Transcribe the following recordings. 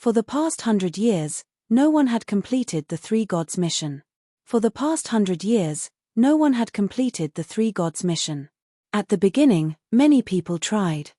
For the past 100 years, no one had completed the three gods' mission. For the past 100 years, no one had completed the three gods' mission. At the beginning, many people tried.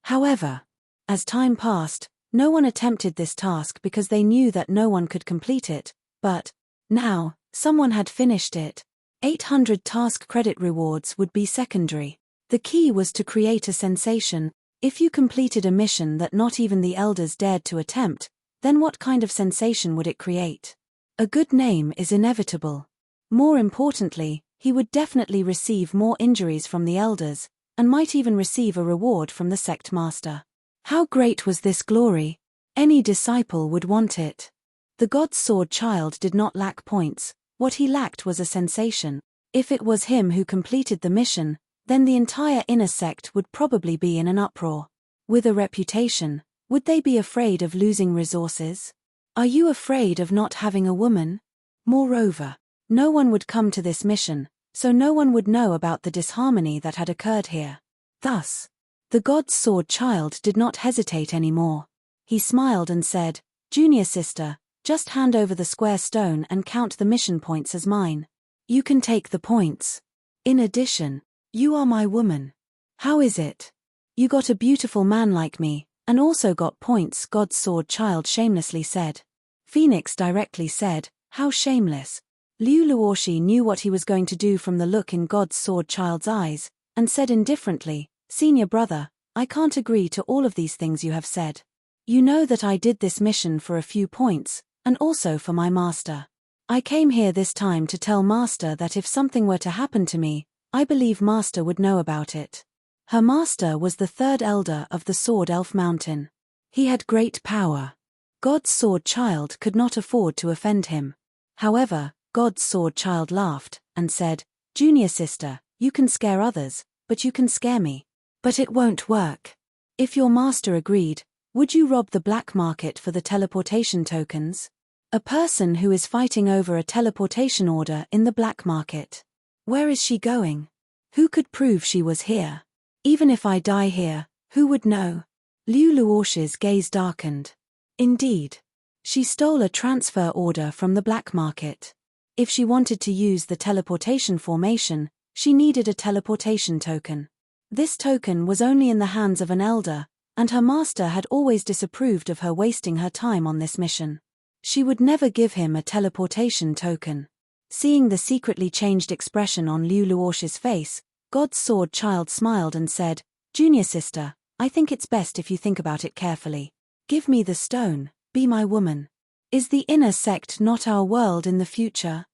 However, as time passed, no one attempted this task because they knew that no one could complete it, but now, someone had finished it. 800 task credit rewards would be secondary. The key was to create a sensation. If you completed a mission that not even the elders dared to attempt, then what kind of sensation would it create? A good name is inevitable. More importantly, he would definitely receive more injuries from the elders, and might even receive a reward from the sect master. How great was this glory? Any disciple would want it. The god's sword child did not lack points. What he lacked was a sensation. If it was him who completed the mission, then the entire inner sect would probably be in an uproar. With a reputation, would they be afraid of losing resources? Are you afraid of not having a woman? Moreover, no one would come to this mission, so no one would know about the disharmony that had occurred here. Thus, the god's sword child did not hesitate anymore. He smiled and said, "Junior sister, just hand over the square stone and count the mission points as mine. You can take the points. In addition, you are my woman. How is it? You got a beautiful man like me, and also got points," God's sword child shamelessly said. Phoenix directly said, "How shameless?" Liu Luoshi knew what he was going to do from the look in God's sword child's eyes, and said indifferently, "Senior brother, I can't agree to all of these things you have said. You know that I did this mission for a few points, and also for my master. I came here this time to tell master that if something were to happen to me, I believe master would know about it." Her master was the third elder of the Sword Elf Mountain. He had great power. God's sword child could not afford to offend him. However, God's sword child laughed, and said, "Junior sister, you can scare others, but you can scare me. But it won't work. If your master agreed, would you rob the black market for the teleportation tokens? A person who is fighting over a teleportation order in the black market. Where is she going? Who could prove she was here? Even if I die here, who would know?" Liu Luoshi's gaze darkened. Indeed. She stole a transfer order from the black market. If she wanted to use the teleportation formation, she needed a teleportation token. This token was only in the hands of an elder, and her master had always disapproved of her wasting her time on this mission. She would never give him a teleportation token. Seeing the secretly changed expression on Liu Luoshi's face, God's sword child smiled and said, "Junior sister, I think it's best if you think about it carefully. Give me the stone, be my woman. Is the inner sect not our world in the future?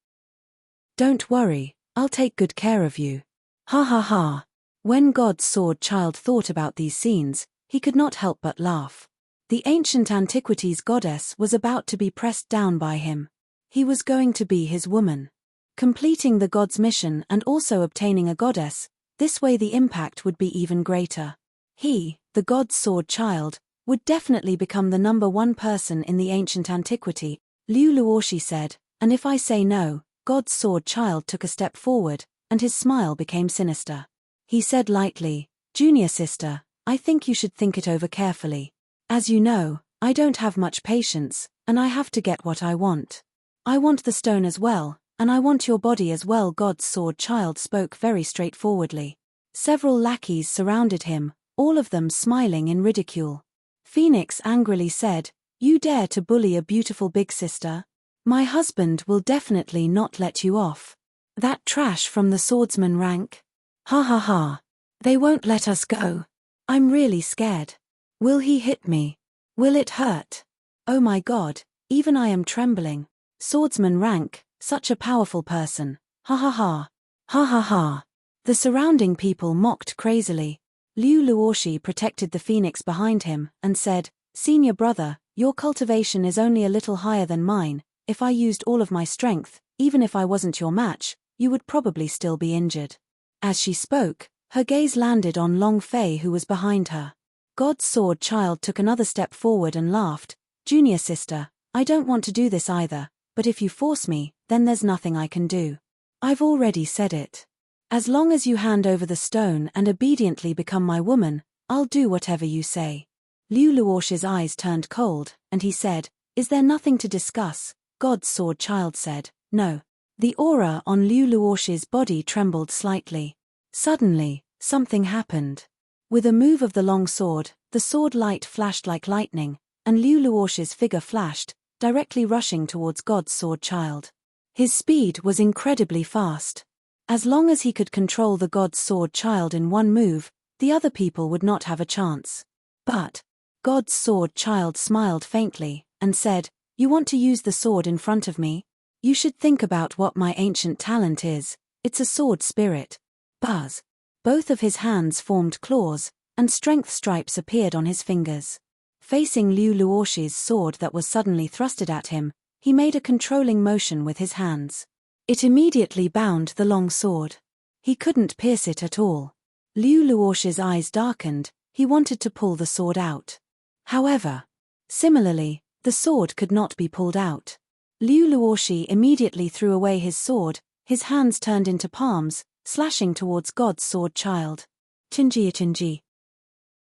Don't worry, I'll take good care of you." Ha ha ha. When God's sword child thought about these scenes, he could not help but laugh. The ancient antiquities goddess was about to be pressed down by him. He was going to be his woman. Completing the god's mission and also obtaining a goddess, this way the impact would be even greater. He, the god's sword child, would definitely become the #1 person in the ancient antiquity, Liu Luoshi said, "And if I say no?" God's sword child took a step forward, and his smile became sinister. He said lightly, "Junior sister, I think you should think it over carefully. As you know, I don't have much patience, and I have to get what I want. I want the stone as well, and I want your body as well." God's sword child spoke very straightforwardly. Several lackeys surrounded him, all of them smiling in ridicule. Phoenix angrily said, "You dare to bully a beautiful big sister? My husband will definitely not let you off. That trash from the swordsman rank? Ha ha ha. They won't let us go. I'm really scared. Will he hit me? Will it hurt? Oh my god, even I am trembling. Swordsman rank, such a powerful person. Ha ha ha. Ha ha ha." The surrounding people mocked crazily. Liu Luoshi protected the phoenix behind him, and said, "Senior brother, your cultivation is only a little higher than mine. If I used all of my strength, even if I wasn't your match, you would probably still be injured." As she spoke, her gaze landed on Long Fei, who was behind her. God's sword child took another step forward and laughed, "Junior sister, I don't want to do this either, but if you force me, then there's nothing I can do. I've already said it. As long as you hand over the stone and obediently become my woman, I'll do whatever you say." Liu Luosh's eyes turned cold, and he said, "Is there nothing to discuss?" God's sword child said, "No." The aura on Liu Luosh's body trembled slightly. Suddenly, something happened. With a move of the long sword, the sword light flashed like lightning, and Liu Luosh's figure flashed, directly rushing towards God's sword child. His speed was incredibly fast. As long as he could control the God's sword child in one move, the other people would not have a chance. But God's sword child smiled faintly, and said, "You want to use the sword in front of me? You should think about what my ancient talent is. It's a sword spirit." Buzz. Both of his hands formed claws, and strength stripes appeared on his fingers. Facing Liu Luosh's sword that was suddenly thrusted at him, he made a controlling motion with his hands. It immediately bound the long sword. He couldn't pierce it at all. Liu Luosh's eyes darkened, he wanted to pull the sword out. However, similarly, the sword could not be pulled out. Liu Luoshi immediately threw away his sword, his hands turned into palms, slashing towards God's sword child. Tinji.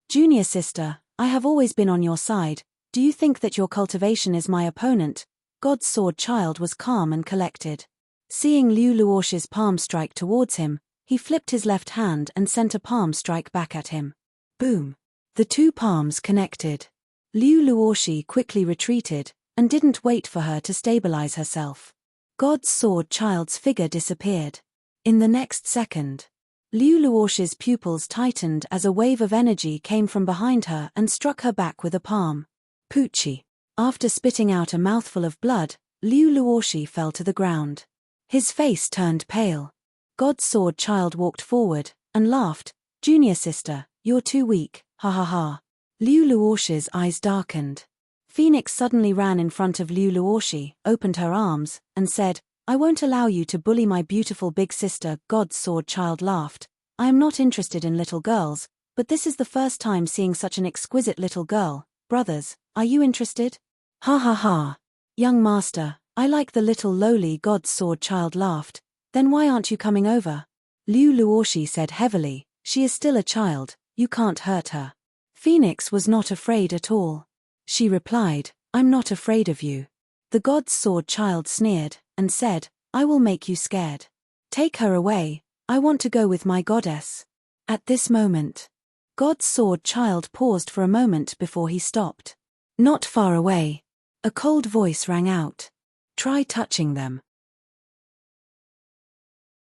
Junior sister, I have always been on your side. Do you think that your cultivation is my opponent? God's sword child was calm and collected. Seeing Liu Luosh's palm strike towards him, he flipped his left hand and sent a palm strike back at him. Boom. The two palms connected. Liu Luoshi quickly retreated, and didn't wait for her to stabilize herself. God's sword child's figure disappeared. In the next second, Liu Luosh's pupils tightened as a wave of energy came from behind her and struck her back with a palm. Poochie. After spitting out a mouthful of blood, Liu Luoshi fell to the ground. His face turned pale. God's sword child walked forward, and laughed. "Junior sister, you're too weak, ha ha ha." Liu Luosh's eyes darkened. Phoenix suddenly ran in front of Liu Luoshi, opened her arms, and said, "I won't allow you to bully my beautiful big sister." God's sword child laughed. "I am not interested in little girls, but this is the first time seeing such an exquisite little girl. Brothers, are you interested?" "Ha ha ha. Young master, I like the little lowly." God's sword child laughed. "Then why aren't you coming over?" Liu Luoshi said heavily, "She is still a child, you can't hurt her." Phoenix was not afraid at all. She replied, "I'm not afraid of you." The God's sword child sneered, and said, "I will make you scared. Take her away, I want to go with my goddess." At this moment, God's sword child paused for a moment before he stopped. Not far away, a cold voice rang out. "Try touching them.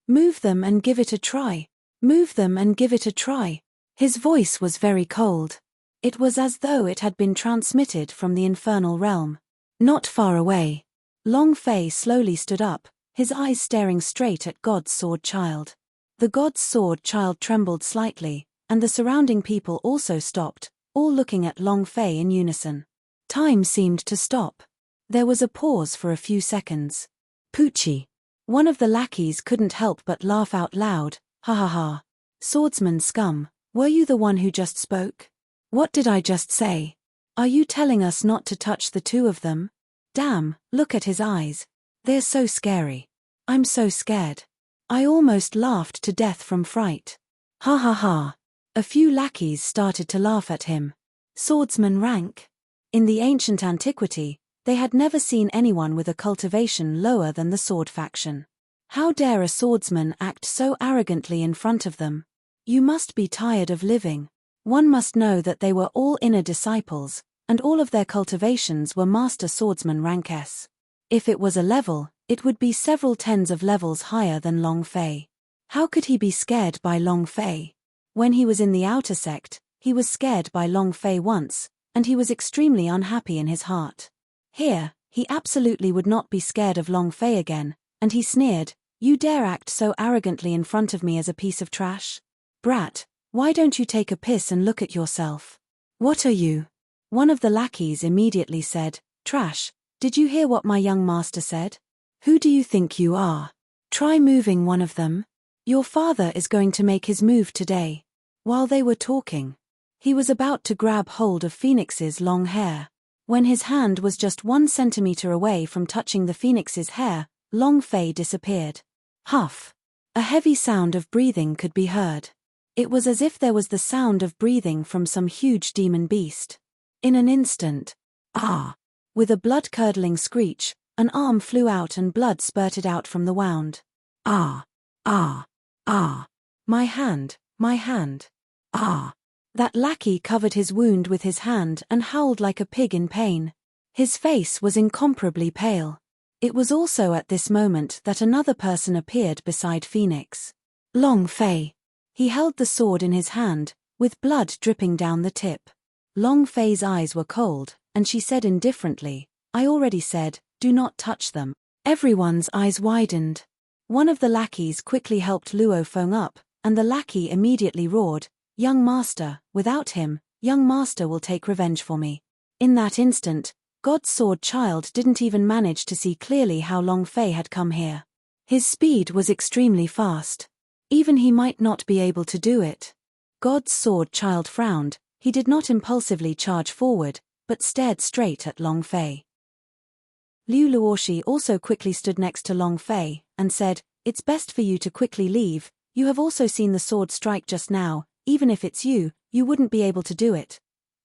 Move them and give it a try. Move them and give it a try." His voice was very cold. It was as though it had been transmitted from the infernal realm. Not far away, Long Fei slowly stood up, his eyes staring straight at God's sword child. The God's sword child trembled slightly, and the surrounding people also stopped, all looking at Long Fei in unison. Time seemed to stop. There was a pause for a few seconds. Poochie. One of the lackeys couldn't help but laugh out loud. "Ha ha ha. Swordsman scum, were you the one who just spoke? What did I just say? Are you telling us not to touch the two of them? Damn, look at his eyes. They're so scary. I'm so scared. I almost laughed to death from fright." Ha ha ha. A few lackeys started to laugh at him. Swordsman rank. In the ancient antiquity, they had never seen anyone with a cultivation lower than the sword faction. How dare a swordsman act so arrogantly in front of them? You must be tired of living. One must know that they were all inner disciples, and all of their cultivations were master swordsman rank S. If it was a level, it would be several tens of levels higher than Long Fei. How could he be scared by Long Fei? When he was in the outer sect, he was scared by Long Fei once, and he was extremely unhappy in his heart. Here, he absolutely would not be scared of Long Fei again, and he sneered, "You dare act so arrogantly in front of me as a piece of trash? Brat, why don't you take a piss and look at yourself? What are you?" One of the lackeys immediately said, "Trash, did you hear what my young master said? Who do you think you are? Try moving one of them. Your father is going to make his move today." While they were talking, he was about to grab hold of Phoenix's long hair. When his hand was just 1 centimeter away from touching the Phoenix's hair, Long Fei disappeared. Huff. A heavy sound of breathing could be heard. It was as if there was the sound of breathing from some huge demon beast. In an instant, ah! With a blood-curdling screech, an arm flew out and blood spurted out from the wound. Ah! Ah! Ah! My hand, my hand. Ah! That lackey covered his wound with his hand and howled like a pig in pain. His face was incomparably pale. It was also at this moment that another person appeared beside Phoenix. Long Fei. He held the sword in his hand, with blood dripping down the tip. Long Fei's eyes were cold, and she said indifferently, "I already said, do not touch them." Everyone's eyes widened. One of the lackeys quickly helped Luo Feng up, and the lackey immediately roared, "Young master, without him, young master will take revenge for me." In that instant, God's sword child didn't even manage to see clearly how Long Fei had come here. His speed was extremely fast. Even he might not be able to do it. God's sword child frowned. He did not impulsively charge forward, but stared straight at Long Fei. Liu Luoshi also quickly stood next to Long Fei, and said, "It's best for you to quickly leave. You have also seen the sword strike just now. Even if it's you, you wouldn't be able to do it."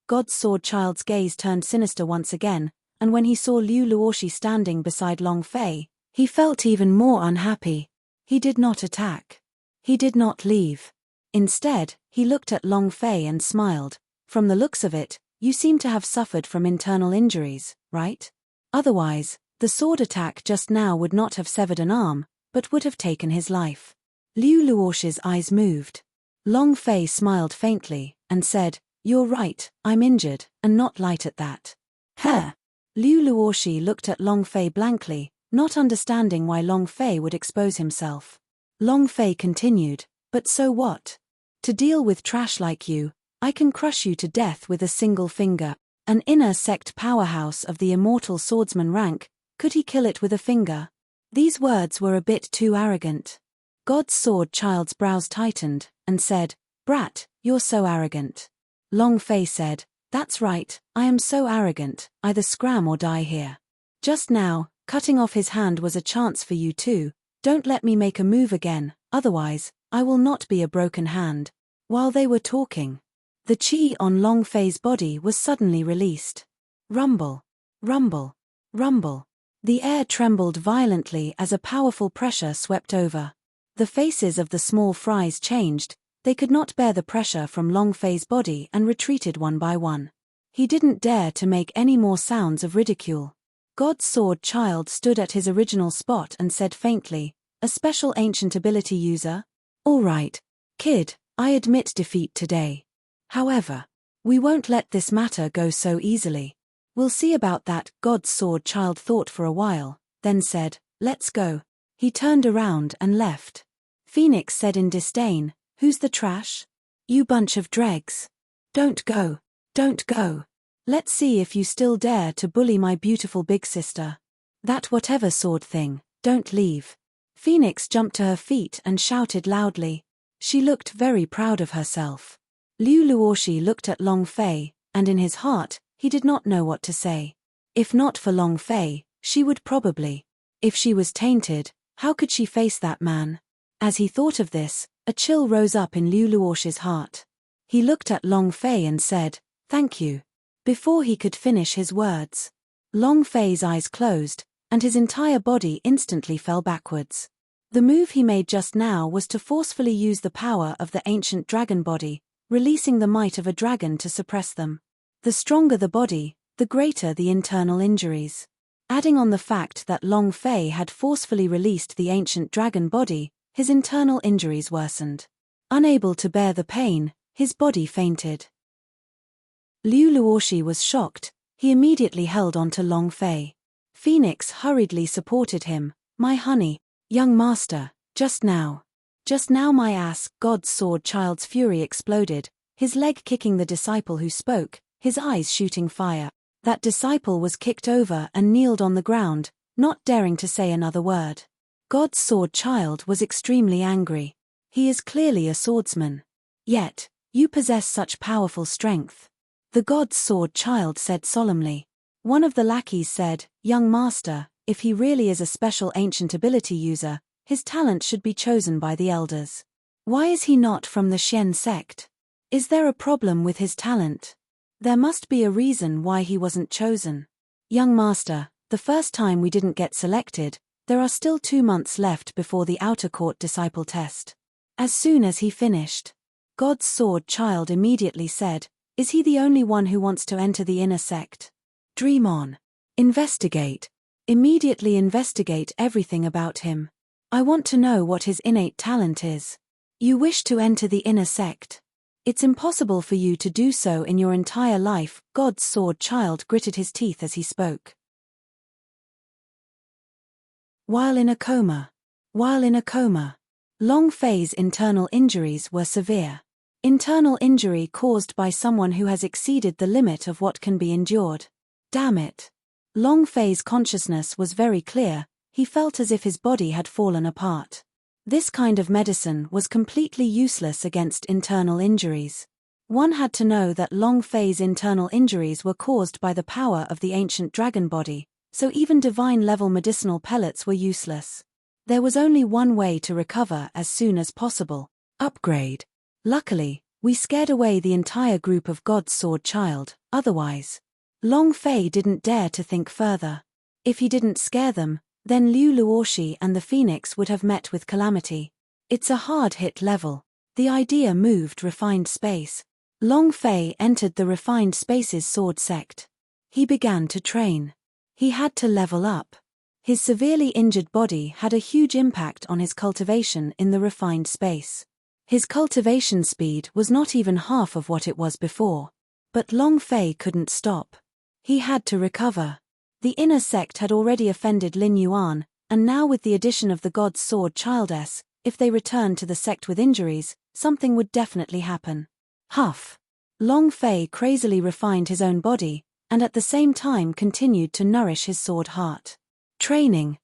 God's sword child's gaze turned sinister once again, and when he saw Liu Luoshi standing beside Long Fei, he felt even more unhappy. He did not attack. He did not leave. Instead, he looked at Long Fei and smiled. "From the looks of it, you seem to have suffered from internal injuries, right? Otherwise, the sword attack just now would not have severed an arm, but would have taken his life." Liu Luoshi's eyes moved. Long Fei smiled faintly, and said, "You're right, I'm injured, and not light at that." Huh! Liu Luoshi looked at Long Fei blankly, not understanding why Long Fei would expose himself. Long Fei continued, "But so what? To deal with trash like you, I can crush you to death with a single finger. An inner sect powerhouse of the immortal swordsman rank, could he kill it with a finger?" These words were a bit too arrogant. God's sword child's brows tightened, and said, "Brat, you're so arrogant." Long Fei said, "That's right, I am so arrogant, either scram or die here. Just now, cutting off his hand was a chance for you too. Don't let me make a move again, otherwise, I will not be a broken hand." While they were talking, the chi on Long Fei's body was suddenly released. Rumble, rumble, rumble. The air trembled violently as a powerful pressure swept over. The faces of the small fries changed. They could not bear the pressure from Long Fei's body and retreated one by one. He didn't dare to make any more sounds of ridicule. God's sword child stood at his original spot and said faintly, "A special ancient ability user? All right, kid, I admit defeat today. However, we won't let this matter go so easily. We'll see about that." God's sword child thought for a while, then said, "Let's go." He turned around and left. Phoenix said in disdain, "Who's the trash? You bunch of dregs. Don't go. Don't go. Let's see if you still dare to bully my beautiful big sister. That whatever sword thing, don't leave." Phoenix jumped to her feet and shouted loudly. She looked very proud of herself. Liu Luoshi looked at Long Fei, and in his heart, he did not know what to say. If not for Long Fei, she would probably. If she was tainted, how could she face that man? As he thought of this, a chill rose up in Liu Luoshi's heart. He looked at Long Fei and said, "Thank you." Before he could finish his words, Long Fei's eyes closed, and his entire body instantly fell backwards. The move he made just now was to forcefully use the power of the ancient dragon body, releasing the might of a dragon to suppress them. The stronger the body, the greater the internal injuries. Adding on the fact that Long Fei had forcefully released the ancient dragon body, his internal injuries worsened. Unable to bear the pain, his body fainted. Liu Luoshi was shocked. He immediately held on to Long Fei. Phoenix hurriedly supported him. "My honey, young master, just now my ass." God's sword child's fury exploded, his leg kicking the disciple who spoke, his eyes shooting fire. That disciple was kicked over and kneeled on the ground, not daring to say another word. God's sword child was extremely angry. He is clearly a swordsman. Yet, you possess such powerful strength. The God's sword child said solemnly. One of the lackeys said, "Young master, if he really is a special ancient ability user, his talent should be chosen by the elders. Why is he not from the Xian sect? Is there a problem with his talent?" There must be a reason why he wasn't chosen. Young master, the first time we didn't get selected, there are still 2 months left before the outer court disciple test. As soon as he finished, God's sword child immediately said, "Is he the only one who wants to enter the inner sect? Dream on. Investigate. Immediately investigate everything about him. I want to know what his innate talent is. You wish to enter the inner sect. It's impossible for you to do so in your entire life." God's sword child gritted his teeth as he spoke. While in a coma. Long Fei's internal injuries were severe. Internal injury caused by someone who has exceeded the limit of what can be endured. Damn it. Long Fei's consciousness was very clear. He felt as if his body had fallen apart. This kind of medicine was completely useless against internal injuries. One had to know that Long Fei's internal injuries were caused by the power of the ancient dragon body, so even divine-level medicinal pellets were useless. There was only one way to recover as soon as possible: upgrade. Luckily, we scared away the entire group of God's sword child, otherwise, Long Fei didn't dare to think further. If he didn't scare them, then Liu Luoshi and the Phoenix would have met with calamity. It's a hard-hit level. The idea moved refined space. Long Fei entered the refined space's sword sect. He began to train. He had to level up. His severely injured body had a huge impact on his cultivation in the refined space. His cultivation speed was not even half of what it was before. But Long Fei couldn't stop. He had to recover. The inner sect had already offended Lin Yuan, and now with the addition of the God's sword childess, if they returned to the sect with injuries, something would definitely happen. Huff. Long Fei crazily refined his own body, and at the same time continued to nourish his sword heart. Training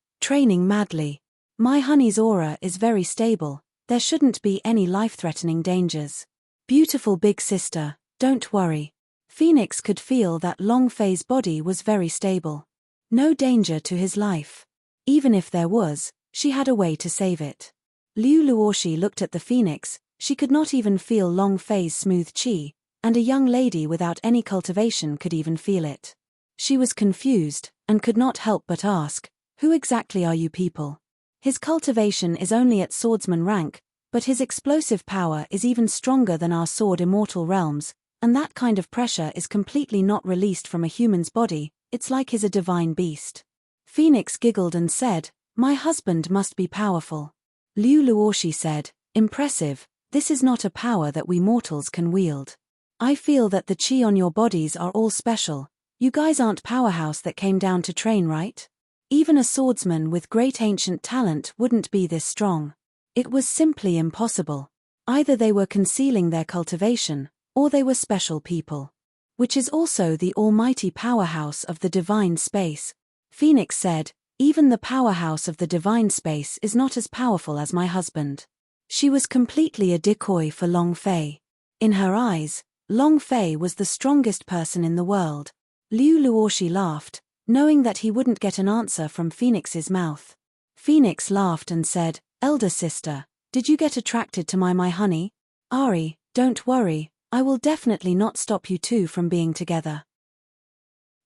madly. My honey's aura is very stable, there shouldn't be any life-threatening dangers. Beautiful big sister, don't worry. Phoenix could feel that Long Fei's body was very stable. No danger to his life. Even if there was, she had a way to save it. Liu Luoshi looked at the Phoenix. She could not even feel Long Fei's smooth qi, and a young lady without any cultivation could even feel it. She was confused, and could not help but ask, "Who exactly are you people?" His cultivation is only at swordsman rank, but his explosive power is even stronger than our sword immortal realms, and that kind of pressure is completely not released from a human's body. It's like he's a divine beast. Phoenix giggled and said, "My husband must be powerful." Liu Luoshi said, "Impressive, this is not a power that we mortals can wield. I feel that the qi on your bodies are all special. You guys aren't powerhouse that came down to train, right? Even a swordsman with great ancient talent wouldn't be this strong. It was simply impossible. Either they were concealing their cultivation, or they were special people. Which is also the almighty powerhouse of the divine space." Phoenix said, "Even the powerhouse of the divine space is not as powerful as my husband." She was completely a decoy for Long Fei. In her eyes, Long Fei was the strongest person in the world. Liu Luoshi laughed, knowing that he wouldn't get an answer from Phoenix's mouth. Phoenix laughed and said, "Elder sister, did you get attracted to my honey? Ari, don't worry, I will definitely not stop you two from being together.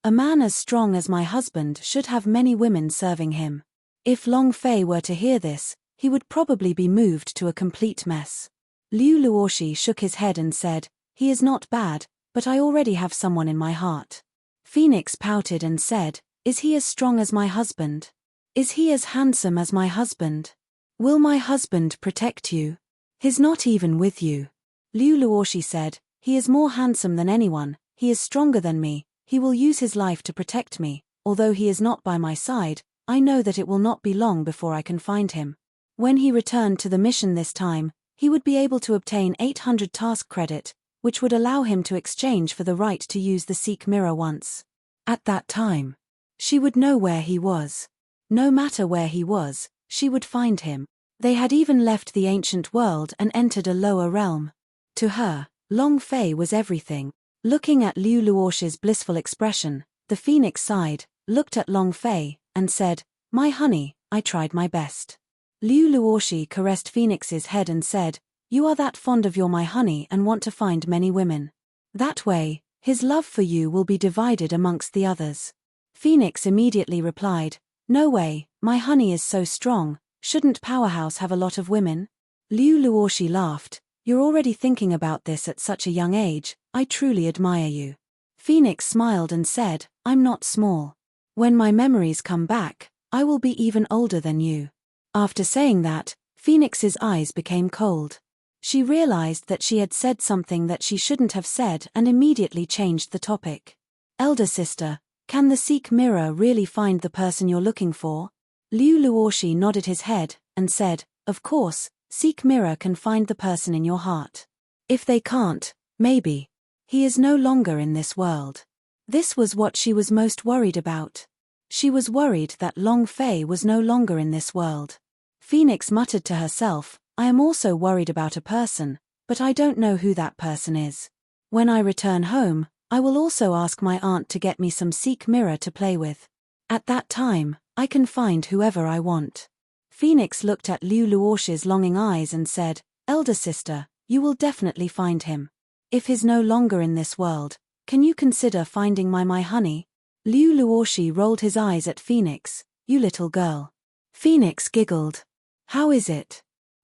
A man as strong as my husband should have many women serving him." If Long Fei were to hear this, he would probably be moved to a complete mess. Liu Luoshi shook his head and said, "He is not bad, but I already have someone in my heart." Phoenix pouted and said, "Is he as strong as my husband? Is he as handsome as my husband? Will my husband protect you? He's not even with you." Liu Luoshi said, "He is more handsome than anyone, he is stronger than me, he will use his life to protect me. Although he is not by my side, I know that it will not be long before I can find him. When he returned to the mission this time, he would be able to obtain 800 task credit, which would allow him to exchange for the right to use the Seek Mirror once. At that time, she would know where he was. No matter where he was, she would find him. They had even left the ancient world and entered a lower realm. To her, Long Fei was everything. Looking at Liu Luoshi's blissful expression, the Phoenix sighed, looked at Long Fei, and said, "My honey, I tried my best." Liu Luoshi caressed Phoenix's head and said, "You are that fond of your my honey and want to find many women. That way, His love for you will be divided amongst the others. Phoenix immediately replied, "No way, my honey is so strong, shouldn't Powerhouse have a lot of women?" Liu Luoshi laughed, "You're already thinking about this at such a young age, I truly admire you." Phoenix smiled and said, "I'm not small. When my memories come back, I will be even older than you." After saying that, Phoenix's eyes became cold. She realized that she had said something that she shouldn't have said and immediately changed the topic. "Elder sister, can the Seek mirror really find the person you're looking for?" Liu Luoshi nodded his head and said, "Of course, Seek mirror can find the person in your heart. If they can't, maybe he is no longer in this world." This was what she was most worried about. She was worried that Long Fei was no longer in this world. Phoenix muttered to herself, "I am also worried about a person, but I don't know who that person is. When I return home, I will also ask my aunt to get me some Seek mirror to play with. At that time, I can find whoever I want." Phoenix looked at Liu Luoshi's longing eyes and said, "Elder sister, you will definitely find him. If he's no longer in this world, can you consider finding my honey?" Liu Luoshi rolled his eyes at Phoenix, "You little girl." Phoenix giggled. "How is it?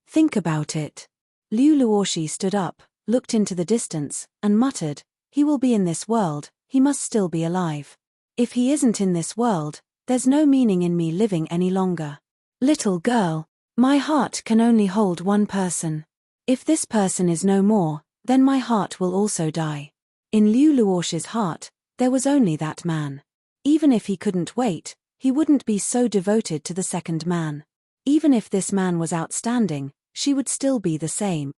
Think about it." Liu Luoshi stood up, looked into the distance, and muttered, "He will be in this world, he must still be alive. If he isn't in this world, there's no meaning in me living any longer. Little girl, my heart can only hold one person. If this person is no more, then my heart will also die." In Liu Luoshi's heart, there was only that man. Even if he couldn't wait, he wouldn't be so devoted to the second man. Even if this man was outstanding, she would still be the same.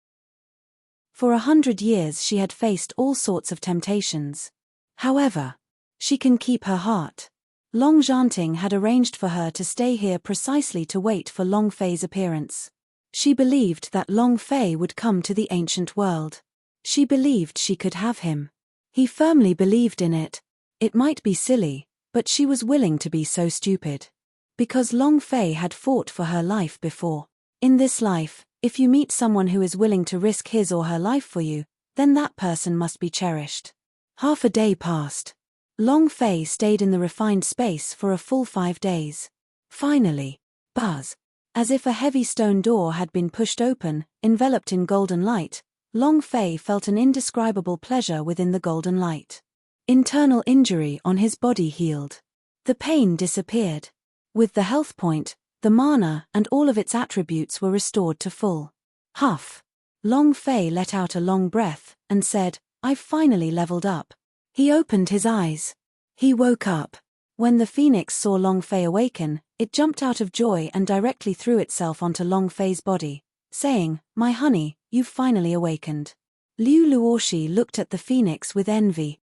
For 100 years she had faced all sorts of temptations. However, she can keep her heart. Long Zhanting had arranged for her to stay here precisely to wait for Long Fei's appearance. She believed that Long Fei would come to the ancient world. She believed she could have him. He firmly believed in it. It might be silly, but she was willing to be so stupid. Because Long Fei had fought for her life before. In this life, if you meet someone who is willing to risk his or her life for you, then that person must be cherished. Half a day passed. Long Fei stayed in the refined space for a full 5 days. Finally, buzz! As if a heavy stone door had been pushed open, enveloped in golden light, Long Fei felt an indescribable pleasure within the golden light. Internal injury on his body healed. The pain disappeared. With the health point, the mana and all of its attributes were restored to full. Huff! Long Fei let out a long breath and said, "I've finally leveled up." He opened his eyes. He woke up. When the phoenix saw Long Fei awaken, it jumped out of joy and directly threw itself onto Long Fei's body, saying, "My honey, you've finally awakened." Liu Luoshi looked at the phoenix with envy.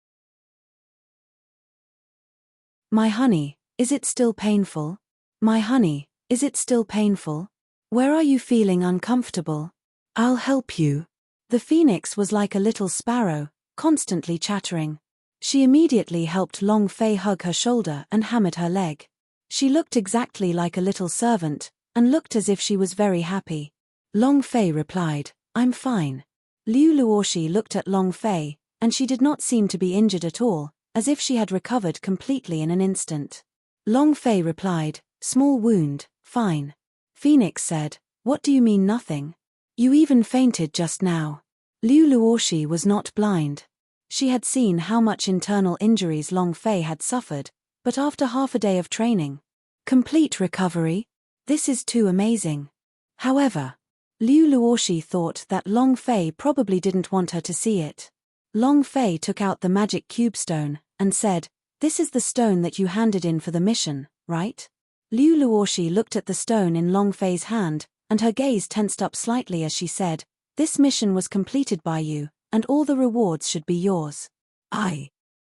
"My honey, is it still painful? My honey, is it still painful? Where are you feeling uncomfortable? I'll help you." The phoenix was like a little sparrow, constantly chattering. She immediately helped Long Fei hug her shoulder and hammered her leg. She looked exactly like a little servant, and looked as if she was very happy. Long Fei replied, "I'm fine." Liu Luoshi looked at Long Fei, and she did not seem to be injured at all, as if she had recovered completely in an instant. Long Fei replied, "Small wound, fine." Phoenix said, "What do you mean nothing? You even fainted just now." Liu Luoshi was not blind. She had seen how much internal injuries Long Fei had suffered, but after half a day of training, complete recovery? This is too amazing. However, Liu Luoshi thought that Long Fei probably didn't want her to see it. Long Fei took out the magic cube stone and said, "This is the stone that you handed in for the mission, right?" Liu Luoshi looked at the stone in Long Fei's hand, and her gaze tensed up slightly as she said, "This mission was completed by you, and all the rewards should be yours."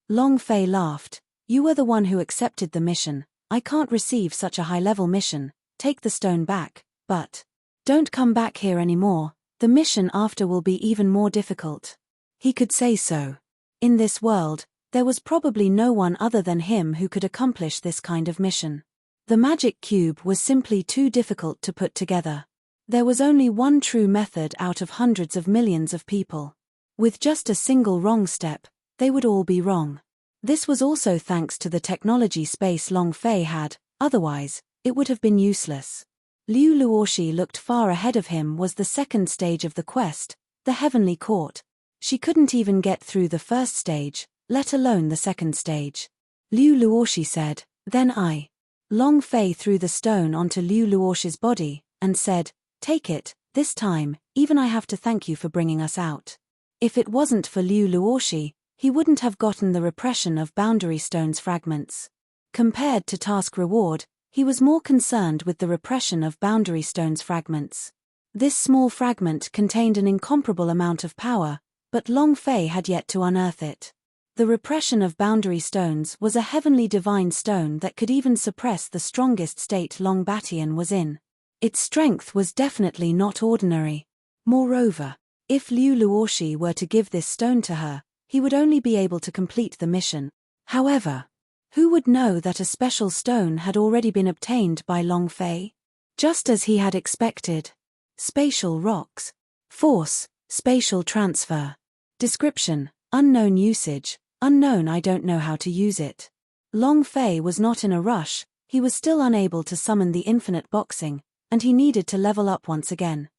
Long Fei laughed. "You were the one who accepted the mission. I can't receive such a high-level mission. Take the stone back, but don't come back here anymore. The mission after will be even more difficult." He could say so. In this world, there was probably no one other than him who could accomplish this kind of mission. The magic cube was simply too difficult to put together. There was only one true method out of hundreds of millions of people. With just a single wrong step, they would all be wrong. This was also thanks to the technology space Long Fei had, otherwise, it would have been useless. Liu Luoxi looked far ahead of him was the second stage of the quest, the Heavenly Court. She couldn't even get through the first stage, let alone the second stage. Liu Luoxi said, "Then I." Long Fei threw the stone onto Liu Luoxi's body, and said, "Take it, this time, even I have to thank you for bringing us out." If it wasn't for Liu Luoxi, he wouldn't have gotten the repression of Boundary Stone's fragments. Compared to task reward, he was more concerned with the repression of Boundary Stone's fragments. This small fragment contained an incomparable amount of power, but Long Fei had yet to unearth it. The repression of Boundary Stones was a heavenly divine stone that could even suppress the strongest state Long Batian was in. Its strength was definitely not ordinary. Moreover, if Liu Luoxi were to give this stone to her, he would only be able to complete the mission. However, who would know that a special stone had already been obtained by Long Fei? Just as he had expected. Spatial rocks. Force, spatial transfer. Description, unknown usage, unknown I don't know how to use it. Long Fei was not in a rush, he was still unable to summon the infinite boxing, and he needed to level up once again.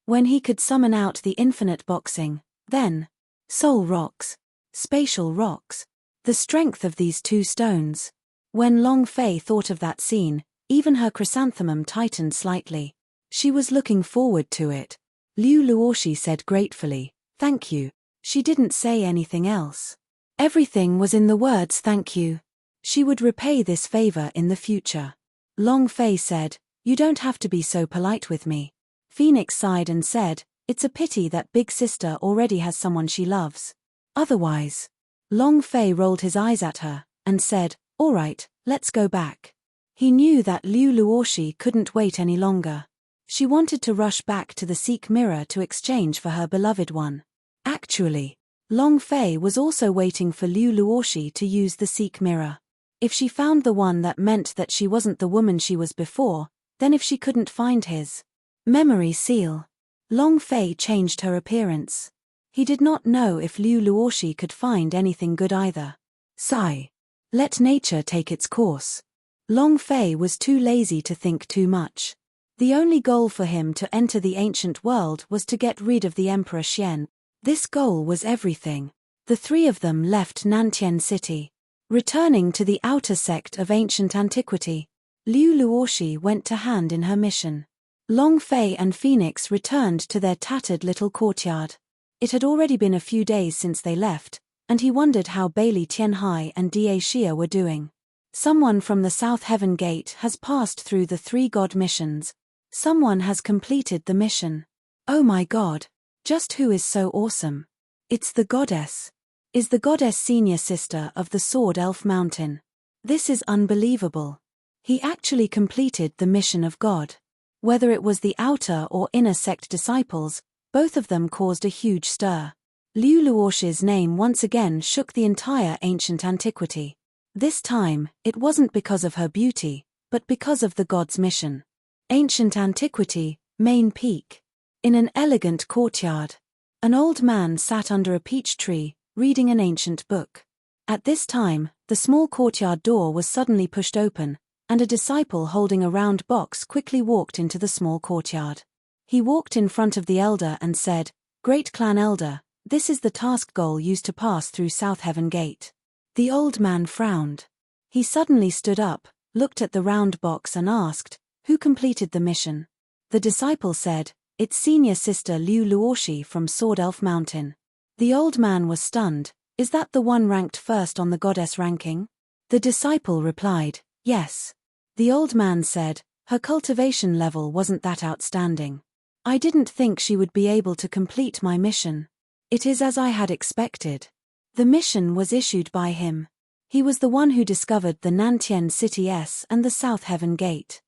When he could summon out the infinite boxing, then, soul rocks, spatial rocks, the strength of these two stones. When Long Fei thought of that scene, even her chrysanthemum tightened slightly. She was looking forward to it. Liu Luoxi said gratefully, "Thank you." She didn't say anything else. Everything was in the words "thank you." She would repay this favor in the future. Long Fei said, "You don't have to be so polite with me." Phoenix sighed and said, "It's a pity that Big Sister already has someone she loves. Otherwise." Long Fei rolled his eyes at her, and said, "All right, let's go back." He knew that Liu Luoxi couldn't wait any longer. She wanted to rush back to the Seek Mirror to exchange for her beloved one. Actually, Long Fei was also waiting for Liu Luoxi to use the Seek Mirror. If she found the one that meant that she wasn't the woman she was before, then if she couldn't find his memory seal, Long Fei changed her appearance. He did not know if Liu Luoxi could find anything good either. Sigh. Let nature take its course. Long Fei was too lazy to think too much. The only goal for him to enter the ancient world was to get rid of the Emperor Xian. This goal was everything. The three of them left Nantian City. Returning to the outer sect of ancient antiquity, Liu Luoxi went to hand in her mission. Long Fei and Phoenix returned to their tattered little courtyard. It had already been a few days since they left, and he wondered how Bailey Tianhai and Da Xia were doing. Someone from the South Heaven Gate has passed through the 3 God missions. Someone has completed the mission. Oh my God. Just who is so awesome? It's the goddess. Is the goddess senior sister of the Sword Elf Mountain. This is unbelievable. He actually completed the mission of God. Whether it was the outer or inner sect disciples, both of them caused a huge stir. Liu Luoxi's name once again shook the entire ancient antiquity. This time, it wasn't because of her beauty, but because of the god's mission. Ancient antiquity, main peak. In an elegant courtyard, an old man sat under a peach tree, reading an ancient book. At this time, the small courtyard door was suddenly pushed open, and a disciple holding a round box quickly walked into the small courtyard. He walked in front of the elder and said, "Great Clan Elder, this is the task goal used to pass through South Heaven Gate." The old man frowned. He suddenly stood up, looked at the round box and asked, "Who completed the mission?" The disciple said, "It's senior sister Liu Luoxi from Sword Elf Mountain." The old man was stunned. "Is that the one ranked first on the goddess ranking?" The disciple replied, "Yes." The old man said, "Her cultivation level wasn't that outstanding. I didn't think she would be able to complete my mission. It is as I had expected." The mission was issued by him. He was the one who discovered the Nantian City S and the South Heaven Gate.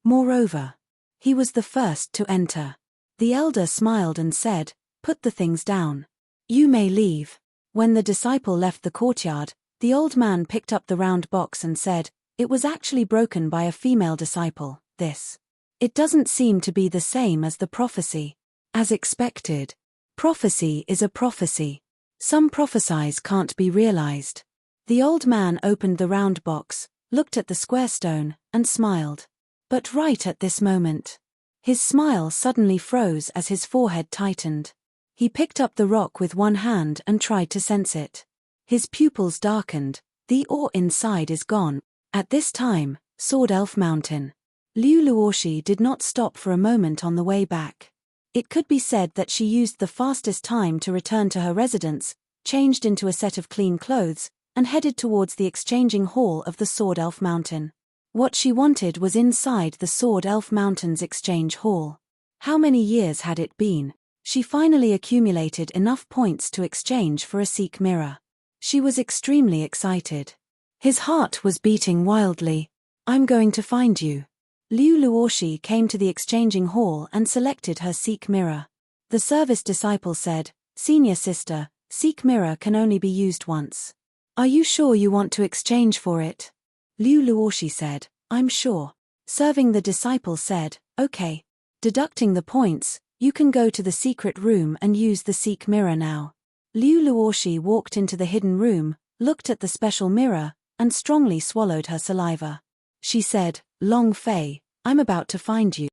Moreover, he was the first to enter. The elder smiled and said, "Put the things down. You may leave." When the disciple left the courtyard, the old man picked up the round box and said, "It was actually broken by a female disciple, this. It doesn't seem to be the same as the prophecy." As expected, Prophecy is a prophecy. Some prophecies can't be realized. The old man opened the round box, looked at the square stone, and smiled. But right at this moment, his smile suddenly froze as his forehead tightened. He picked up the rock with one hand and tried to sense it. His pupils darkened, the awe inside is gone. At this time, Sword Elf Mountain. Liu Luoshi did not stop for a moment on the way back. It could be said that she used the fastest time to return to her residence, changed into a set of clean clothes, and headed towards the exchanging hall of the Sword Elf Mountain. What she wanted was inside the Sword Elf Mountain's exchange hall. How many years had it been? She finally accumulated enough points to exchange for a Seek Mirror. She was extremely excited. His heart was beating wildly. I'm going to find you. Liu Luoshi came to the exchanging hall and selected her Seek Mirror. The service disciple said, "Senior sister, Seek Mirror can only be used once. Are you sure you want to exchange for it?" Liu Luoshi said, "I'm sure." Serving the disciple said, "Okay. Deducting the points, you can go to the secret room and use the Seek Mirror now." Liu Luoshi walked into the hidden room, looked at the special mirror, and strongly swallowed her saliva. She said, "Long Fei, I'm about to find you."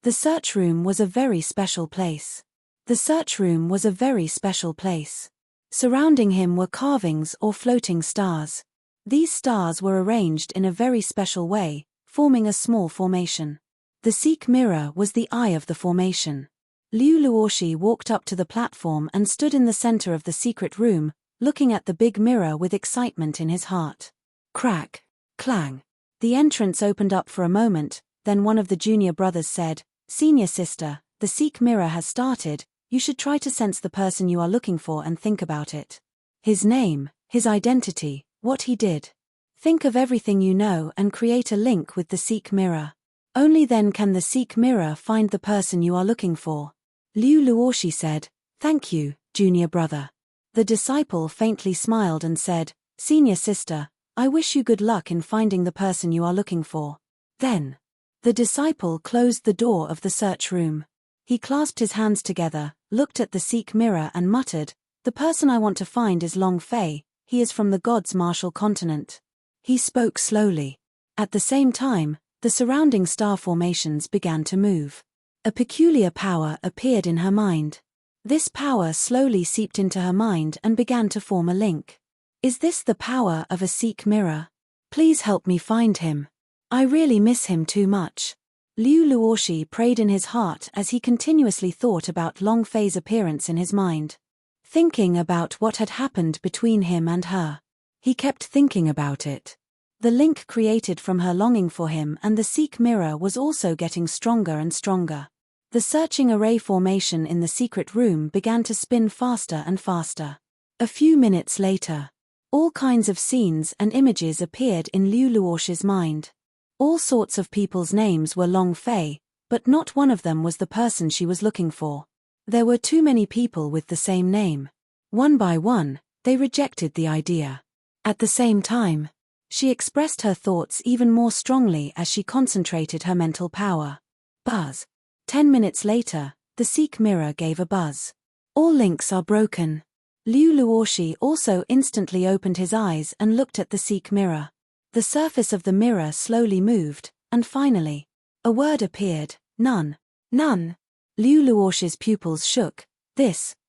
The search room was a very special place. The search room was a very special place. Surrounding him were carvings or floating stars. These stars were arranged in a very special way, forming a small formation. The Seek Mirror was the eye of the formation. Liu Luoshi walked up to the platform and stood in the center of the secret room, looking at the big mirror with excitement in his heart. Crack, clang. The entrance opened up for a moment, then one of the junior brothers said, "Senior sister, the Seek Mirror has started. You should try to sense the person you are looking for and think about it. His name, his identity, what he did. Think of everything you know and create a link with the Seek Mirror. Only then can the Seek Mirror find the person you are looking for." Liu Luoshi said, "Thank you, junior brother." The disciple faintly smiled and said, "Senior sister, I wish you good luck in finding the person you are looking for." Then, the disciple closed the door of the search room. He clasped his hands together, looked at the Seek Mirror and muttered, "The person I want to find is Long Fei, he is from the gods' martial continent." He spoke slowly. At the same time, the surrounding star formations began to move. A peculiar power appeared in her mind. This power slowly seeped into her mind and began to form a link. Is this the power of a Seek Mirror? Please help me find him. I really miss him too much. Liu Luoshi prayed in his heart as he continuously thought about Long Fei's appearance in his mind. Thinking about what had happened between him and her. He kept thinking about it. The link created from her longing for him and the Seek Mirror was also getting stronger and stronger. The searching array formation in the secret room began to spin faster and faster. A few minutes later, all kinds of scenes and images appeared in Liu Luoshi's mind. All sorts of people's names were Long Fei, but not one of them was the person she was looking for. There were too many people with the same name. One by one, they rejected the idea. At the same time, she expressed her thoughts even more strongly as she concentrated her mental power. Buzz. 10 minutes later, the Seek Mirror gave a buzz. All links are broken. Liu Luoshi also instantly opened his eyes and looked at the Seek Mirror. The surface of the mirror slowly moved, and finally, a word appeared, none. None. Liu Luoshi's pupils shook.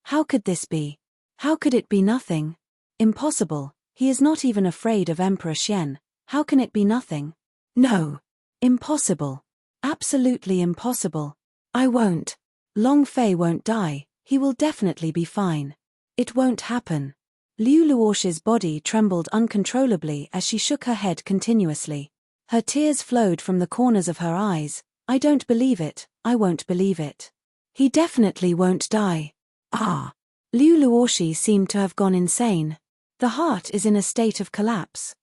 How could this be? How could it be nothing? Impossible. He is not even afraid of Emperor Xian. How can it be nothing? No. Impossible. Absolutely impossible. I won't. Long Fei won't die, he will definitely be fine. It won't happen. Liu Luoshi's body trembled uncontrollably as she shook her head continuously. Her tears flowed from the corners of her eyes. I don't believe it, I won't believe it. He definitely won't die. Ah! Liu Luoshi seemed to have gone insane. The heart is in a state of collapse.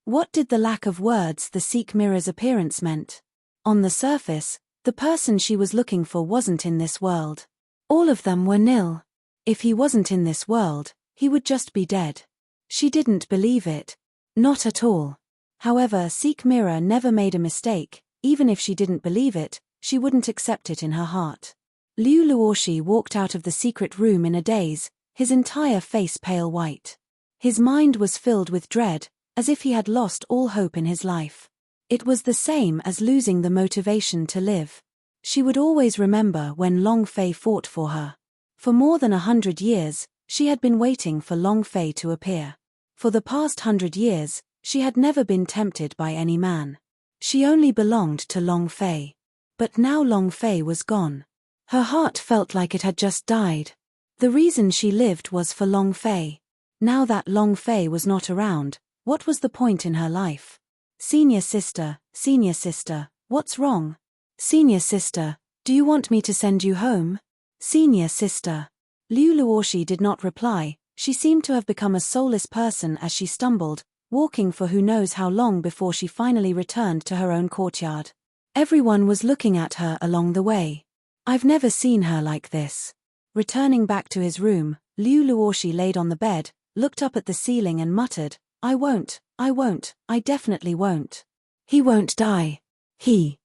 What did the lack of words the Seek Mirror's appearance meant? On the surface, the person she was looking for wasn't in this world. All of them were nil. If he wasn't in this world, he would just be dead. She didn't believe it. Not at all. However, Seek Mirror never made a mistake. Even if she didn't believe it, she wouldn't accept it in her heart. Liu Luoshi walked out of the secret room in a daze, his entire face pale white. His mind was filled with dread, as if he had lost all hope in his life. It was the same as losing the motivation to live. She would always remember when Long Fei fought for her. For more than 100 years, she had been waiting for Long Fei to appear. For the past 100 years, she had never been tempted by any man. She only belonged to Long Fei. But now Long Fei was gone. Her heart felt like it had just died. The reason she lived was for Long Fei. Now that Long Fei was not around, what was the point in her life? Senior sister, what's wrong? Senior sister, do you want me to send you home? Senior sister. Liu Luoshi did not reply. She seemed to have become a soulless person as she stumbled, walking for who knows how long before she finally returned to her own courtyard. Everyone was looking at her along the way. I've never seen her like this. Returning back to his room, Liu Luoshi laid on the bed, looked up at the ceiling and muttered, I definitely won't. He won't die. He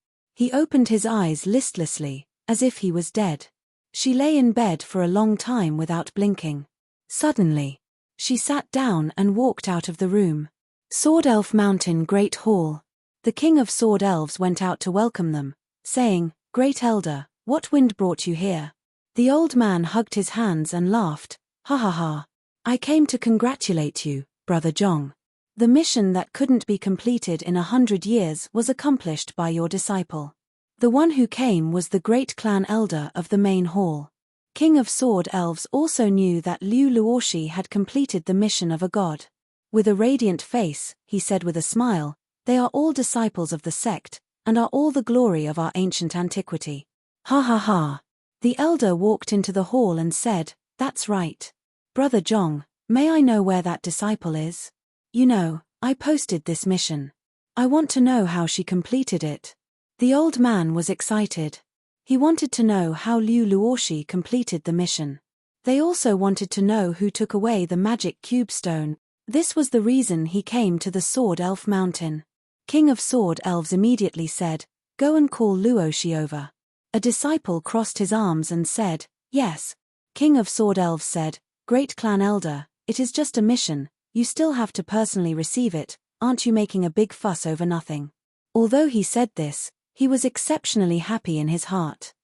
opened his eyes listlessly, as if he was dead. She lay in bed for a long time without blinking. Suddenly, she sat down and walked out of the room. Sword Elf Mountain Great Hall. The King of Sword Elves went out to welcome them, saying, Great Elder, what wind brought you here? The old man hugged his hands and laughed, ha ha ha. I came to congratulate you, Brother Zhong. The mission that couldn't be completed in 100 years was accomplished by your disciple. The one who came was the great clan elder of the main hall. King of Sword Elves also knew that Liu Luoshi had completed the mission of a god. With a radiant face, he said with a smile, they are all disciples of the sect, and are all the glory of our ancient antiquity. Ha ha ha. The elder walked into the hall and said, that's right. Brother Zhong, may I know where that disciple is? You know, I posted this mission. I want to know how she completed it. The old man was excited. He wanted to know how Liu Luoshi completed the mission. They also wanted to know who took away the magic cube stone. This was the reason he came to the Sword Elf Mountain. King of Sword Elves immediately said, go and call Luoshi over. A disciple crossed his arms and said, yes. King of Sword Elves said, Great Clan Elder, it is just a mission, you still have to personally receive it, aren't you making a big fuss over nothing? Although he said this, he was exceptionally happy in his heart.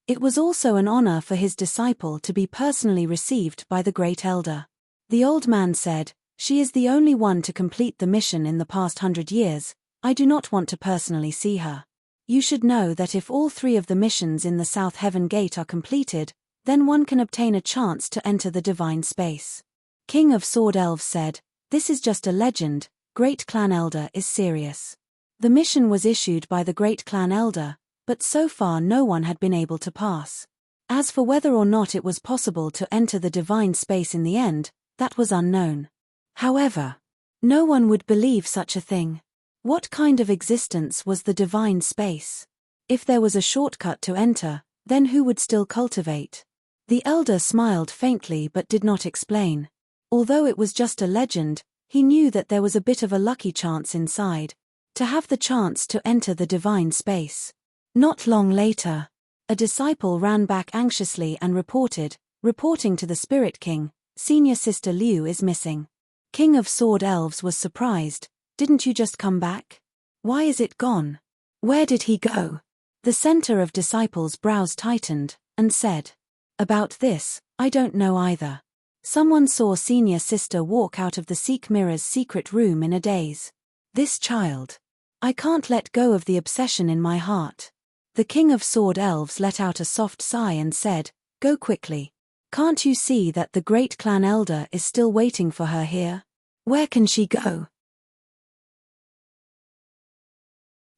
It was also an honor for his disciple to be personally received by the Great Elder. The old man said, she is the only one to complete the mission in the past 100 years, I do not want to personally see her. You should know that if all 3 of the missions in the South Heaven Gate are completed, then one can obtain a chance to enter the divine space. King of Sword Elves said, this is just a legend, Great Clan Elder is serious. The mission was issued by the Great Clan Elder, but so far no one had been able to pass. As for whether or not it was possible to enter the divine space in the end, that was unknown. However, no one would believe such a thing. What kind of existence was the divine space? If there was a shortcut to enter, then who would still cultivate? The elder smiled faintly but did not explain. Although it was just a legend, he knew that there was a bit of a lucky chance inside, to have the chance to enter the divine space. Not long later, a disciple ran back anxiously and reporting to the Spirit King, Senior Sister Liu is missing. King of Sword Elves was surprised, didn't you just come back? Why is it gone? Where did he go? The center of disciples' brows tightened, and said, about this, I don't know either. Someone saw Senior Sister walk out of the Seek Mirror's secret room in a daze. This child. I can't let go of the obsession in my heart. The King of Sword Elves let out a soft sigh and said, go quickly. Can't you see that the Great Clan Elder is still waiting for her here? Where can she go?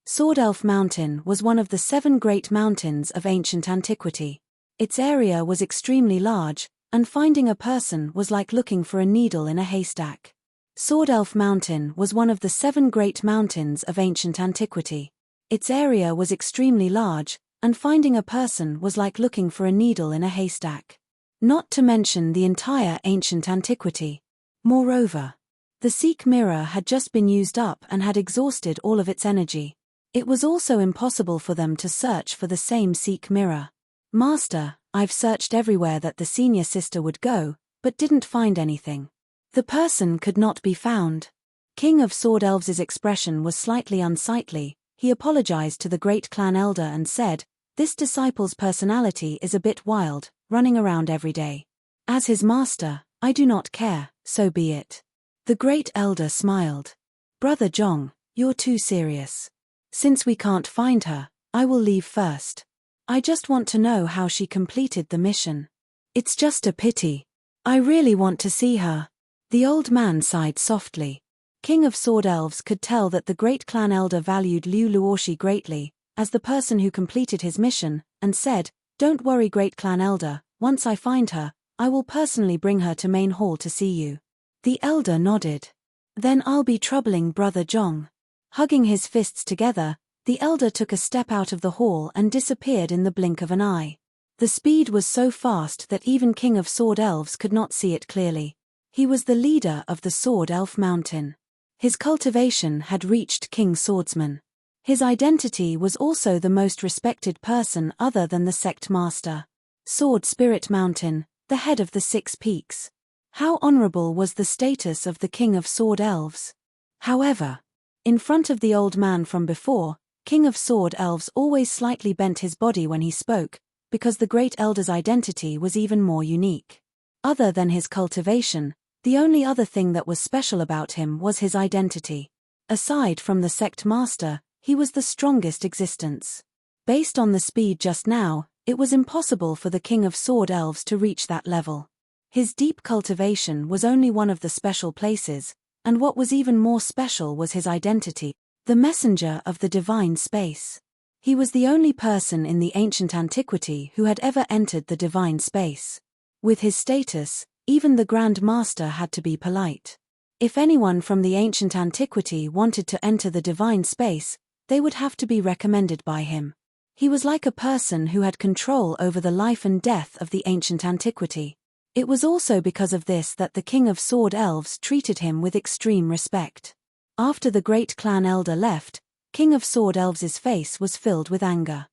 Sword Elf Mountain was one of the 7 great mountains of ancient antiquity. Its area was extremely large, and finding a person was like looking for a needle in a haystack. Sword Elf Mountain was one of the 7 great mountains of ancient antiquity. Its area was extremely large, and finding a person was like looking for a needle in a haystack. Not to mention the entire ancient antiquity. Moreover, the Seek Mirror had just been used up and had exhausted all of its energy. It was also impossible for them to search for the same seek mirror. Master, I've searched everywhere that the senior sister would go, but didn't find anything. The person could not be found. King of Sword Elves' expression was slightly unsightly. He apologized to the great clan elder and said, "This disciple's personality is a bit wild, running around every day. As his master, I do not care, so be it." The great elder smiled. "Brother Zhong, you're too serious. Since we can't find her, I will leave first. I just want to know how she completed the mission. It's just a pity. I really want to see her." The old man sighed softly. King of Sword Elves could tell that the great clan elder valued Liu Luoshi greatly, as the person who completed his mission, and said, "Don't worry great clan elder, once I find her, I will personally bring her to main hall to see you." The elder nodded. "Then I'll be troubling brother Zhong." Hugging his fists together, the elder took a step out of the hall and disappeared in the blink of an eye. The speed was so fast that even King of Sword Elves could not see it clearly. He was the leader of the Sword Elf Mountain. His cultivation had reached King Swordsman. His identity was also the most respected person other than the sect master. Sword Spirit Mountain, the head of the 6 peaks. How honorable was the status of the King of Sword Elves. However, in front of the old man from before, King of Sword Elves always slightly bent his body when he spoke, because the great elder's identity was even more unique. Other than his cultivation, the only other thing that was special about him was his identity. Aside from the sect master, he was the strongest existence. Based on the speed just now, it was impossible for the King of Sword Elves to reach that level. His deep cultivation was only one of the special places, and what was even more special was his identity, the messenger of the divine space. He was the only person in the ancient antiquity who had ever entered the divine space. With his status, even the Grand Master had to be polite. If anyone from the ancient antiquity wanted to enter the divine space, they would have to be recommended by him. He was like a person who had control over the life and death of the ancient antiquity. It was also because of this that the King of Sword Elves treated him with extreme respect. After the great clan elder left, King of Sword Elves' face was filled with anger.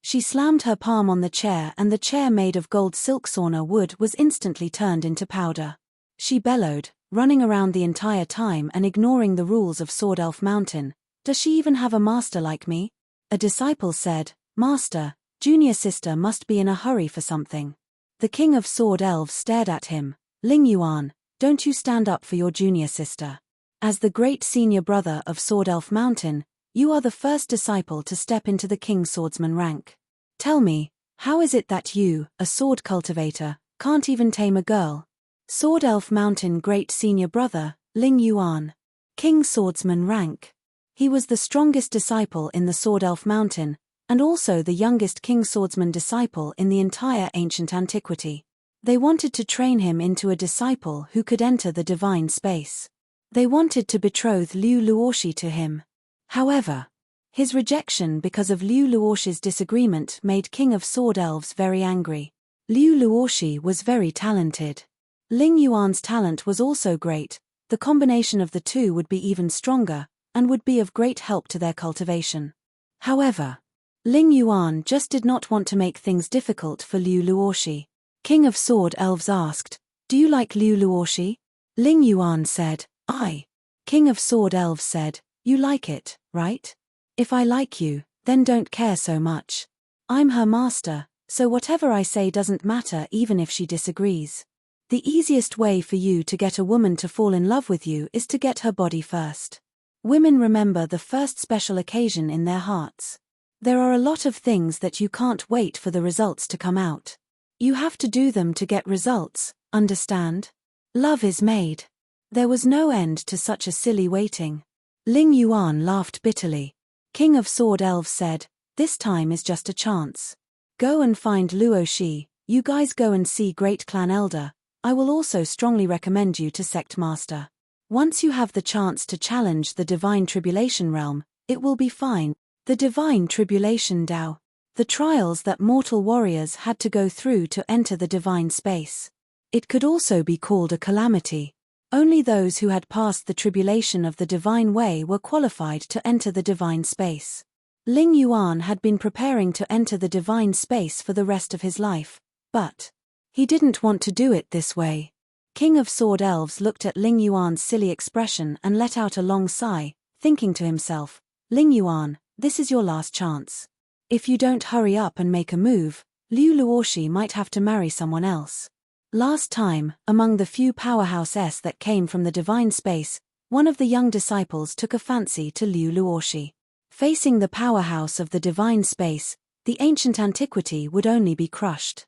She slammed her palm on the chair and the chair made of gold silk sauna wood was instantly turned into powder. She bellowed, running around the entire time and ignoring the rules of Sword Elf Mountain. "Does she even have a master like me?" A disciple said, "Master, junior sister must be in a hurry for something." The King of Sword Elves stared at him. "Ling Yuan, don't you stand up for your junior sister. As the great senior brother of Sword Elf Mountain, you are the first disciple to step into the King Swordsman rank. Tell me, how is it that you, a sword cultivator, can't even tame a girl?" Sword Elf Mountain great senior brother, Ling Yuan. King Swordsman rank. He was the strongest disciple in the Sword Elf Mountain, and also the youngest King Swordsman disciple in the entire ancient antiquity. They wanted to train him into a disciple who could enter the divine space. They wanted to betroth Liu Luoshi to him. However, his rejection because of Liu Luoshi's disagreement made King of Sword Elves very angry. Liu Luoshi was very talented. Ling Yuan's talent was also great. The combination of the two would be even stronger, and would be of great help to their cultivation. However, Ling Yuan just did not want to make things difficult for Liu Luoshi. King of Sword Elves asked, "Do you like Liu Luoshi?" Ling Yuan said, "I." King of Sword Elves said, "You like it, right? If I like you, then don't care so much. I'm her master, so whatever I say doesn't matter even if she disagrees. The easiest way for you to get a woman to fall in love with you is to get her body first. Women remember the first special occasion in their hearts. There are a lot of things that you can't wait for the results to come out. You have to do them to get results, understand? Love is made." There was no end to such a silly waiting. Ling Yuan laughed bitterly. King of Sword Elves said, "This time is just a chance. Go and find Luoshi, you guys go and see Great Clan Elder. I will also strongly recommend you to Sect Master. Once you have the chance to challenge the Divine Tribulation Realm, it will be fine." The Divine Tribulation Dao. The trials that mortal warriors had to go through to enter the divine space. It could also be called a calamity. Only those who had passed the tribulation of the divine way were qualified to enter the divine space. Ling Yuan had been preparing to enter the divine space for the rest of his life, but he didn't want to do it this way. King of Sword Elves looked at Ling Yuan's silly expression and let out a long sigh, thinking to himself, Ling Yuan, this is your last chance. If you don't hurry up and make a move, Liu Luoshi might have to marry someone else. Last time, among the few powerhouses that came from the divine space, one of the young disciples took a fancy to Liu Luoshi. Facing the powerhouse of the divine space, the ancient antiquity would only be crushed.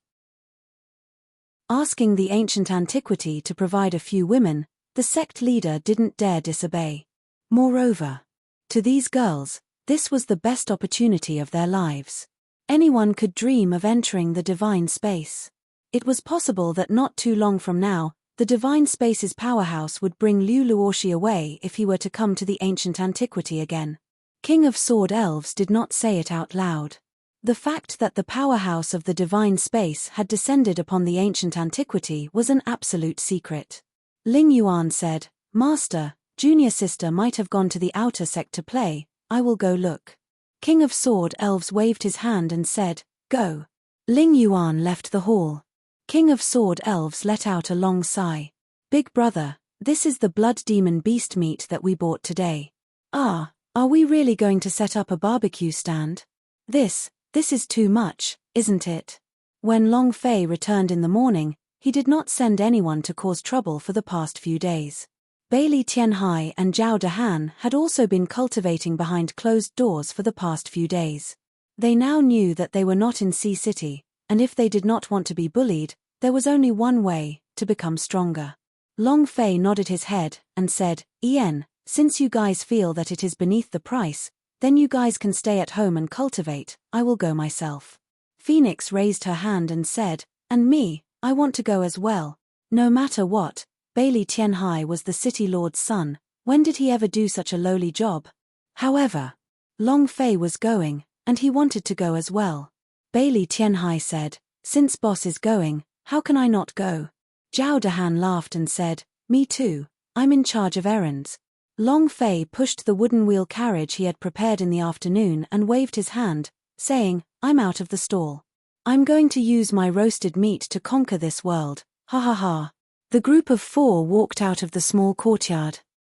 Asking the ancient antiquity to provide a few women, the sect leader didn't dare disobey. Moreover, to these girls, this was the best opportunity of their lives. Anyone could dream of entering the divine space. It was possible that not too long from now, the divine space's powerhouse would bring Liu Luoshi away if he were to come to the ancient antiquity again. King of Sword Elves did not say it out loud. The fact that the powerhouse of the divine space had descended upon the ancient antiquity was an absolute secret. Ling Yuan said, Master, junior sister might have gone to the outer sect to play, I will go look. King of Sword Elves waved his hand and said, Go. Ling Yuan left the hall. King of Sword Elves let out a long sigh. Big brother, this is the blood demon beast meat that we bought today. Are we really going to set up a barbecue stand? This is too much, isn't it? When Long Fei returned in the morning, he did not send anyone to cause trouble for the past few days. Bailey Tianhai and Zhao Dehan had also been cultivating behind closed doors for the past few days. They now knew that they were not in Sea City, and if they did not want to be bullied, there was only one way, to become stronger. Long Fei nodded his head and said, Ian, since you guys feel that it is beneath the price, then you guys can stay at home and cultivate, I will go myself. Phoenix raised her hand and said, And me, I want to go as well. No matter what, Bailey Tianhai was the city lord's son, when did he ever do such a lowly job? However, Long Fei was going, and he wanted to go as well. Bailey Tianhai said, Since boss is going, how can I not go? Zhao Dehan laughed and said, Me too, I'm in charge of errands. Long Fei pushed the wooden wheel carriage he had prepared in the afternoon and waved his hand, saying, I'm out of the stall. I'm going to use my roasted meat to conquer this world, ha ha ha. The group of 4 walked out of the small courtyard.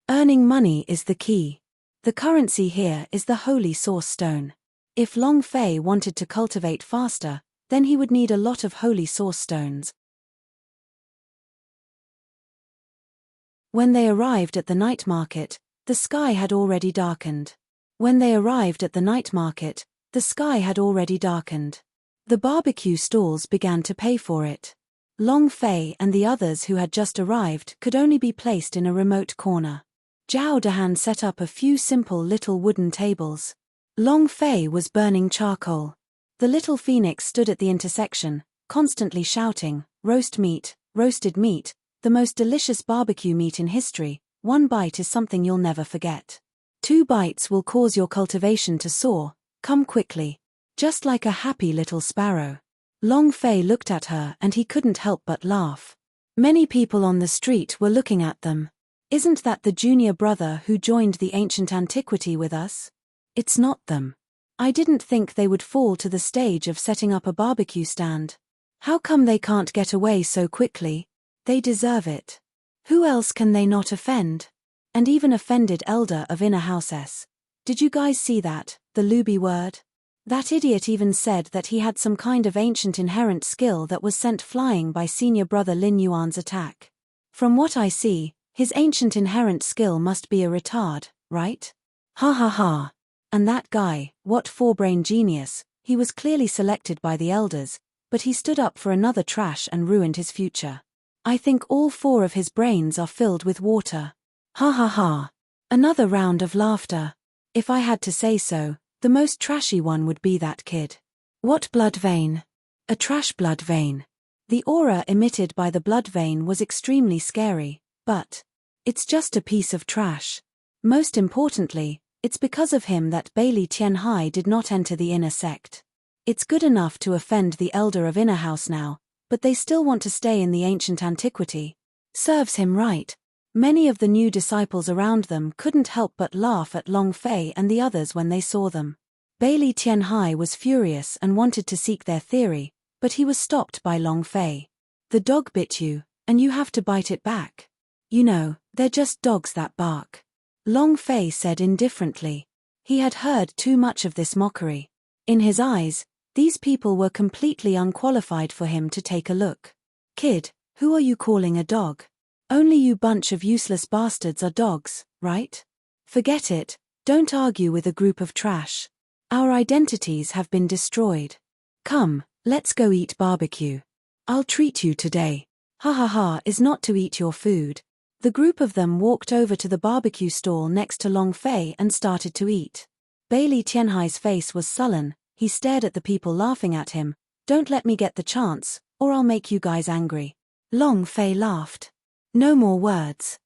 Earning money is the key. The currency here is the holy source stone. If Long Fei wanted to cultivate faster, then he would need a lot of holy source stones. When they arrived at the night market, the sky had already darkened. The barbecue stalls began to pay for it. Long Fei and the others who had just arrived could only be placed in a remote corner. Zhao Dehan set up a few simple little wooden tables. Long Fei was burning charcoal. The little phoenix stood at the intersection, constantly shouting, roasted meat, the most delicious barbecue meat in history. 1 bite is something you'll never forget. 2 bites will cause your cultivation to soar, come quickly. Just like a happy little sparrow. Long Fei looked at her and he couldn't help but laugh. Many people on the street were looking at them. Isn't that the junior brother who joined the ancient antiquity with us? It's not them. I didn't think they would fall to the stage of setting up a barbecue stand. How come they can't get away so quickly? They deserve it. Who else can they not offend? And even offended elder of inner houses. Did you guys see that, the Luby word? That idiot even said that he had some kind of ancient inherent skill that was sent flying by senior brother Lin Yuan's attack. From what I see, his ancient inherent skill must be a retard, right? Ha ha ha. And that guy, what forebrain genius, he was clearly selected by the elders, but he stood up for another trash and ruined his future. I think all 4 of his brains are filled with water. Ha ha ha. Another round of laughter. If I had to say so, the most trashy one would be that kid. What blood vein? A trash blood vein. The aura emitted by the blood vein was extremely scary, but it's just a piece of trash. Most importantly, it's because of him that Bailey Tianhai did not enter the inner sect. It's good enough to offend the elder of inner house now, but they still want to stay in the ancient antiquity. Serves him right. Many of the new disciples around them couldn't help but laugh at Long Fei and the others when they saw them. Bailey Tianhai was furious and wanted to seek their theory, but he was stopped by Long Fei. The dog bit you, and you have to bite it back. You know, they're just dogs that bark. Long Fei said indifferently. He had heard too much of this mockery. In his eyes, these people were completely unqualified for him to take a look. Kid, who are you calling a dog? Only you bunch of useless bastards are dogs, right? Forget it, don't argue with a group of trash. Our identities have been destroyed. Come, let's go eat barbecue. I'll treat you today. Ha ha ha is not to eat your food. The group of them walked over to the barbecue stall next to Long Fei and started to eat. Bailey Tianhai's face was sullen, he stared at the people laughing at him. Don't let me get the chance, or I'll make you guys angry. Long Fei laughed. No more words.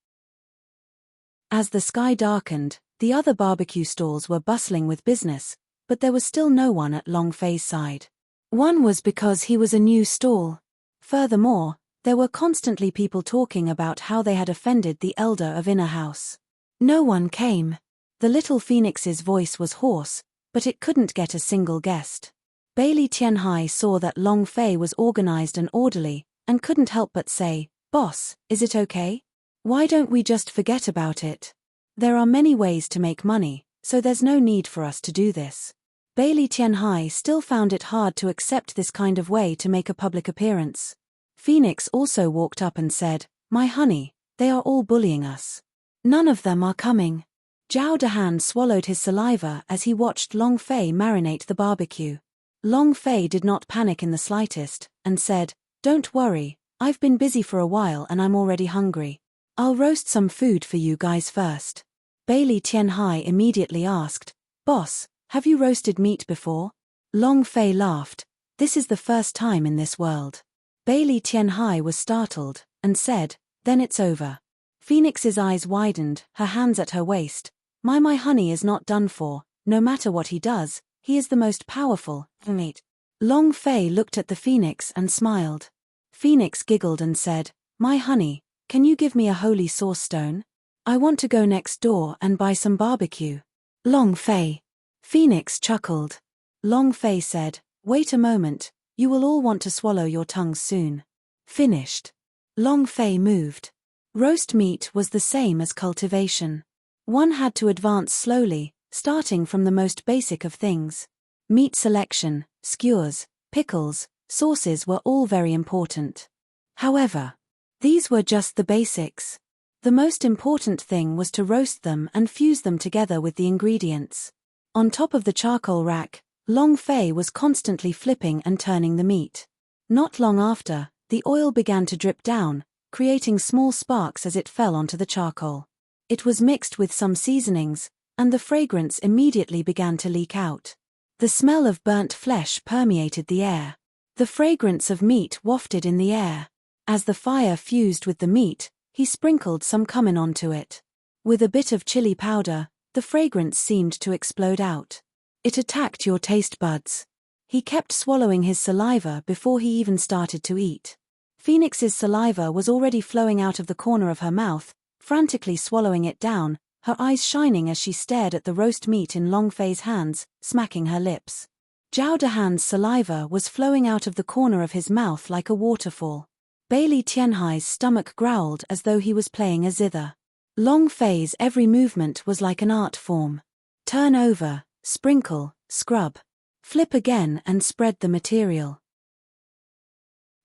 As the sky darkened, the other barbecue stalls were bustling with business, but there was still no one at Long Fei's side. One was because he was a new stall. Furthermore, there were constantly people talking about how they had offended the elder of Inner House. No one came. The little phoenix's voice was hoarse, but it couldn't get a single guest. Bailey Tianhai saw that Long Fei was organized and orderly, and couldn't help but say, "Boss, is it okay? Why don't we just forget about it? There are many ways to make money, so there's no need for us to do this." Bailey Tianhai still found it hard to accept this kind of way to make a public appearance. Phoenix also walked up and said, "My honey, they are all bullying us. None of them are coming." Zhao Dahan swallowed his saliva as he watched Long Fei marinate the barbecue. Long Fei did not panic in the slightest, and said, "Don't worry, I've been busy for a while and I'm already hungry. I'll roast some food for you guys first." Bailey Tianhai immediately asked, "Boss, have you roasted meat before?" Long Fei laughed, "This is the first time in this world." Bailey Tianhai was startled, and said, "Then it's over." Phoenix's eyes widened, her hands at her waist. My honey is not done for, no matter what he does, he is the most powerful, mate." Long Fei looked at the Phoenix and smiled. Phoenix giggled and said, "My honey, can you give me a holy source stone? I want to go next door and buy some barbecue." Long Fei. Phoenix chuckled. Long Fei said, "Wait a moment, you will all want to swallow your tongues soon." Finished. Long Fei moved. Roast meat was the same as cultivation. One had to advance slowly, starting from the most basic of things. Meat selection, skewers, pickles, sauces were all very important. However, these were just the basics. The most important thing was to roast them and fuse them together with the ingredients. On top of the charcoal rack, Long Fei was constantly flipping and turning the meat. Not long after, the oil began to drip down, creating small sparks as it fell onto the charcoal. It was mixed with some seasonings, and the fragrance immediately began to leak out. The smell of burnt flesh permeated the air. The fragrance of meat wafted in the air. As the fire fused with the meat, he sprinkled some cumin onto it. With a bit of chili powder, the fragrance seemed to explode out. It attacked your taste buds. He kept swallowing his saliva before he even started to eat. Phoenix's saliva was already flowing out of the corner of her mouth, frantically swallowing it down, her eyes shining as she stared at the roast meat in Long Fei's hands, smacking her lips. Zhao Dahan's saliva was flowing out of the corner of his mouth like a waterfall. Bailey Tianhai's stomach growled as though he was playing a zither. Long Fei's every movement was like an art form. Turn over, sprinkle, scrub. Flip again and spread the material.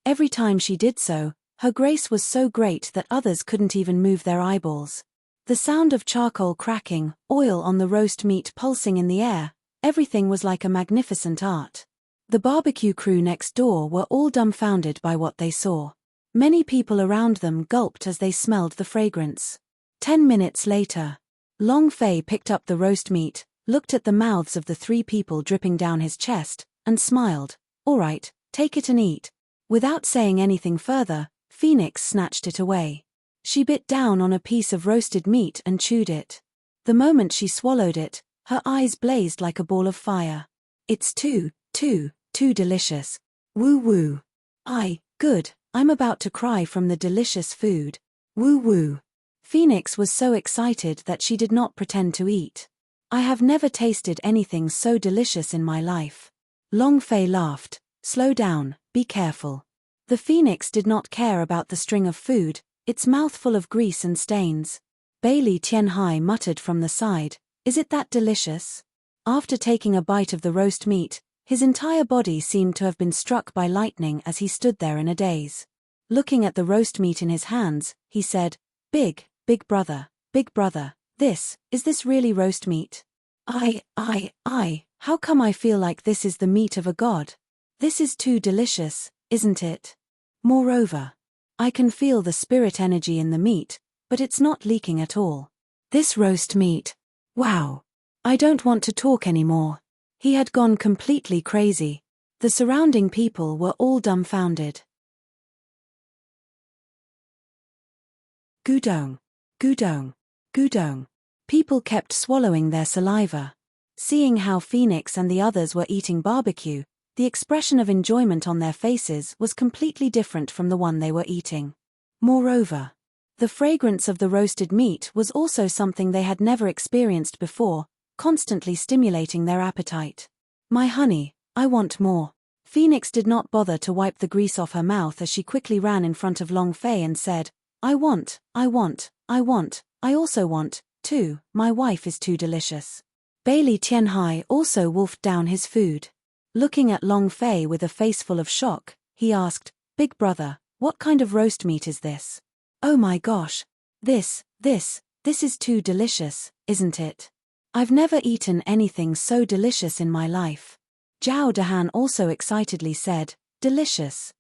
Every time she did so, her grace was so great that others couldn't even move their eyeballs. The sound of charcoal cracking, oil on the roast meat pulsing in the air, everything was like a magnificent art. The barbecue crew next door were all dumbfounded by what they saw. Many people around them gulped as they smelled the fragrance. 10 minutes later, Long Fei picked up the roast meat, looked at the mouths of the 3 people dripping down his chest, and smiled. "All right, take it and eat." Without saying anything further, Phoenix snatched it away. She bit down on a piece of roasted meat and chewed it. The moment she swallowed it, her eyes blazed like a ball of fire. "It's too delicious. Woo woo. Good, I'm about to cry from the delicious food. Woo woo." Phoenix was so excited that she did not pretend to eat. I have never tasted anything so delicious in my life. Long Fei laughed. Slow down, be careful. The phoenix did not care about the string of food, its mouth full of grease and stains. Bailey Tianhai muttered from the side, is it that delicious? After taking a bite of the roast meat, his entire body seemed to have been struck by lightning as he stood there in a daze. Looking at the roast meat in his hands, he said, Big brother, is this really roast meat? How come I feel like this is the meat of a god? This is too delicious, isn't it? Moreover, I can feel the spirit energy in the meat, but it's not leaking at all. This roast meat. Wow. I don't want to talk anymore. He had gone completely crazy. The surrounding people were all dumbfounded. Gudong. People kept swallowing their saliva. Seeing how Phoenix and the others were eating barbecue, the expression of enjoyment on their faces was completely different from the one they were eating. Moreover, the fragrance of the roasted meat was also something they had never experienced before, constantly stimulating their appetite. My honey, I want more. Phoenix did not bother to wipe the grease off her mouth as she quickly ran in front of Long Fei and said, I also want, too, my wife is too delicious. Bailey Tianhai also wolfed down his food. Looking at Long Fei with a face full of shock, he asked, Big brother, what kind of roast meat is this? Oh my gosh. This is too delicious, isn't it? I've never eaten anything so delicious in my life. Zhao Dehan also excitedly said, delicious.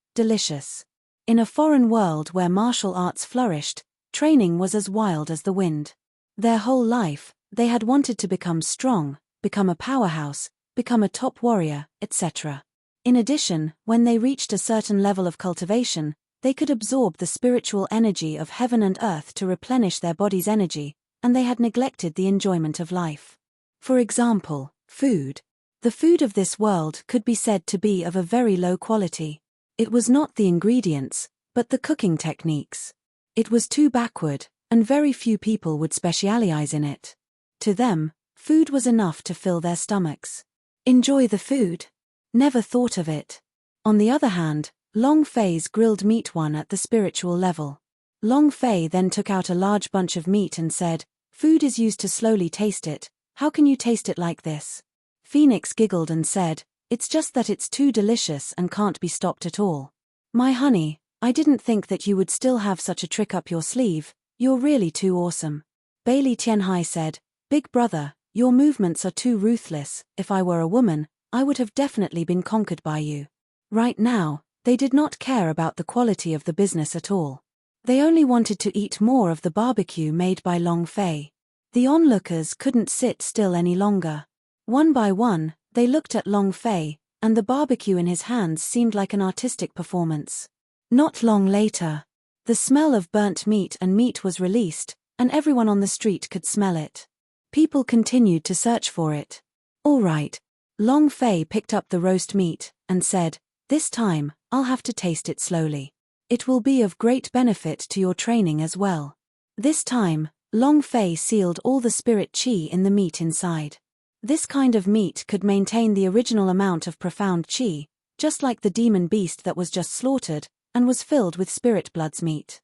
In a foreign world where martial arts flourished, training was as wild as the wind. Their whole life, they had wanted to become strong, become a powerhouse, become a top warrior, etc. In addition, when they reached a certain level of cultivation, they could absorb the spiritual energy of heaven and earth to replenish their body's energy, and they had neglected the enjoyment of life. For example, food. The food of this world could be said to be of a very low quality. It was not the ingredients, but the cooking techniques. It was too backward, and very few people would specialize in it. To them, food was enough to fill their stomachs. Enjoy the food. Never thought of it. On the other hand, Long Fei's grilled meat won at the spiritual level. Long Fei then took out a large bunch of meat and said, food is used to slowly taste it, how can you taste it like this? Phoenix giggled and said, it's just that it's too delicious and can't be stopped at all. My honey, I didn't think that you would still have such a trick up your sleeve, you're really too awesome. Bailey Tianhai said, Big brother, your movements are too ruthless, if I were a woman, I would have definitely been conquered by you. Right now, they did not care about the quality of the business at all. They only wanted to eat more of the barbecue made by Long Fei. The onlookers couldn't sit still any longer. One by one, they looked at Long Fei, and the barbecue in his hands seemed like an artistic performance. Not long later, the smell of burnt meat and meat was released, and everyone on the street could smell it. People continued to search for it. All right. Long Fei picked up the roast meat, and said, this time, I'll have to taste it slowly. It will be of great benefit to your training as well. This time, Long Fei sealed all the spirit qi in the meat inside. This kind of meat could maintain the original amount of profound qi, just like the demon beast that was just slaughtered, and was filled with spirit blood's meat.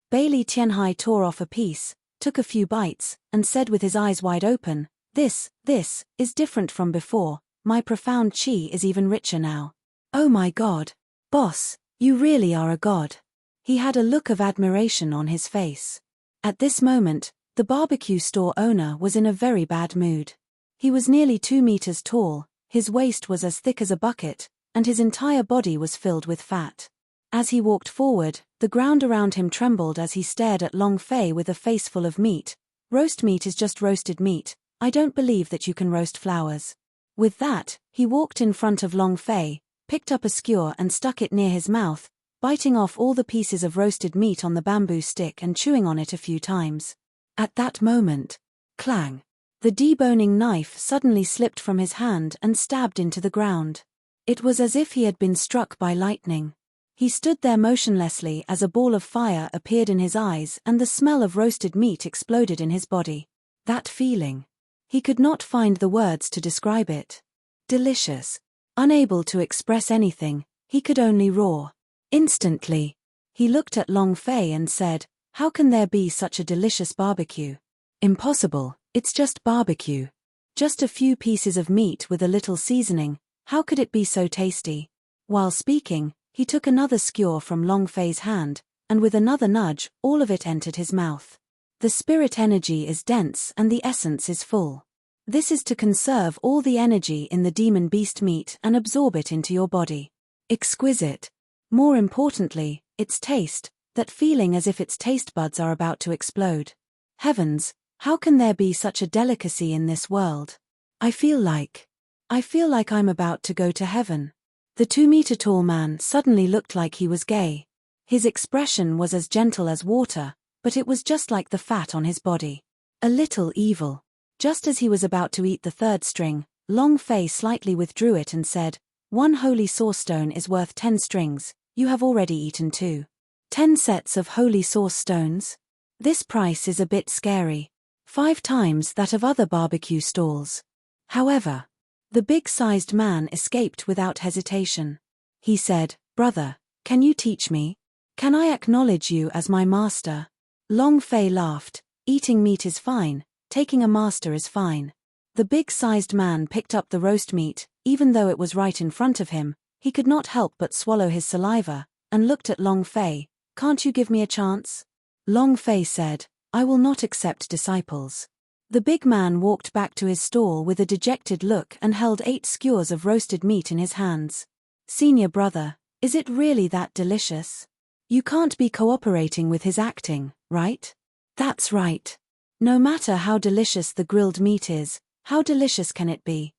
Bailey Tianhai tore off a piece, took a few bites, and said with his eyes wide open, This is different from before, my profound qi is even richer now. Oh my god. Boss, you really are a god. He had a look of admiration on his face. At this moment, the barbecue store owner was in a very bad mood. He was nearly 2 meters tall, his waist was as thick as a bucket, and his entire body was filled with fat. As he walked forward, the ground around him trembled as he stared at Long Fei with a face full of meat. Roast meat is just roasted meat, I don't believe that you can roast flowers. With that, he walked in front of Long Fei, picked up a skewer and stuck it near his mouth, biting off all the pieces of roasted meat on the bamboo stick and chewing on it a few times. At that moment, clang! The deboning knife suddenly slipped from his hand and stabbed into the ground. It was as if he had been struck by lightning. He stood there motionlessly as a ball of fire appeared in his eyes and the smell of roasted meat exploded in his body. That feeling. He could not find the words to describe it. Delicious. Unable to express anything, he could only roar. Instantly. He looked at Long Fei and said, "How can there be such a delicious barbecue?" "Impossible, it's just barbecue. Just a few pieces of meat with a little seasoning, how could it be so tasty?" While speaking, he took another skewer from Long Fei's hand, and with another nudge, all of it entered his mouth. The spirit energy is dense and the essence is full. This is to conserve all the energy in the demon beast meat and absorb it into your body. Exquisite. More importantly, its taste, that feeling as if its taste buds are about to explode. Heavens, how can there be such a delicacy in this world? I feel like I'm about to go to heaven. The 2-meter-tall man suddenly looked like he was gay. His expression was as gentle as water, but it was just like the fat on his body. A little evil. Just as he was about to eat the third string, Long Fei slightly withdrew it and said, "1 holy source stone is worth 10 strings, you have already eaten 2. 10 sets of holy source stones? This price is a bit scary. 5 times that of other barbecue stalls." However, the big-sized man escaped without hesitation. He said, "Brother, can you teach me? Can I acknowledge you as my master?" Long Fei laughed. "Eating meat is fine, taking a master is fine." The big-sized man picked up the roast meat, even though it was right in front of him, he could not help but swallow his saliva, and looked at Long Fei. "Can't you give me a chance?" Long Fei said, "I will not accept disciples." The big man walked back to his stall with a dejected look and held 8 skewers of roasted meat in his hands. "Senior brother, is it really that delicious? You can't be cooperating with his acting, right?" "That's right. No matter how delicious the grilled meat is, how delicious can it be?"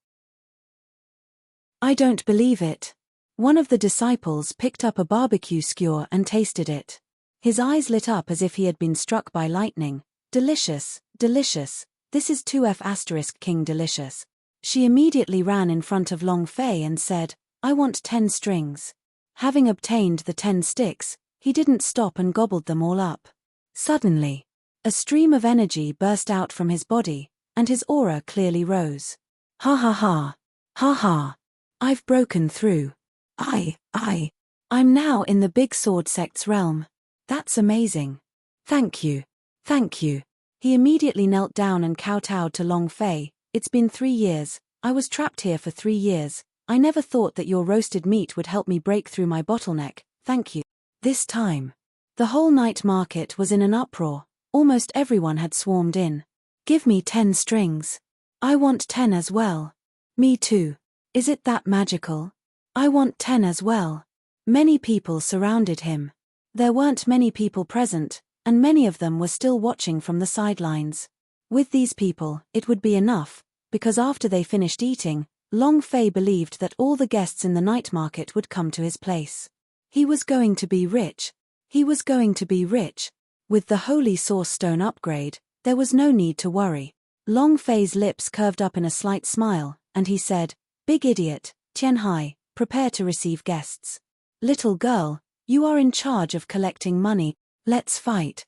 "I don't believe it." One of the disciples picked up a barbecue skewer and tasted it. His eyes lit up as if he had been struck by lightning. "Delicious, delicious. This is 2F** King delicious." She immediately ran in front of Long Fei and said, "I want 10 strings." Having obtained the 10 sticks, he didn't stop and gobbled them all up. Suddenly, a stream of energy burst out from his body, and his aura clearly rose. "Ha ha ha. Ha ha. I've broken through. I'm now in the Big Sword Sect's realm. That's amazing. Thank you. Thank you." He immediately knelt down and kowtowed to Long Fei. "It's been 3 years, I was trapped here for 3 years, I never thought that your roasted meat would help me break through my bottleneck, thank you." This time, the whole night market was in an uproar, almost everyone had swarmed in. "Give me 10 strings. I want 10 as well." "Me too. Is it that magical? I want 10 as well." Many people surrounded him. There weren't many people present, and many of them were still watching from the sidelines. With these people, it would be enough, because after they finished eating, Long Fei believed that all the guests in the night market would come to his place. He was going to be rich. He was going to be rich. With the Holy Source Stone upgrade, there was no need to worry. Long Fei's lips curved up in a slight smile, and he said, "Big idiot, Tianhai, prepare to receive guests. Little girl, you are in charge of collecting money. Let's fight."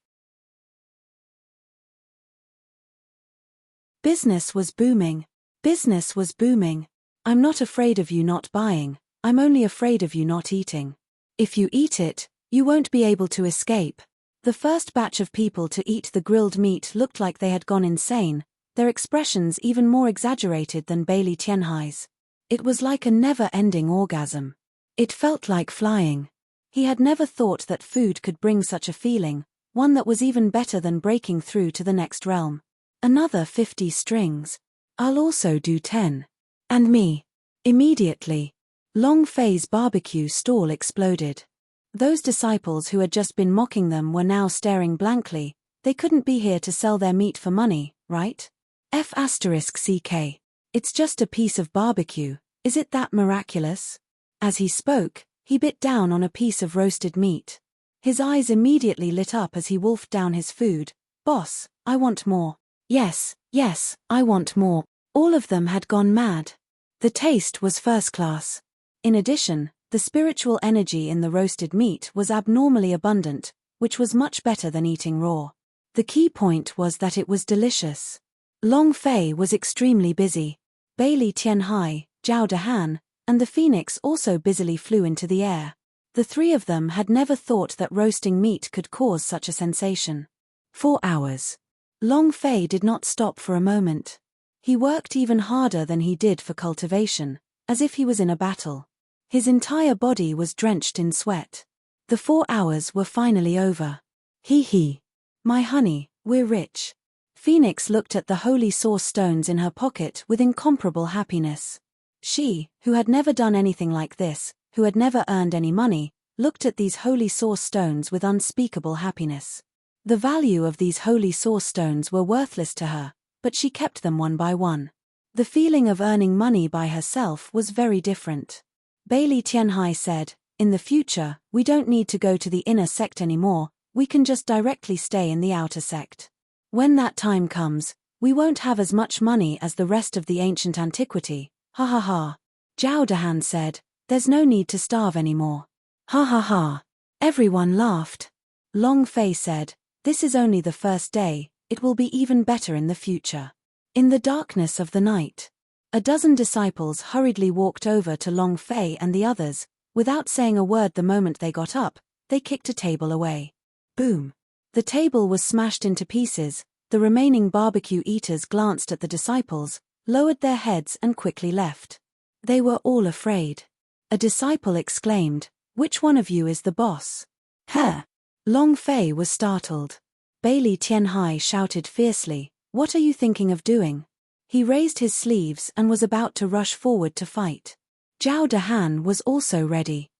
Business was booming. Business was booming. "I'm not afraid of you not buying, I'm only afraid of you not eating. If you eat it, you won't be able to escape." The first batch of people to eat the grilled meat looked like they had gone insane, their expressions even more exaggerated than Bailey Tianhai's. It was like a never-ending orgasm. It felt like flying. He had never thought that food could bring such a feeling, one that was even better than breaking through to the next realm. "Another 50 strings. I'll also do 10. And me." Immediately, Long Fei's barbecue stall exploded. Those disciples who had just been mocking them were now staring blankly. They couldn't be here to sell their meat for money, right? F***ck. It's just a piece of barbecue, is it that miraculous? As he spoke, he bit down on a piece of roasted meat. His eyes immediately lit up as he wolfed down his food. "Boss, I want more. Yes, yes, I want more." All of them had gone mad. The taste was first class. In addition, The spiritual energy in the roasted meat was abnormally abundant, which was much better than eating raw. The key point was that it was delicious. Long Fei was extremely busy. Bailey Tianhai, Zhao Dehan, and the phoenix also busily flew into the air. The three of them had never thought that roasting meat could cause such a sensation. 4 hours. Long Fei did not stop for a moment. He worked even harder than he did for cultivation, as if he was in a battle. His entire body was drenched in sweat. The 4 hours were finally over. Hee. My honey, we're rich. Phoenix looked at the holy source stones in her pocket with incomparable happiness. She, who had never done anything like this, who had never earned any money, looked at these holy source stones with unspeakable happiness. The value of these holy source stones were worthless to her, but she kept them one by one. The feeling of earning money by herself was very different. Bailey Tianhai said, "In the future, we don't need to go to the inner sect anymore, we can just directly stay in the outer sect. When that time comes, we won't have as much money as the rest of the ancient antiquity, ha ha ha." Zhao Dehan said, "There's no need to starve anymore." Ha ha ha. Everyone laughed. Long Fei said, "This is only the first day, it will be even better in the future." In the darkness of the night, a dozen disciples hurriedly walked over to Long Fei and the others. Without saying a word the moment they got up, they kicked a table away. Boom. The table was smashed into pieces. The remaining barbecue eaters glanced at the disciples, lowered their heads and quickly left. They were all afraid. A disciple exclaimed, "Which one of you is the boss?" "Huh." Long Fei was startled. Bailey Tianhai shouted fiercely, "What are you thinking of doing?" He raised his sleeves and was about to rush forward to fight. Zhao Dehan was also ready.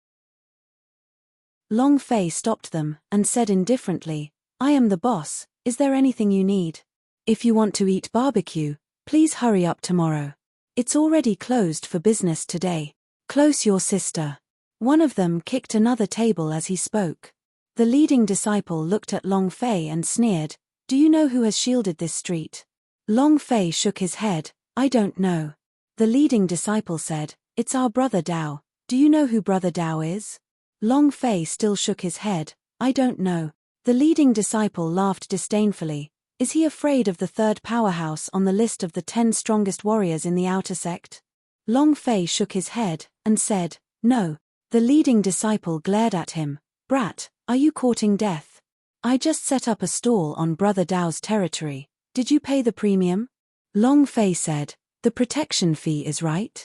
Long Fei stopped them and said indifferently, "I am the boss, is there anything you need? If you want to eat barbecue, please hurry up tomorrow. It's already closed for business today. Close your sister." One of them kicked another table as he spoke. The leading disciple looked at Long Fei and sneered, "Do you know who has shielded this street?" Long Fei shook his head, "I don't know." The leading disciple said, "It's our brother Dao. Do you know who brother Dao is?" Long Fei still shook his head, "I don't know." The leading disciple laughed disdainfully. "Is he afraid of the third powerhouse on the list of the 10 strongest warriors in the outer sect?" Long Fei shook his head and said, "No." The leading disciple glared at him, "Brat, are you courting death? I just set up a stall on brother Dao's territory. Did you pay the premium?" Long Fei said, "The protection fee is right."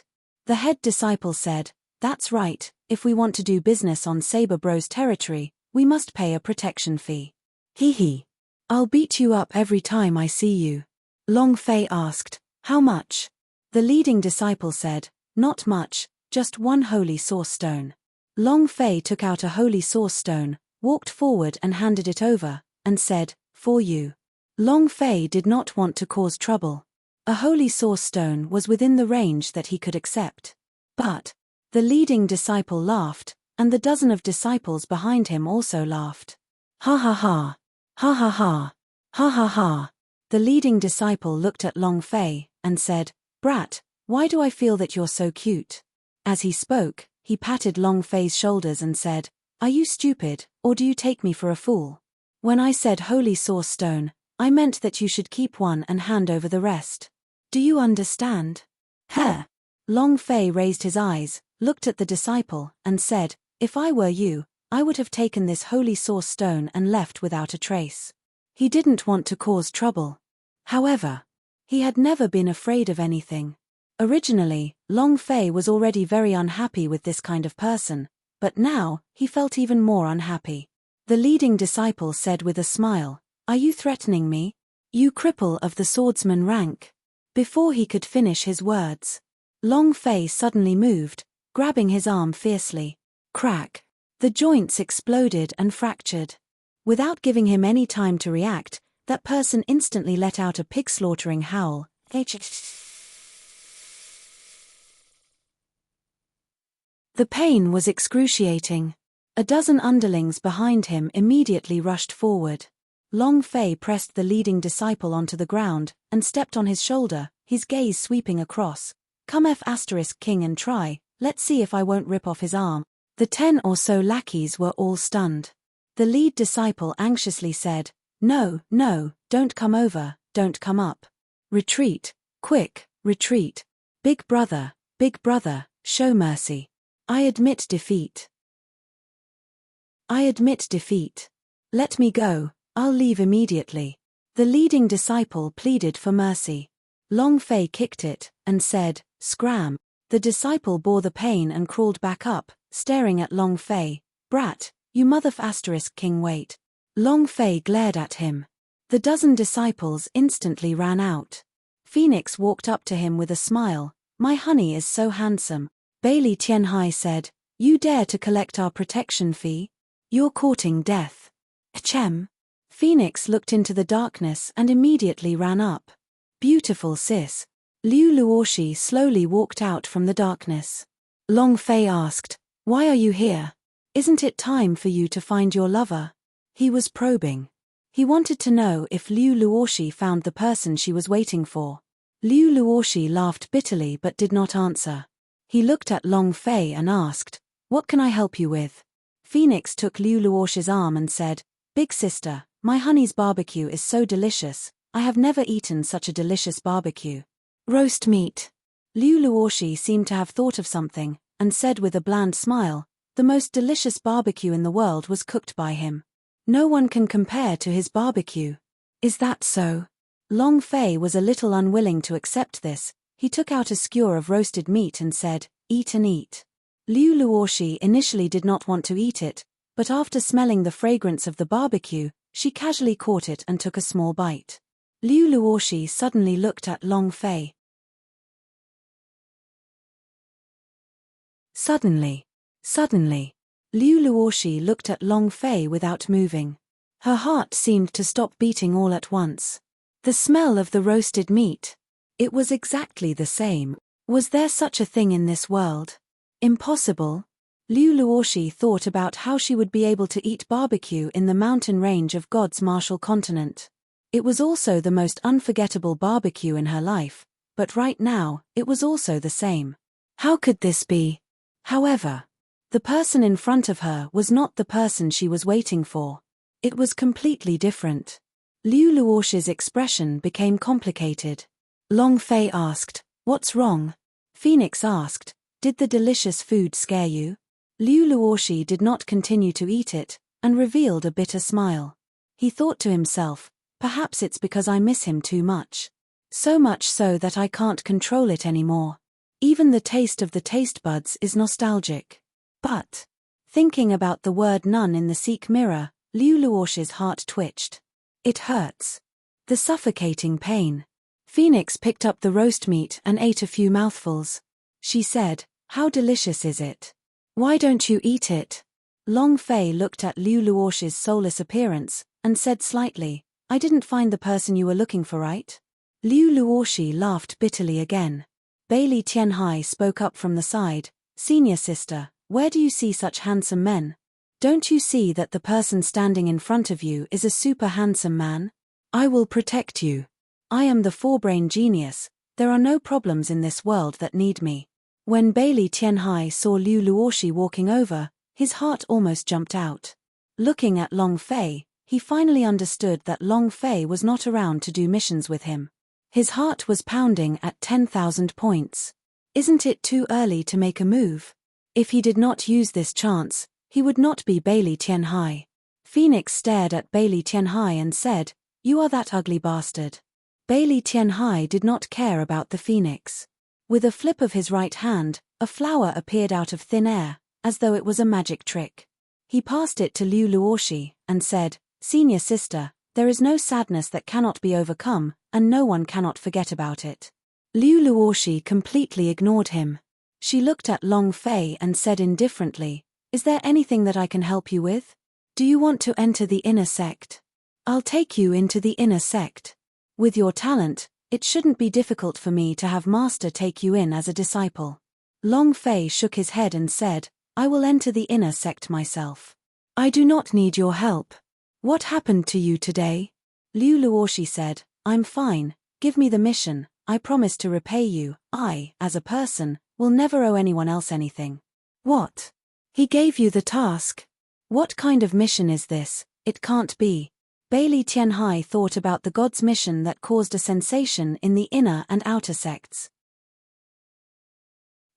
The head disciple said, "That's right, if we want to do business on Saber Bro's territory, we must pay a protection fee." Hee. "I'll beat you up every time I see you." Long Fei asked, "How much?" The leading disciple said, "Not much, just 1 holy source stone." Long Fei took out a holy source stone, walked forward and handed it over, and said, "For you." Long Fei did not want to cause trouble. A holy source stone was within the range that he could accept. But the leading disciple laughed, and the dozen of disciples behind him also laughed. Ha ha ha. Ha ha ha. Ha ha ha. The leading disciple looked at Long Fei and said, "Brat, why do I feel that you're so cute?" As he spoke, he patted Long Fei's shoulders and said, "Are you stupid, or do you take me for a fool? When I said holy source stone, I meant that you should keep one and hand over the rest. Do you understand?" "Huh." Long Fei raised his eyes, looked at the disciple, and said, "If I were you, I would have taken this holy source stone and left without a trace." He didn't want to cause trouble. However, he had never been afraid of anything. Originally, Long Fei was already very unhappy with this kind of person, but now, he felt even more unhappy. The leading disciple said with a smile, "Are you threatening me? You cripple of the swordsman rank?" Before he could finish his words, Long Fei suddenly moved, grabbing his arm fiercely. Crack! The joints exploded and fractured. Without giving him any time to react, that person instantly let out a pig-slaughtering howl. The pain was excruciating. A dozen underlings behind him immediately rushed forward. Long Fei pressed the leading disciple onto the ground and stepped on his shoulder, his gaze sweeping across. "Come F*** king and try, let's see if I won't rip off his arm." The 10 or so lackeys were all stunned. The lead disciple anxiously said, "No, no, don't come over, don't come up. Retreat, quick, retreat. Big brother, show mercy. I admit defeat. I admit defeat. Let me go, I'll leave immediately." The leading disciple pleaded for mercy. Long Fei kicked it, and said, "Scram." The disciple bore the pain and crawled back up, staring at Long Fei. "Brat, you king wait." Long Fei glared at him. The dozen disciples instantly ran out. Phoenix walked up to him with a smile. "My honey is so handsome." Bailey Tianhai said, "You dare to collect our protection fee? You're courting death." Achem. Phoenix looked into the darkness and immediately ran up. "Beautiful sis." Liu Luoshi slowly walked out from the darkness. Long Fei asked, "Why are you here? Isn't it time for you to find your lover?" He was probing. He wanted to know if Liu Luoshi found the person she was waiting for. Liu Luoshi laughed bitterly but did not answer. He looked at Long Fei and asked, "What can I help you with?" Phoenix took Liu Luoshi's arm and said, "Big sister, my honey's barbecue is so delicious. I have never eaten such a delicious barbecue. Roast meat." Liu Luoshi seemed to have thought of something, and said with a bland smile, "The most delicious barbecue in the world was cooked by him. No one can compare to his barbecue." "Is that so?" Long Fei was a little unwilling to accept this. He took out a skewer of roasted meat and said, "Eat and eat." Liu Luoshi initially did not want to eat it, but after smelling the fragrance of the barbecue, she casually caught it and took a small bite. Liu Luoshi suddenly looked at Long Fei. Suddenly, Liu Luoshi looked at Long Fei without moving. Her heart seemed to stop beating all at once. The smell of the roasted meat. It was exactly the same. Was there such a thing in this world? Impossible. Liu Luoshi thought about how she would be able to eat barbecue in the mountain range of God's Martial Continent. It was also the most unforgettable barbecue in her life, but right now, it was also the same. How could this be? However, the person in front of her was not the person she was waiting for. It was completely different. Liu Luoshi's expression became complicated. Long Fei asked, "What's wrong?" Phoenix asked, "Did the delicious food scare you?" Liu Luoshi did not continue to eat it, and revealed a bitter smile. He thought to himself, "Perhaps it's because I miss him too much. So much so that I can't control it anymore. Even the taste of the taste buds is nostalgic." But, thinking about the word none in the Sikh mirror, Liu Luoshi's heart twitched. It hurts. The suffocating pain. Phoenix picked up the roast meat and ate a few mouthfuls. She said, "How delicious is it? Why don't you eat it?" Long Fei looked at Liu Luoshi's soulless appearance, and said slightly, "I didn't find the person you were looking for, right?" Liu Luoshi laughed bitterly again. Bailey Tianhai spoke up from the side, "Senior sister, where do you see such handsome men? Don't you see that the person standing in front of you is a super handsome man? I will protect you. I am the four-brain genius, there are no problems in this world that need me." When Bailey Tianhai saw Liu Luoshi walking over, his heart almost jumped out. Looking at Long Fei, he finally understood that Long Fei was not around to do missions with him. His heart was pounding at 10,000 points. Isn't it too early to make a move? If he did not use this chance, he would not be Bailey Tianhai. Phoenix stared at Bailey Tianhai and said, "You are that ugly bastard." Bailey Tianhai did not care about the phoenix. With a flip of his right hand, a flower appeared out of thin air, as though it was a magic trick. He passed it to Liu Luoshi, and said, "Senior sister, there is no sadness that cannot be overcome, and no one cannot forget about it." Liu Luoshi completely ignored him. She looked at Long Fei and said indifferently, "Is there anything that I can help you with? Do you want to enter the inner sect? I'll take you into the inner sect. With your talent, it shouldn't be difficult for me to have Master take you in as a disciple." Long Fei shook his head and said, "I will enter the inner sect myself. I do not need your help." "What happened to you today?" Liu Luoshi said, "I'm fine, give me the mission, I promise to repay you. I, as a person, will never owe anyone else anything." "What? He gave you the task. What kind of mission is this? It can't be. Bailey Tianhai thought about the god's mission that caused a sensation in the inner and outer sects.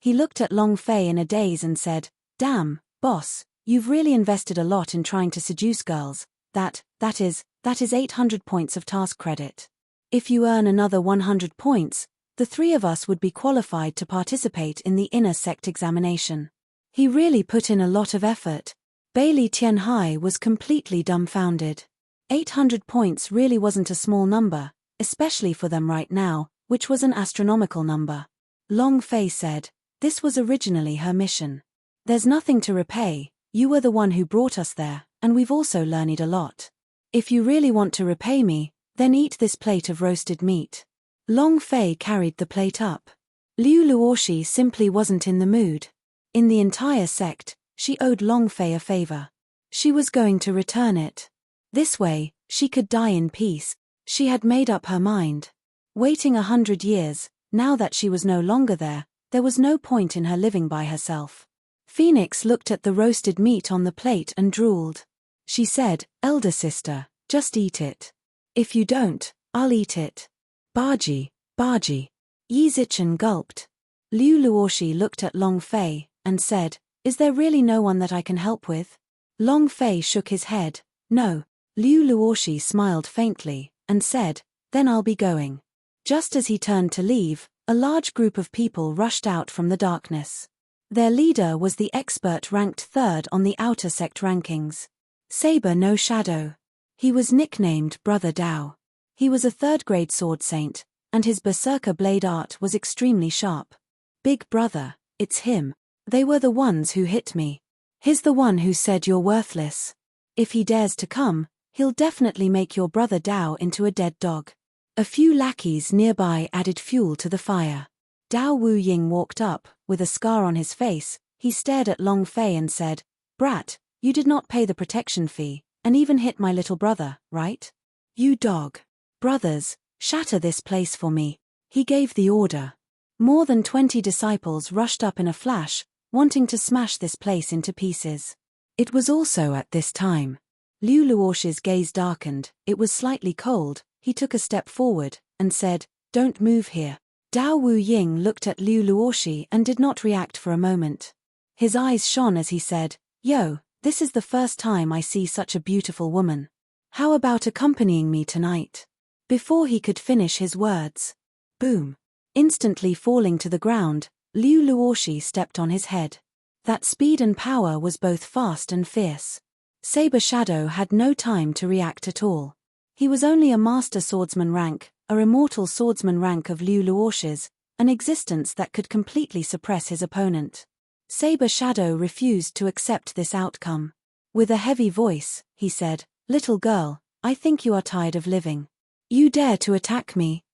He looked at Long Fei in a daze and said, "Damn, boss, you've really invested a lot in trying to seduce girls. That is 800 points of task credit. If you earn another 100 points, the three of us would be qualified to participate in the inner sect examination." He really put in a lot of effort. Bailey Tianhai was completely dumbfounded. 800 points really wasn't a small number, especially for them right now, which was an astronomical number. Long Fei said, "This was originally her mission. There's nothing to repay, you were the one who brought us there, and we've also learned a lot. If you really want to repay me, then eat this plate of roasted meat." Long Fei carried the plate up. Liu Luoshi simply wasn't in the mood. In the entire sect, she owed Long Fei a favor. She was going to return it. This way, she could die in peace. She had made up her mind. Waiting 100 years, now that she was no longer there was no point in her living by herself. Phoenix looked at the roasted meat on the plate and drooled. She said, "Elder sister, just eat it. If you don't, I'll eat it." "Baji, Baji." Yi Zichen gulped. Liu Luoshi looked at Long Fei and said, "Is there really no one that I can help with?" Long Fei shook his head. "No." Liu Luoshi smiled faintly and said, "Then I'll be going." Just as he turned to leave, a large group of people rushed out from the darkness. Their leader was the expert ranked third on the outer sect rankings. Saber No Shadow. He was nicknamed Brother Dao. He was a third-grade sword saint, and his berserker blade art was extremely sharp. "Big brother, it's him. They were the ones who hit me. He's the one who said you're worthless. If he dares to come, he'll definitely make your brother Dao into a dead dog." A few lackeys nearby added fuel to the fire. Dao Wu Ying walked up, with a scar on his face. He stared at Long Fei and said, "Brat, you did not pay the protection fee, and even hit my little brother, right? You dog. Brothers, shatter this place for me." He gave the order. More than 20 disciples rushed up in a flash, wanting to smash this place into pieces. It was also at this time. Liu Luoshi's gaze darkened. It was slightly cold. He took a step forward and said, "Don't move here." Dao Wu Ying looked at Liu Luoshi and did not react for a moment. His eyes shone as he said, "Yo, this is the first time I see such a beautiful woman. How about accompanying me tonight?" Before he could finish his words, boom. Instantly falling to the ground, Liu Luoshi stepped on his head. That speed and power was both fast and fierce. Saber Shadow had no time to react at all. He was only a master swordsman rank, a immortal swordsman rank of Liu Luoshi's, an existence that could completely suppress his opponent. Saber Shadow refused to accept this outcome. With a heavy voice, he said, "Little girl, I think you are tired of living. You dare to attack me?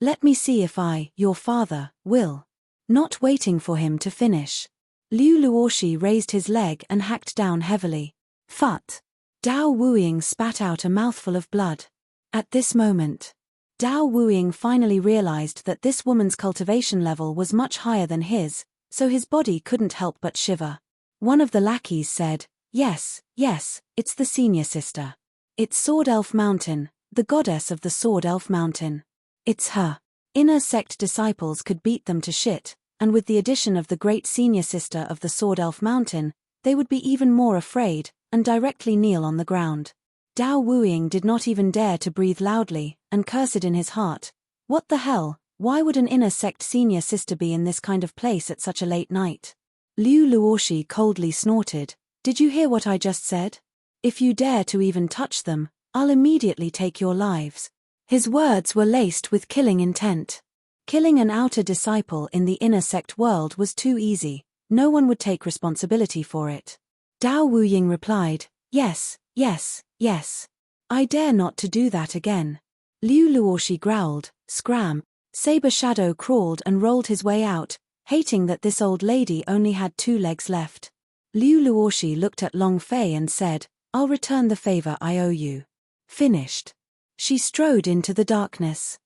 Let me see if I, your father, will." Not waiting for him to finish, Liu Luoshi raised his leg and hacked down heavily. Phut! Dao Wuying spat out a mouthful of blood. At this moment, Dao Wuying finally realized that this woman's cultivation level was much higher than his, so his body couldn't help but shiver. One of the lackeys said, yes, it's the senior sister. It's Sword Elf Mountain, the goddess of the Sword Elf Mountain. It's her. Inner sect disciples could beat them to shit, and with the addition of the great senior sister of the Sword Elf Mountain, they would be even more afraid, and directly kneel on the ground. Dao Wuying did not even dare to breathe loudly, and cursed in his heart. What the hell, why would an inner sect senior sister be in this kind of place at such a late night? Liu Luoshi coldly snorted, "Did you hear what I just said? If you dare to even touch them, I'll immediately take your lives." His words were laced with killing intent. Killing an outer disciple in the inner sect world was too easy, no one would take responsibility for it. Dao Wuying replied, yes. I dare not to do that again." Liu Luoshi growled, "Scram." Saber Shadow crawled and rolled his way out, hating that this old lady only had 2 legs left. Liu Luoshi looked at Long Fei and said, "I'll return the favor I owe you." Finished. She strode into the darkness.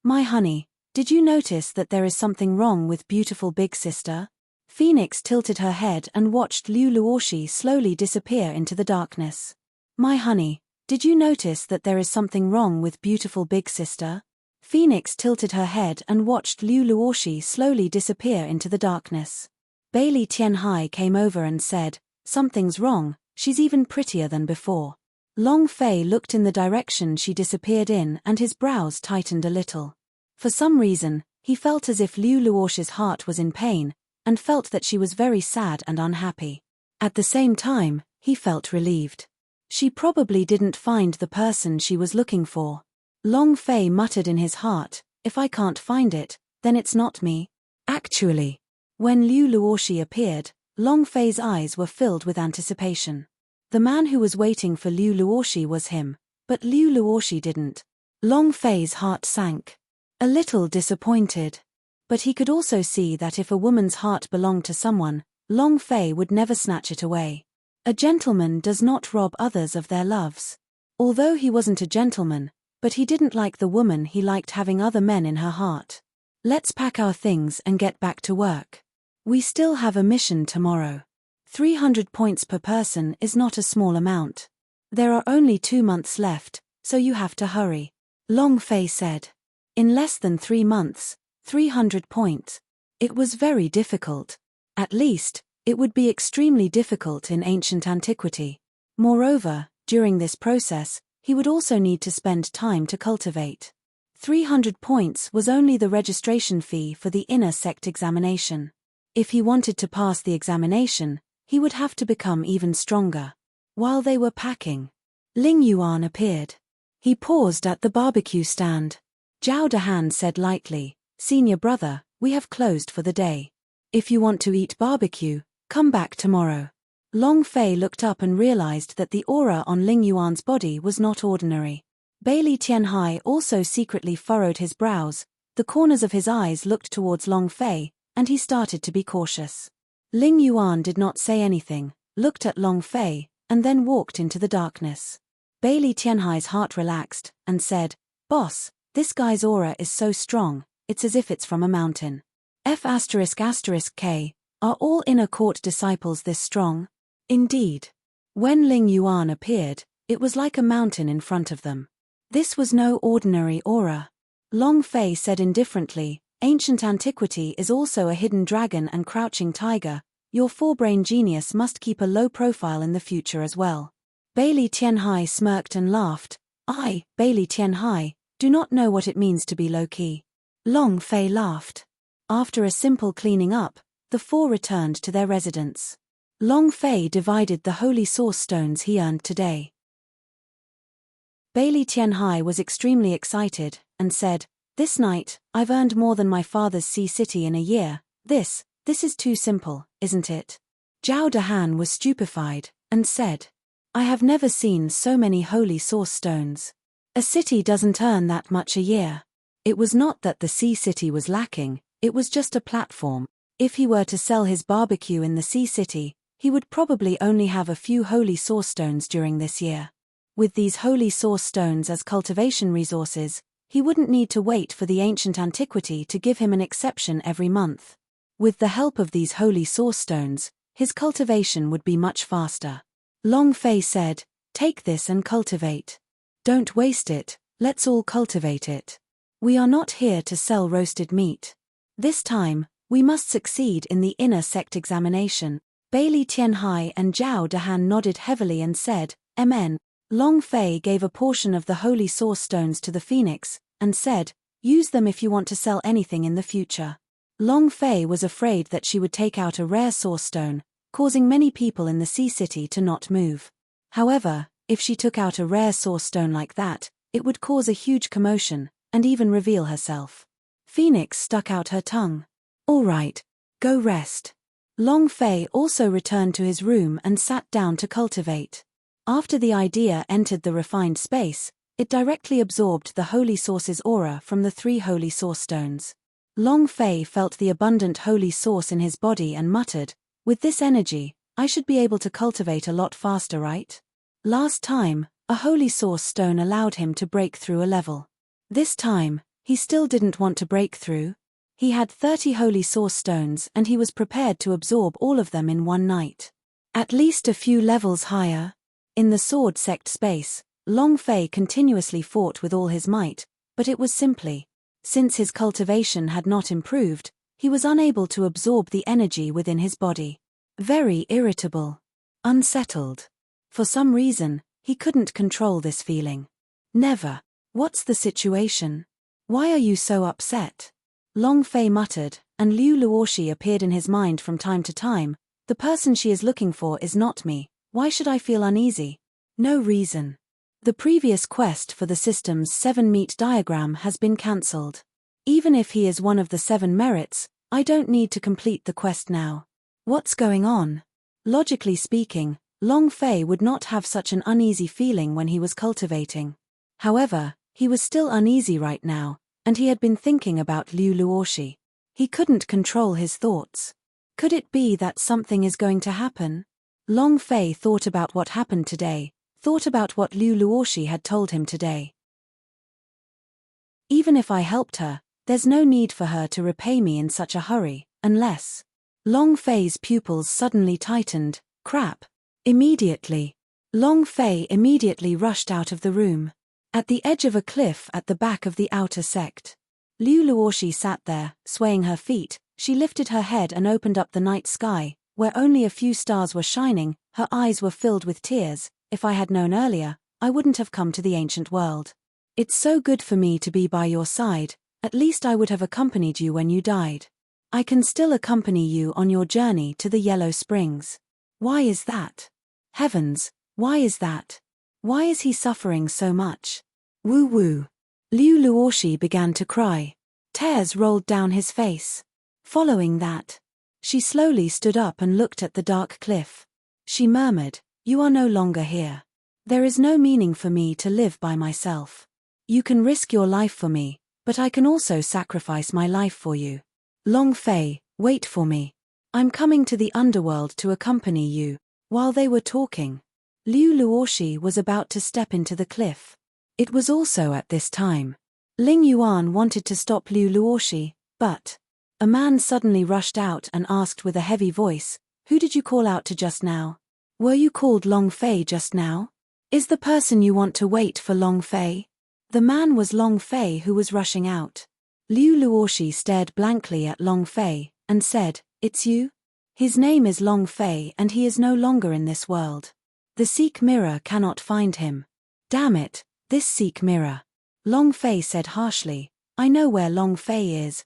"My honey, Did you notice that there is something wrong with beautiful big sister? Phoenix tilted her head and watched Liu Luoshi slowly disappear into the darkness. My honey, did you notice that there is something wrong with beautiful big sister? Phoenix tilted her head and watched Liu Luoshi slowly disappear into the darkness. Bailey Tianhai came over and said, something's wrong, she's even prettier than before. Long Fei looked in the direction she disappeared in and his brows tightened a little. For some reason, he felt as if Liu Luoshi's heart was in pain, and felt that she was very sad and unhappy. At the same time, he felt relieved. She probably didn't find the person she was looking for. Long Fei muttered in his heart, if I can't find it, then it's not me. Actually, when Liu Luoshi appeared, Long Fei's eyes were filled with anticipation. The man who was waiting for Liu Luoshi was him, but Liu Luoshi didn't. Long Fei's heart sank. A little disappointed. But he could also see that if a woman's heart belonged to someone, Long Fei would never snatch it away. A gentleman does not rob others of their loves. Although he wasn't a gentleman, but he didn't like the woman he liked having other men in her heart. Let's pack our things and get back to work. We still have a mission tomorrow. 300 points per person is not a small amount. There are only 2 months left, so you have to hurry. Long Fei said. In less than 3 months, 300 points. It was very difficult. At least, it would be extremely difficult in ancient antiquity. Moreover, during this process, he would also need to spend time to cultivate. 300 points was only the registration fee for the inner sect examination. If he wanted to pass the examination, he would have to become even stronger. While they were packing, Ling Yuan appeared. He paused at the barbecue stand. Zhao Dehan said lightly, Senior brother, we have closed for the day. If you want to eat barbecue, come back tomorrow. Long Fei looked up and realized that the aura on Ling Yuan's body was not ordinary. Bailey Tianhai also secretly furrowed his brows, the corners of his eyes looked towards Long Fei, and he started to be cautious. Ling Yuan did not say anything, looked at Long Fei, and then walked into the darkness. Bailey Tianhai's heart relaxed, and said, Boss, this guy's aura is so strong, it's as if it's from a mountain. F***K, are all inner court disciples this strong? Indeed. When Ling Yuan appeared, it was like a mountain in front of them. This was no ordinary aura. Long Fei said indifferently, ancient antiquity is also a hidden dragon and crouching tiger, your forebrain genius must keep a low profile in the future as well. Bailey Tianhai smirked and laughed, I, Bailey Tianhai, do not know what it means to be low-key. Long Fei laughed. After a simple cleaning up, the four returned to their residence. Long Fei divided the holy source stones he earned today. Bailey Tianhai was extremely excited, and said, This night, I've earned more than my father's sea city in a year. This is too simple, isn't it? Zhao Dehan was stupefied, and said, I have never seen so many holy source stones. A city doesn't earn that much a year. It was not that the sea city was lacking, it was just a platform. If he were to sell his barbecue in the sea city, he would probably only have a few holy source stones during this year. With these holy source stones as cultivation resources, he wouldn't need to wait for the ancient antiquity to give him an exception every month. With the help of these holy source stones, his cultivation would be much faster. Long Fei said, Take this and cultivate. Don't waste it, let's all cultivate it. We are not here to sell roasted meat. This time, we must succeed in the inner sect examination. Bailey Tianhai and Zhao Dehan nodded heavily and said, Amen. Long Fei gave a portion of the holy source stones to the phoenix, and said, Use them if you want to sell anything in the future. Long Fei was afraid that she would take out a rare source stone, causing many people in the sea city to not move. However, if she took out a rare source stone like that, it would cause a huge commotion, and even reveal herself. Phoenix stuck out her tongue. All right, go rest. Long Fei also returned to his room and sat down to cultivate. After the idea entered the refined space, it directly absorbed the holy source's aura from the 3 holy source stones. Long Fei felt the abundant holy source in his body and muttered, With this energy, I should be able to cultivate a lot faster, right? Last time, a holy source stone allowed him to break through a level. This time, he He still didn't want to break through. He had 30 holy source stones and he was prepared to absorb all of them in one night. At least a few levels higher. In the sword sect space, Long Fei continuously fought with all his might, but it was simply, since his cultivation had not improved, he was unable to absorb the energy within his body. Very irritable. Unsettled. For some reason, he couldn't control this feeling. Never. What's the situation? Why are you so upset? Long Fei muttered, and Liu Luoshi appeared in his mind from time to time. The person she is looking for is not me. Why should I feel uneasy? No reason. The previous quest for the system's 7-meet diagram has been cancelled. Even if he is one of the 7 merits, I don't need to complete the quest now. What's going on? Logically speaking, Long Fei would not have such an uneasy feeling when he was cultivating. However, he was still uneasy right now, and he had been thinking about Liu Luoshi. He couldn't control his thoughts. Could it be that something is going to happen? Long Fei thought about what happened today, thought about what Liu Luoshi had told him today. Even if I helped her, there's no need for her to repay me in such a hurry, unless... Long Fei's pupils suddenly tightened. Crap. Immediately. Long Fei immediately rushed out of the room. At the edge of a cliff at the back of the outer sect. Liu Luoshi sat there, swaying her feet. She lifted her head and opened up the night sky, where only a few stars were shining. Her eyes were filled with tears. If I had known earlier, I wouldn't have come to the ancient world. It's so good for me to be by your side. At least I would have accompanied you when you died. I can still accompany you on your journey to the Yellow Springs. Why is that? Heavens, why is that? Why is he suffering so much? Woo woo. Liu Luoshi began to cry. Tears rolled down his face. Following that, she slowly stood up and looked at the dark cliff. She murmured, "You are no longer here. There is no meaning for me to live by myself. You can risk your life for me, but I can also sacrifice my life for you. Long Fei, wait for me. I'm coming to the underworld to accompany you." While they were talking, Liu Luoshi was about to step into the cliff. It was also at this time. Ling Yuan wanted to stop Liu Luoshi, but a man suddenly rushed out and asked with a heavy voice, "Who did you call out to just now? Were you called Long Fei just now? Is the person you want to wait for Long Fei?" The man was Long Fei who was rushing out. Liu Luoshi stared blankly at Long Fei, and said, "It's you? His name is Long Fei and he is no longer in this world. The Seek Mirror cannot find him. Damn it, this Seek Mirror." Long Fei said harshly, "I know where Long Fei is.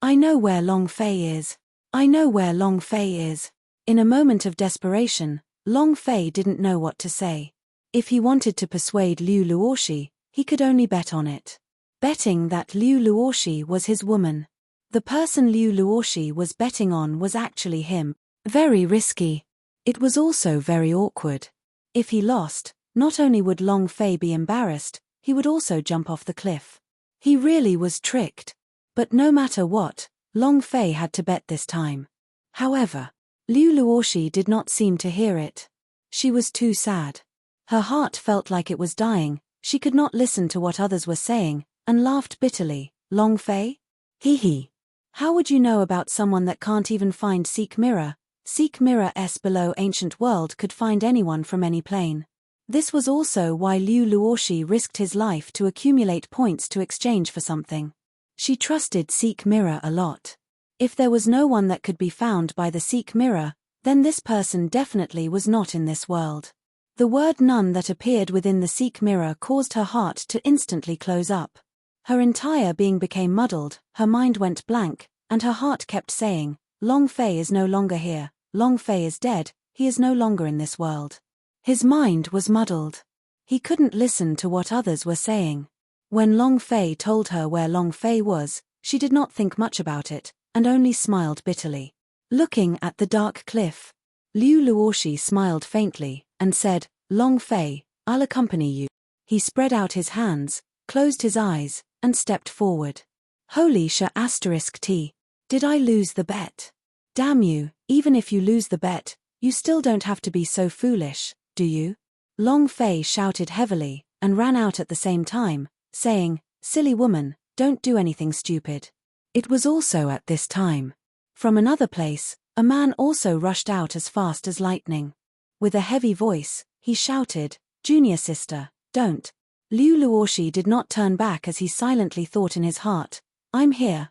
I know where Long Fei is. I know where Long Fei is." In a moment of desperation, Long Fei didn't know what to say. If he wanted to persuade Liu Luoshi, he could only bet on it. Betting that Liu Luoshi was his woman. The person Liu Luoshi was betting on was actually him. Very risky. It was also very awkward. If he lost, not only would Long Fei be embarrassed, he would also jump off the cliff. He really was tricked. But no matter what, Long Fei had to bet this time. However, Liu Luoshi did not seem to hear it. She was too sad. Her heart felt like it was dying. She could not listen to what others were saying, and laughed bitterly. "Long Fei? Hee hee. How would you know about someone that can't even find Seek Mirror? Seek Mirror below Ancient World could find anyone from any plane." This was also why Liu Luoshi risked his life to accumulate points to exchange for something. She trusted Seek Mirror a lot. If there was no one that could be found by the Seek Mirror, then this person definitely was not in this world. The word none that appeared within the Seek Mirror caused her heart to instantly close up. Her entire being became muddled, her mind went blank, and her heart kept saying, "Long Fei is no longer here, Long Fei is dead, he is no longer in this world." His mind was muddled. He couldn't listen to what others were saying. When Long Fei told her where Long Fei was, she did not think much about it, and only smiled bitterly. Looking at the dark cliff, Liu Luoshi smiled faintly, and said, "Long Fei, I'll accompany you." He spread out his hands, closed his eyes, and stepped forward. Holy *T. Did I lose the bet? Damn you, even if you lose the bet, you still don't have to be so foolish, do you? Long Fei shouted heavily, and ran out at the same time, saying, "Silly woman, don't do anything stupid." It was also at this time. From another place, a man also rushed out as fast as lightning. With a heavy voice, he shouted, "Junior sister, don't." Liu Luoshi did not turn back as he silently thought in his heart, I'm here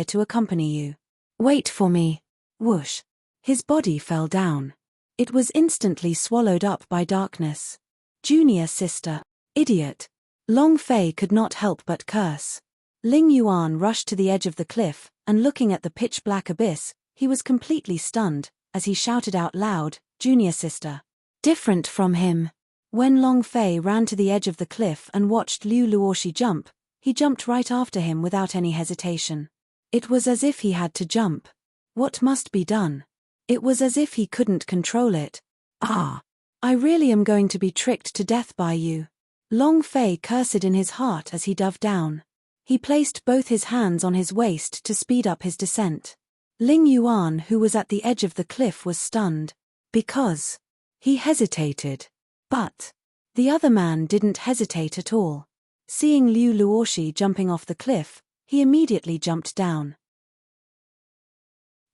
to accompany you. Wait for me." Whoosh. His body fell down. It was instantly swallowed up by darkness. Junior sister. Idiot. Long Fei could not help but curse. Ling Yuan rushed to the edge of the cliff, and looking at the pitch-black abyss, he was completely stunned, as he shouted out loud, "Junior sister." Different from him. When Long Fei ran to the edge of the cliff and watched Liu Luoshi jump, he jumped right after him without any hesitation. It was as if he had to jump. What must be done? It was as if he couldn't control it. "Ah! I really am going to be tricked to death by you." Long Fei cursed in his heart as he dove down. He placed both his hands on his waist to speed up his descent. Ling Yuan, who was at the edge of the cliff, was stunned. Because he hesitated. But the other man didn't hesitate at all. Seeing Liu Luoshi jumping off the cliff, he immediately jumped down.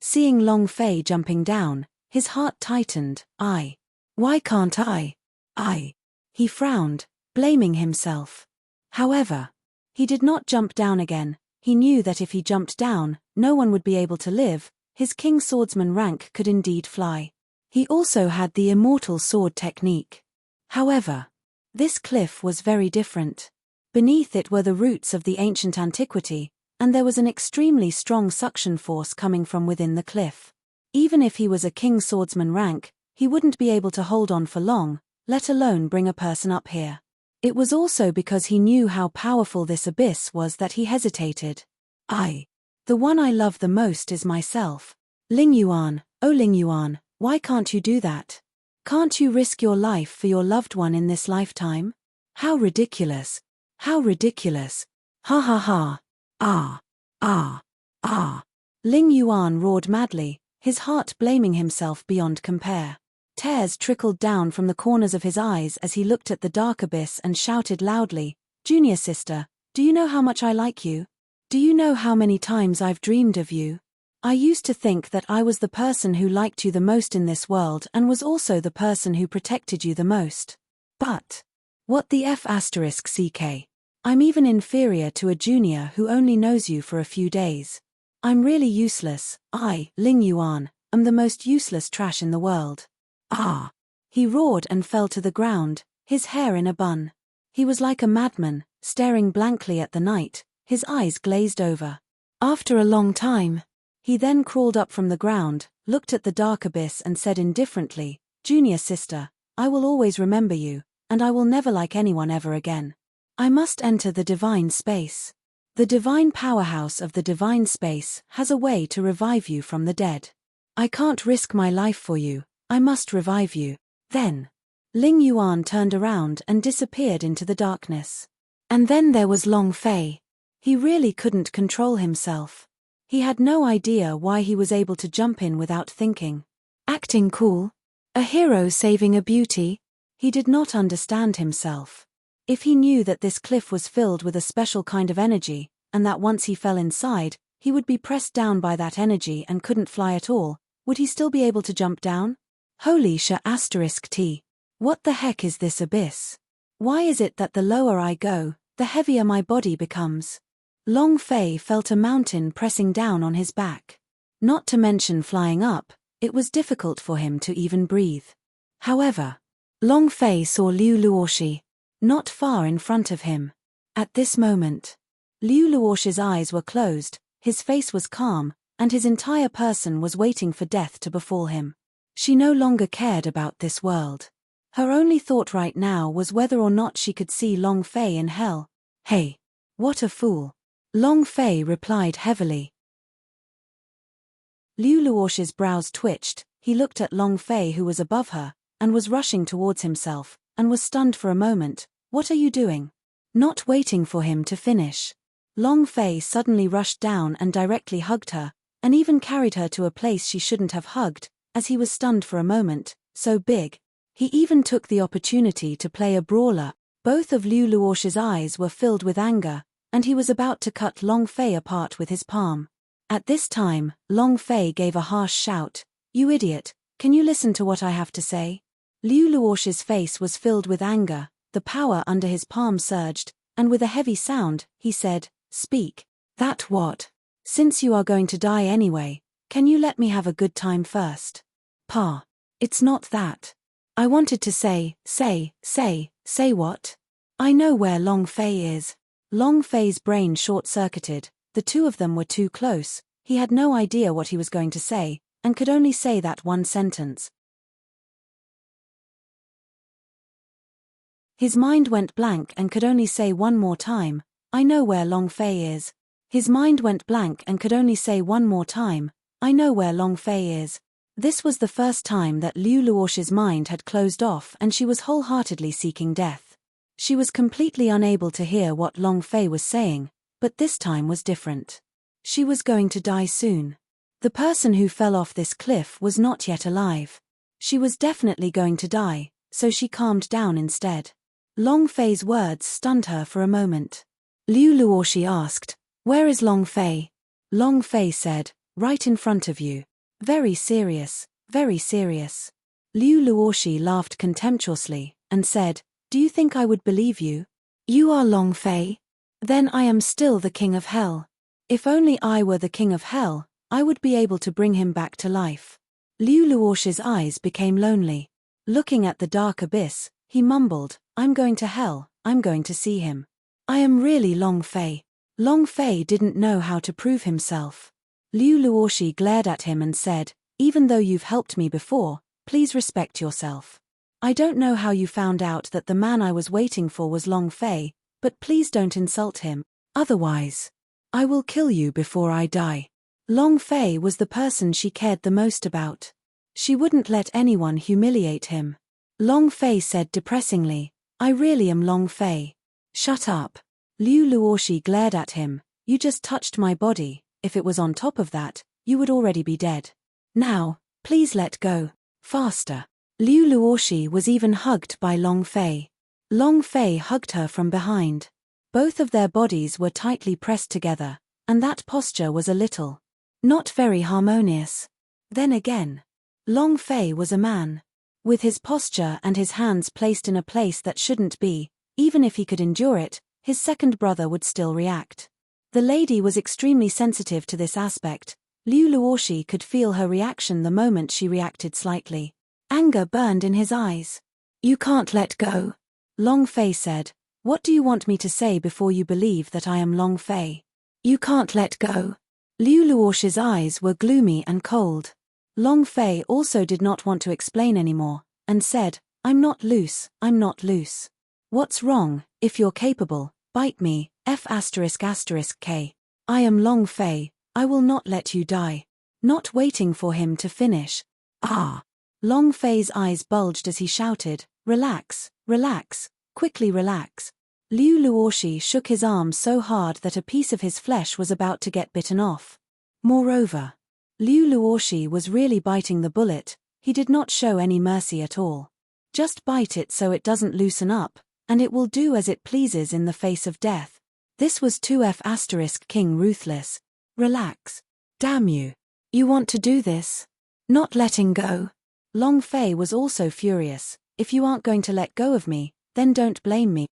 Seeing Long Fei jumping down, his heart tightened. Why can't I? He frowned, blaming himself. However, he did not jump down again. He knew that if he jumped down, no one would be able to live. His king swordsman rank could indeed fly. He also had the immortal sword technique. However, this cliff was very different. Beneath it were the roots of the ancient antiquity, and there was an extremely strong suction force coming from within the cliff. Even if he was a king swordsman rank, he wouldn't be able to hold on for long, let alone bring a person up here. It was also because he knew how powerful this abyss was that he hesitated. The one I love the most is myself. Ling Yuan, oh Ling Yuan, why can't you do that? Can't you risk your life for your loved one in this lifetime? How ridiculous. How ridiculous. Ha ha ha. Ling Yuan roared madly, his heart blaming himself beyond compare. Tears trickled down from the corners of his eyes as he looked at the dark abyss and shouted loudly, "Junior sister, do you know how much I like you? Do you know how many times I've dreamed of you? I used to think that I was the person who liked you the most in this world and was also the person who protected you the most. But what the f*ck? I'm even inferior to a junior who only knows you for a few days. I'm really useless. I, Ling Yuan, am the most useless trash in the world." He roared and fell to the ground, his hair in a bun. He was like a madman, staring blankly at the night, his eyes glazed over. After a long time, he then crawled up from the ground, looked at the dark abyss and said indifferently, "Junior sister, I will always remember you, and I will never like anyone ever again. I must enter the divine space. The divine powerhouse of the divine space has a way to revive you from the dead. I can't risk my life for you, I must revive you." Then Ling Yuan turned around and disappeared into the darkness. And then there was Long Fei. He really couldn't control himself. He had no idea why he was able to jump in without thinking. Acting cool? A hero saving a beauty? He did not understand himself. If he knew that this cliff was filled with a special kind of energy, and that once he fell inside, he would be pressed down by that energy and couldn't fly at all, would he still be able to jump down? Holy **t. What the heck is this abyss? Why is it that the lower I go, the heavier my body becomes? Long Fei felt a mountain pressing down on his back. Not to mention flying up, it was difficult for him to even breathe. However, Long Fei saw Liu Luoshi, not far in front of him. At this moment, Liu Luoshi's eyes were closed, his face was calm, and his entire person was waiting for death to befall him. She no longer cared about this world. Her only thought right now was whether or not she could see Long Fei in hell. "Hey, what a fool." Long Fei replied heavily. Liu Luoshi's brows twitched, he looked at Long Fei who was above her, and was rushing towards himself, and was stunned for a moment. "What are you doing?" Not waiting for him to finish, Long Fei suddenly rushed down and directly hugged her, and even carried her to a place she shouldn't have hugged, as he was stunned for a moment, so big. He even took the opportunity to play a brawler, Both of Liu Luosh's eyes were filled with anger, and he was about to cut Long Fei apart with his palm. At this time, Long Fei gave a harsh shout. "You idiot, can you listen to what I have to say?" Liu Luosh's face was filled with anger, the power under his palm surged, and with a heavy sound, he said, "Speak." "That what? Since you are going to die anyway, can you let me have a good time first?" "Pa. It's not that. I wanted to say what? I know where Long Fei is." Long Fei's brain short-circuited, the two of them were too close, he had no idea what he was going to say, and could only say that one sentence. His mind went blank and could only say one more time, "I know where Long Fei is." His mind went blank and could only say one more time, "I know where Long Fei is." This was the first time that Liu Luosh's mind had closed off and she was wholeheartedly seeking death. She was completely unable to hear what Long Fei was saying, but this time was different. She was going to die soon. The person who fell off this cliff was not yet alive. She was definitely going to die, so she calmed down instead. Long Fei's words stunned her for a moment. Liu Luoshi asked, "Where is Long Fei?" Long Fei said, "Right in front of you." Very serious, very serious. Liu Luoshi laughed contemptuously, and said, "Do you think I would believe you? You are Long Fei? Then I am still the king of hell. If only I were the king of hell, I would be able to bring him back to life." Liu Luosh's eyes became lonely. Looking at the dark abyss, he mumbled, "I'm going to hell, I'm going to see him. I am really Long Fei." Long Fei didn't know how to prove himself. Liu Luoshi glared at him and said, "Even though you've helped me before, please respect yourself. I don't know how you found out that the man I was waiting for was Long Fei, but please don't insult him. Otherwise, I will kill you before I die." Long Fei was the person she cared the most about. She wouldn't let anyone humiliate him. Long Fei said depressingly, "I really am Long Fei." "Shut up." Liu Luoshi glared at him, "You just touched my body. If it was on top of that, you would already be dead. Now, please let go. Faster." Liu Luoshi was even hugged by Long Fei. Long Fei hugged her from behind. Both of their bodies were tightly pressed together, and that posture was a little, not very harmonious. Then again, Long Fei was a man. With his posture and his hands placed in a place that shouldn't be, even if he could endure it, his second brother would still react. The lady was extremely sensitive to this aspect. Liu Luoshi could feel her reaction the moment she reacted slightly. Anger burned in his eyes. "You can't let go." Long Fei said, "What do you want me to say before you believe that I am Long Fei?" "You can't let go." Liu Luosh's eyes were gloomy and cold. Long Fei also did not want to explain anymore, and said, I'm not loose. What's wrong? If you're capable, bite me, F***K. I am Long Fei, I will not let you die." Not waiting for him to finish. "Ah!" Long Fei's eyes bulged as he shouted, relax, quickly relax." Liu Luoshi shook his arm so hard that a piece of his flesh was about to get bitten off. Moreover, Liu Luoshi was really biting the bullet, he did not show any mercy at all. Just bite it so it doesn't loosen up, and it will do as it pleases in the face of death. This was 2F** King ruthless. Relax. Damn you. You want to do this? Not letting go. Long Fei was also furious. If you aren't going to let go of me, then don't blame me.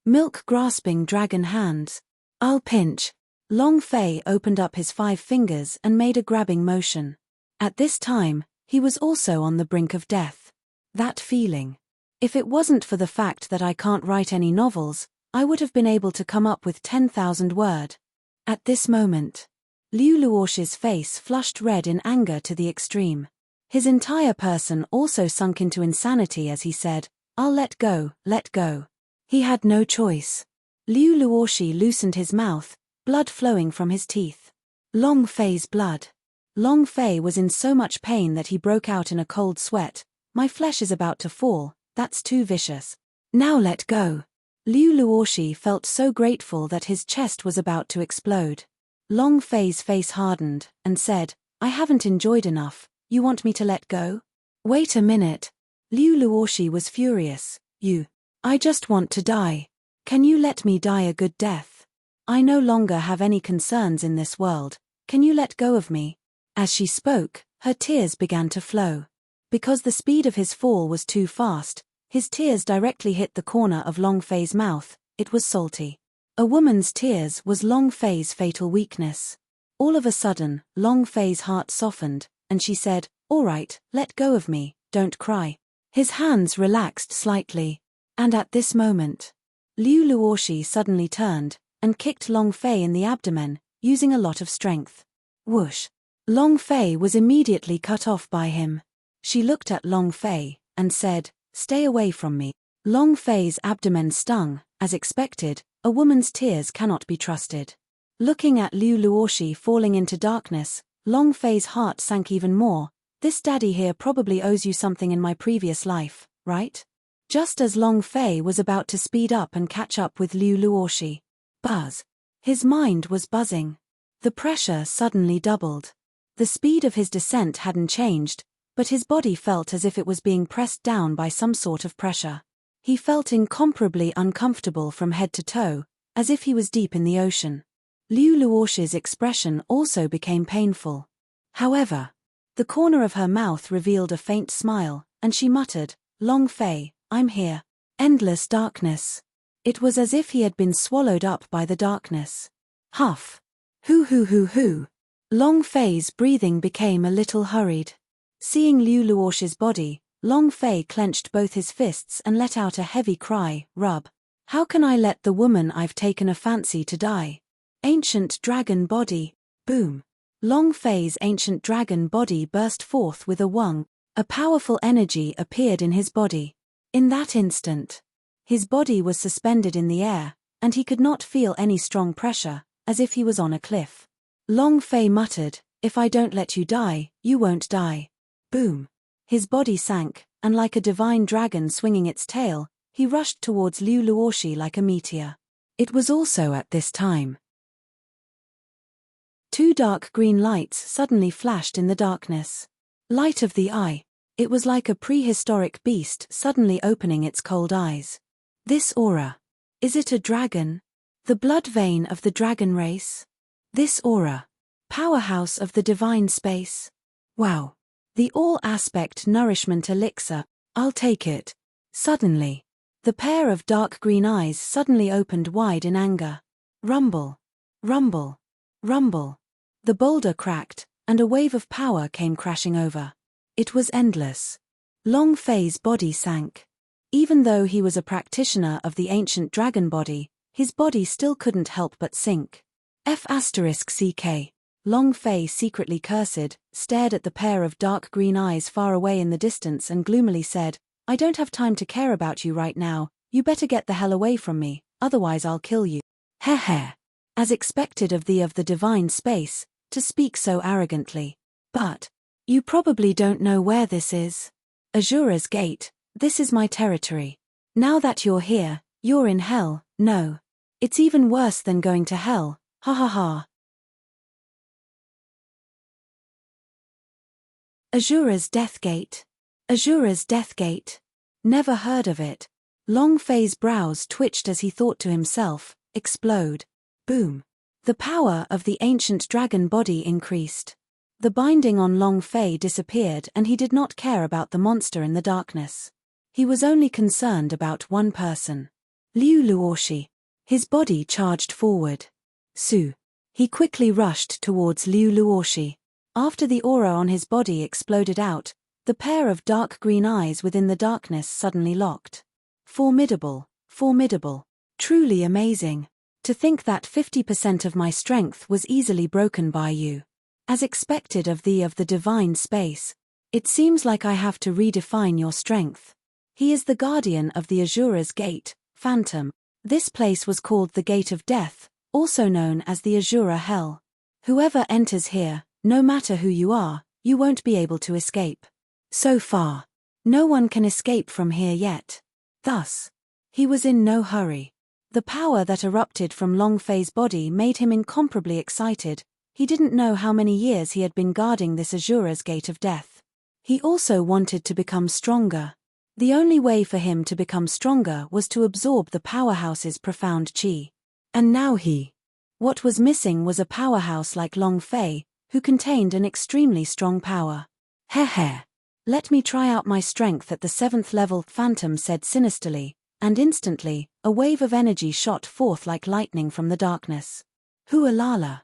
Milk grasping dragon hands. I'll pinch. Long Fei opened up his 5 fingers and made a grabbing motion. At this time, he was also on the brink of death. That feeling. If it wasn't for the fact that I can't write any novels, I would have been able to come up with 10,000 word. At this moment, Liu Luosh's face flushed red in anger to the extreme. His entire person also sunk into insanity as he said, I'll let go. He had no choice. Liu Luoshi loosened his mouth, blood flowing from his teeth. Long Fei's blood. Long Fei was in so much pain that he broke out in a cold sweat. My flesh is about to fall, that's too vicious. Now let go. Liu Luoshi felt so grateful that his chest was about to explode. Long Fei's face hardened, and said, I haven't enjoyed enough, you want me to let go? Wait a minute. Liu Luoshi was furious. You I just want to die. Can you let me die a good death? I no longer have any concerns in this world. Can you let go of me? As she spoke, her tears began to flow. Because the speed of his fall was too fast, his tears directly hit the corner of Long Fei's mouth. It was salty. A woman's tears was Long Fei's fatal weakness. All of a sudden, Long Fei's heart softened, and she said, "All right, let go of me, don't cry." His hands relaxed slightly. And at this moment, Liu Luoshi suddenly turned and kicked Long Fei in the abdomen, using a lot of strength. Whoosh! Long Fei was immediately cut off by him. She looked at Long Fei and said, "Stay away from me." Long Fei's abdomen stung. As expected, a woman's tears cannot be trusted. Looking at Liu Luoshi falling into darkness, Long Fei's heart sank even more. This daddy here probably owes you something in my previous life, right? Just as Long Fei was about to speed up and catch up with Liu Luoshi. Buzz. His mind was buzzing. The pressure suddenly doubled. The speed of his descent hadn't changed, but his body felt as if it was being pressed down by some sort of pressure. He felt incomparably uncomfortable from head to toe, as if he was deep in the ocean. Liu Luoshi's expression also became painful. However, the corner of her mouth revealed a faint smile, and she muttered, "Long Fei, I'm here." Endless darkness. It was as if he had been swallowed up by the darkness. Huff. Hoo. Long Fei's breathing became a little hurried. Seeing Liu Luoshi's body, Long Fei clenched both his fists and let out a heavy cry, "Rub. How can I let the woman I've taken a fancy to die?" Ancient dragon body. Boom. Long Fei's ancient dragon body burst forth with a whong. A powerful energy appeared in his body. In that instant, his body was suspended in the air, and he could not feel any strong pressure, as if he was on a cliff. Long Fei muttered, "If I don't let you die, you won't die." Boom. His body sank, and like a divine dragon swinging its tail, he rushed towards Liu Luoshi like a meteor. It was also at this time. Two dark green lights suddenly flashed in the darkness. Light of the eye. It was like a prehistoric beast suddenly opening its cold eyes. This aura. Is it a dragon? The blood vein of the dragon race? This aura. Powerhouse of the divine space? Wow. The all-aspect nourishment elixir. I'll take it. Suddenly, the pair of dark green eyes suddenly opened wide in anger. Rumble. Rumble. Rumble. The boulder cracked, and a wave of power came crashing over. It was endless. Long Fei's body sank. Even though he was a practitioner of the ancient dragon body, his body still couldn't help but sink. F***CK. Long Fei secretly cursed, stared at the pair of dark green eyes far away in the distance and gloomily said, "I don't have time to care about you right now, you better get the hell away from me, otherwise I'll kill you." Heh. As expected of the divine space, to speak so arrogantly. But, you probably don't know where this is. Azura's Gate, this is my territory. Now that you're here, you're in hell. No. It's even worse than going to hell, ha ha ha. Azura's Death Gate. Azura's Death Gate. Never heard of it. Long Fei's brows twitched as he thought to himself, explode. Boom. The power of the ancient dragon body increased. The binding on Long Fei disappeared and he did not care about the monster in the darkness. He was only concerned about one person. Liu Luoshi. His body charged forward. Su. He quickly rushed towards Liu Luoshi. After the aura on his body exploded out, the pair of dark green eyes within the darkness suddenly locked. Formidable, formidable. Truly amazing. To think that 50% of my strength was easily broken by you. As expected of the divine space, it seems like I have to redefine your strength. He is the guardian of the Azura's Gate, Phantom. This place was called the Gate of Death, also known as the Azura Hell. Whoever enters here, no matter who you are, you won't be able to escape. So far, no one can escape from here yet. Thus, he was in no hurry. The power that erupted from Long Fei's body made him incomparably excited. He didn't know how many years he had been guarding this Azura's Gate of Death. He also wanted to become stronger. The only way for him to become stronger was to absorb the powerhouse's profound chi. And now what was missing was a powerhouse like Long Fei, who contained an extremely strong power. Heh. Let me try out my strength at the 7th level, Phantom said sinisterly, and instantly, a wave of energy shot forth like lightning from the darkness. Hualala!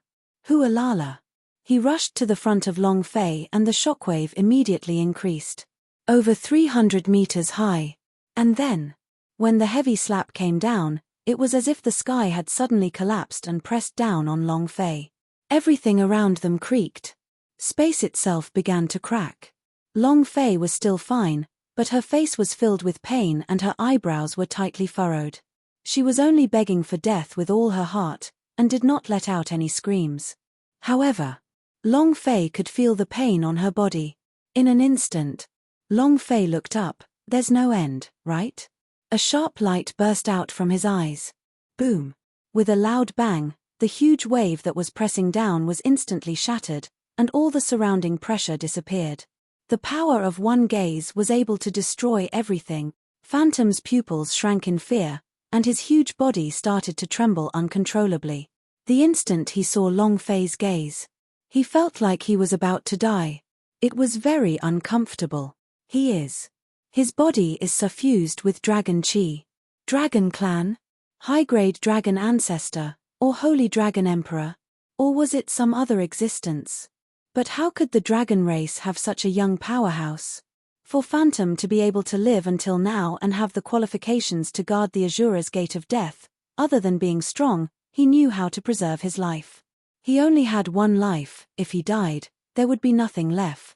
He rushed to the front of Long Fei and the shockwave immediately increased. Over 300 meters high. And then, when the heavy slap came down, it was as if the sky had suddenly collapsed and pressed down on Long Fei. Everything around them creaked. Space itself began to crack. Long Fei was still fine, but her face was filled with pain and her eyebrows were tightly furrowed. She was only begging for death with all her heart, and did not let out any screams. However, Long Fei could feel the pain on her body. In an instant, Long Fei looked up. There's no end, right? A sharp light burst out from his eyes. Boom! With a loud bang, the huge wave that was pressing down was instantly shattered, and all the surrounding pressure disappeared. The power of one gaze was able to destroy everything. Phantom's pupils shrank in fear, and his huge body started to tremble uncontrollably. The instant he saw Long Fei's gaze, he felt like he was about to die. It was very uncomfortable. His body is suffused with dragon chi. Dragon clan? High-grade dragon ancestor? Or holy dragon emperor? Or was it some other existence? But how could the dragon race have such a young powerhouse? For Phantom to be able to live until now and have the qualifications to guard the Azura's gate of death, other than being strong, he knew how to preserve his life. He only had one life. If he died, there would be nothing left.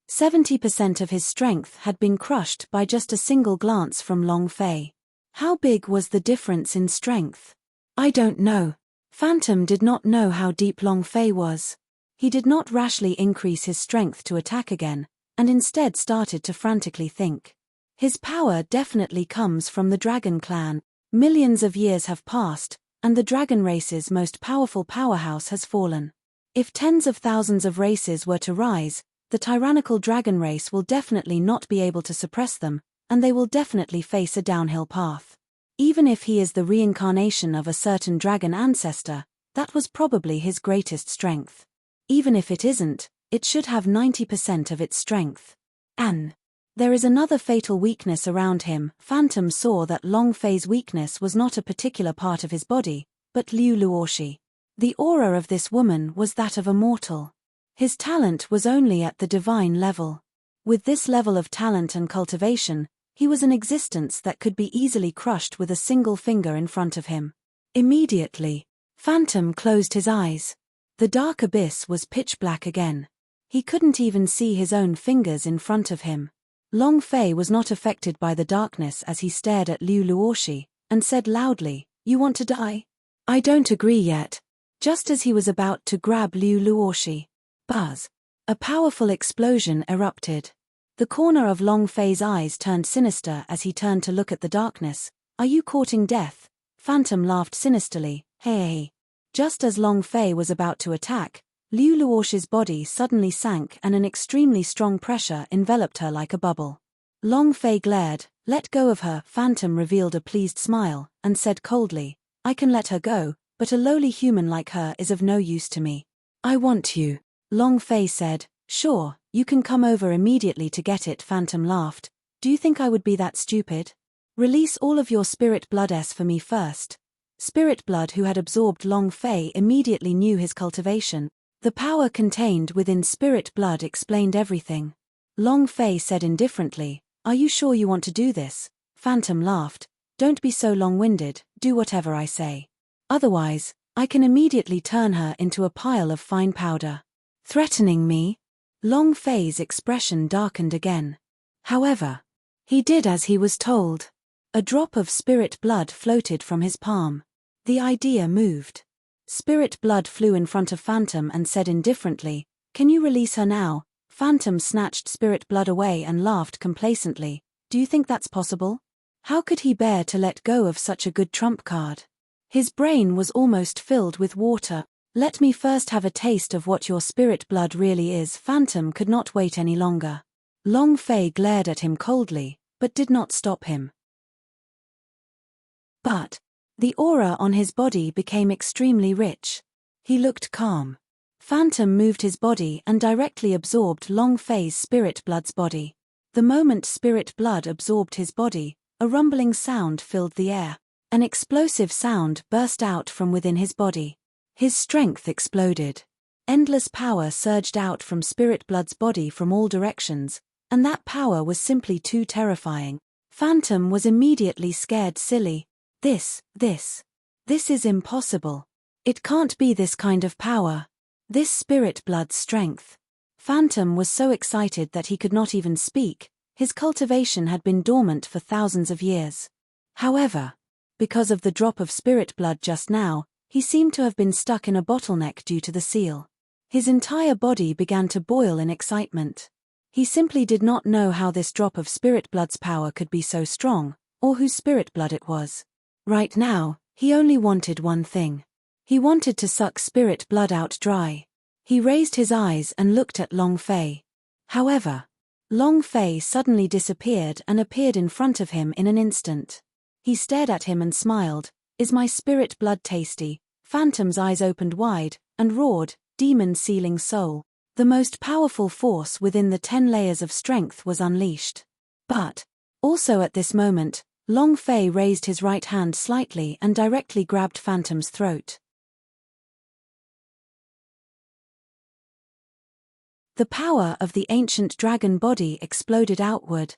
70% of his strength had been crushed by just a single glance from Long Fei. How big was the difference in strength? I don't know. Phantom did not know how deep Long Fei was. He did not rashly increase his strength to attack again, and instead started to frantically think. His power definitely comes from the Dragon Clan. Millions of years have passed, and the dragon race's most powerful powerhouse has fallen. If tens of thousands of races were to rise, the tyrannical dragon race will definitely not be able to suppress them, and they will definitely face a downhill path. Even if he is the reincarnation of a certain dragon ancestor, that was probably his greatest strength. Even if it isn't, it should have 90% of its strength. And there is another fatal weakness around him. Phantom saw that Long Fei's weakness was not a particular part of his body, but Liu Luoshi. The aura of this woman was that of a mortal. His talent was only at the divine level. With this level of talent and cultivation, he was an existence that could be easily crushed with a single finger in front of him. Immediately, Phantom closed his eyes. The dark abyss was pitch black again. He couldn't even see his own fingers in front of him. Long Fei was not affected by the darkness as he stared at Liu Luoshi, and said loudly, "You want to die?" "I don't agree yet." Just as he was about to grab Liu Luoshi, buzz! A powerful explosion erupted. The corner of Long Fei's eyes turned sinister as he turned to look at the darkness. "Are you courting death?" Phantom laughed sinisterly. Hey. Just as Long Fei was about to attack, Liu Luoshi's body suddenly sank and an extremely strong pressure enveloped her like a bubble. Long Fei glared. "Let go of her." Phantom revealed a pleased smile, and said coldly, "I can let her go, but a lowly human like her is of no use to me." "I want you." Long Fei said. "Sure, you can come over immediately to get it." Phantom laughed. "Do you think I would be that stupid? Release all of your spirit blood for me first." Spirit blood, who had absorbed Long Fei, immediately knew his cultivation. The power contained within spirit blood explained everything. Long Fei said indifferently, "Are you sure you want to do this?" Phantom laughed. "Don't be so long-winded, do whatever I say. Otherwise, I can immediately turn her into a pile of fine powder." "Threatening me?" Long Fei's expression darkened again. However, he did as he was told. A drop of spirit blood floated from his palm. The idea moved. Spirit blood flew in front of Phantom and said indifferently, "Can you release her now?" Phantom snatched spirit blood away and laughed complacently. "Do you think that's possible?" How could he bear to let go of such a good trump card? His brain was almost filled with water. "Let me first have a taste of what your spirit blood really is." Phantom could not wait any longer. Long Fei glared at him coldly, but did not stop him. But the aura on his body became extremely rich. He looked calm. Phantom moved his body and directly absorbed Long Fei's spirit blood's body. The moment spirit blood absorbed his body, a rumbling sound filled the air. An explosive sound burst out from within his body. His strength exploded. Endless power surged out from spirit blood's body from all directions, and that power was simply too terrifying. Phantom was immediately scared silly. This is impossible. It can't be this kind of power. This spirit blood's strength. Phantom was so excited that he could not even speak. His cultivation had been dormant for thousands of years. However, because of the drop of spirit blood just now, he seemed to have been stuck in a bottleneck due to the seal. His entire body began to boil in excitement. He simply did not know how this drop of spirit blood's power could be so strong, or whose spirit blood it was. Right now, he only wanted one thing. He wanted to suck spirit blood out dry. He raised his eyes and looked at Long Fei. However, Long Fei suddenly disappeared and appeared in front of him in an instant. He stared at him and smiled. Is my spirit blood tasty? Phantom's eyes opened wide, and roared, demon sealing soul. The most powerful force within the 10 layers of strength was unleashed. But, also at this moment, Long Fei raised his right hand slightly and directly grabbed Phantom's throat. The power of the ancient dragon body exploded outward.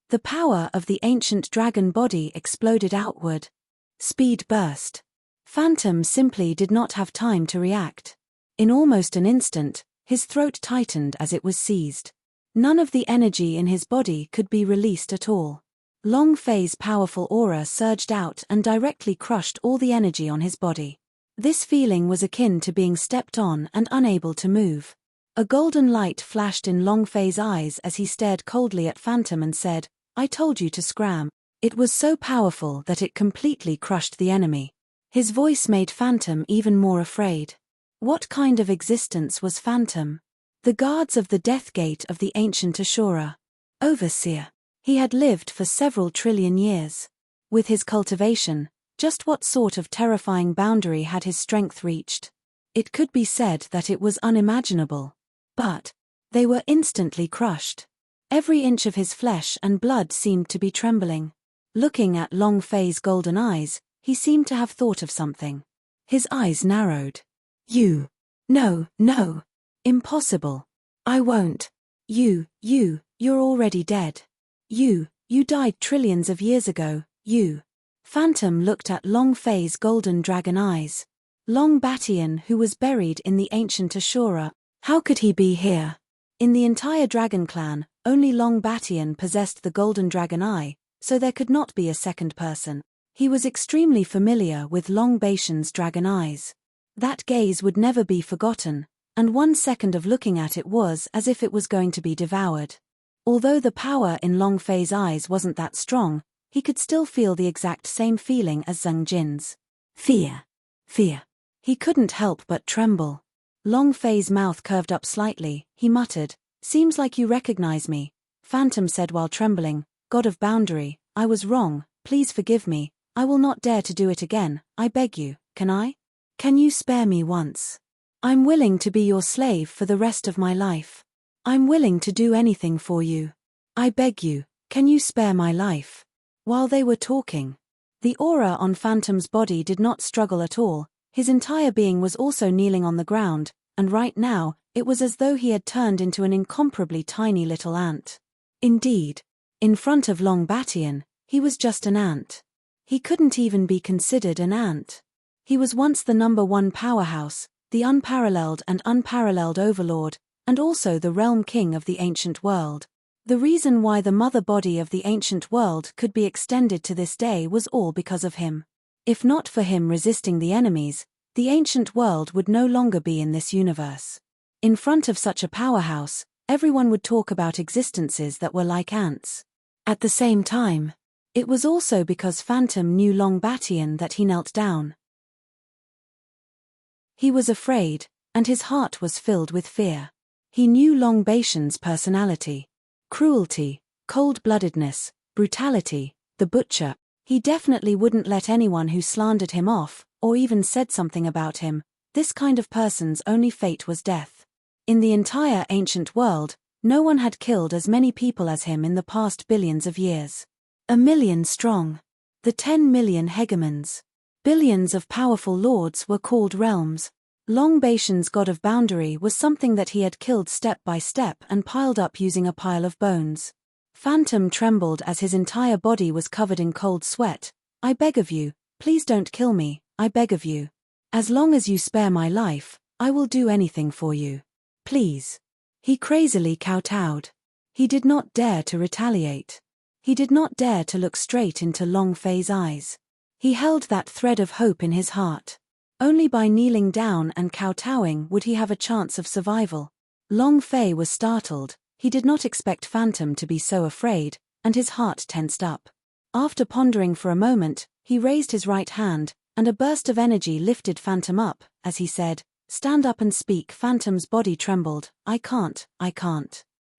The power of the ancient dragon body exploded outward. Speed burst. Phantom simply did not have time to react. In almost an instant, his throat tightened as it was seized. None of the energy in his body could be released at all. Long Fei's powerful aura surged out and directly crushed all the energy on his body. This feeling was akin to being stepped on and unable to move. A golden light flashed in Long Fei's eyes as he stared coldly at Phantom and said, "I told you to scram." It was so powerful that it completely crushed the enemy. His voice made Phantom even more afraid. What kind of existence was Phantom? The guards of the death gate of the ancient Ashura. Overseer. He had lived for several trillion years. With his cultivation, just what sort of terrifying boundary had his strength reached? It could be said that it was unimaginable. But they were instantly crushed. Every inch of his flesh and blood seemed to be trembling. Looking at Long Fei's golden eyes, he seemed to have thought of something. His eyes narrowed. No, impossible. I won't. You're already dead. You died trillions of years ago, you. Phantom looked at Long Fei's golden dragon eyes. Long Batian, who was buried in the ancient Ashura. How could he be here? In the entire dragon clan, only Long Batian possessed the golden dragon eye, so there could not be a second person. He was extremely familiar with Long Batian's dragon eyes. That gaze would never be forgotten, and 1 second of looking at it was as if it was going to be devoured. Although the power in Long Fei's eyes wasn't that strong, he could still feel the exact same feeling as Zheng Jin's. Fear. He couldn't help but tremble. Long Fei's mouth curved up slightly. He muttered, "Seems like you recognize me." Phantom said while trembling, "God of Boundary, I was wrong, please forgive me, I will not dare to do it again, I beg you, can I? Can you spare me once? I'm willing to be your slave for the rest of my life. I'm willing to do anything for you. I beg you, can you spare my life?" While they were talking, the aura on Phantom's body did not struggle at all. His entire being was also kneeling on the ground, and right now, it was as though he had turned into an incomparably tiny little ant. Indeed, in front of Long Batian, he was just an ant. He couldn't even be considered an ant. He was once the #1 powerhouse, the unparalleled overlord, and also the realm king of the ancient world. The reason why the mother body of the ancient world could be extended to this day was all because of him. If not for him resisting the enemies, the ancient world would no longer be in this universe. In front of such a powerhouse, everyone would talk about existences that were like ants. At the same time, it was also because Phantom knew Long Batian that he knelt down. He was afraid, and his heart was filled with fear. He knew Long Batian's personality. Cruelty, cold-bloodedness, brutality, the butcher. He definitely wouldn't let anyone who slandered him off, or even said something about him. This kind of person's only fate was death. In the entire ancient world, no one had killed as many people as him in the past billions of years. 1,000,000 strong. The 10 million hegemons. Billions of powerful lords were called realms. Long Bashan's god of boundary was something that he had killed step by step and piled up using a pile of bones. Phantom trembled as his entire body was covered in cold sweat. I beg of you, please don't kill me, I beg of you. As long as you spare my life, I will do anything for you. Please. He crazily kowtowed. He did not dare to retaliate. He did not dare to look straight into Long Fei's eyes. He held that thread of hope in his heart. Only by kneeling down and kowtowing would he have a chance of survival. Long Fei was startled. He did not expect Phantom to be so afraid, and his heart tensed up. After pondering for a moment, he raised his right hand, and a burst of energy lifted Phantom up, as he said, "Stand up and speak." Phantom's body trembled. I can't.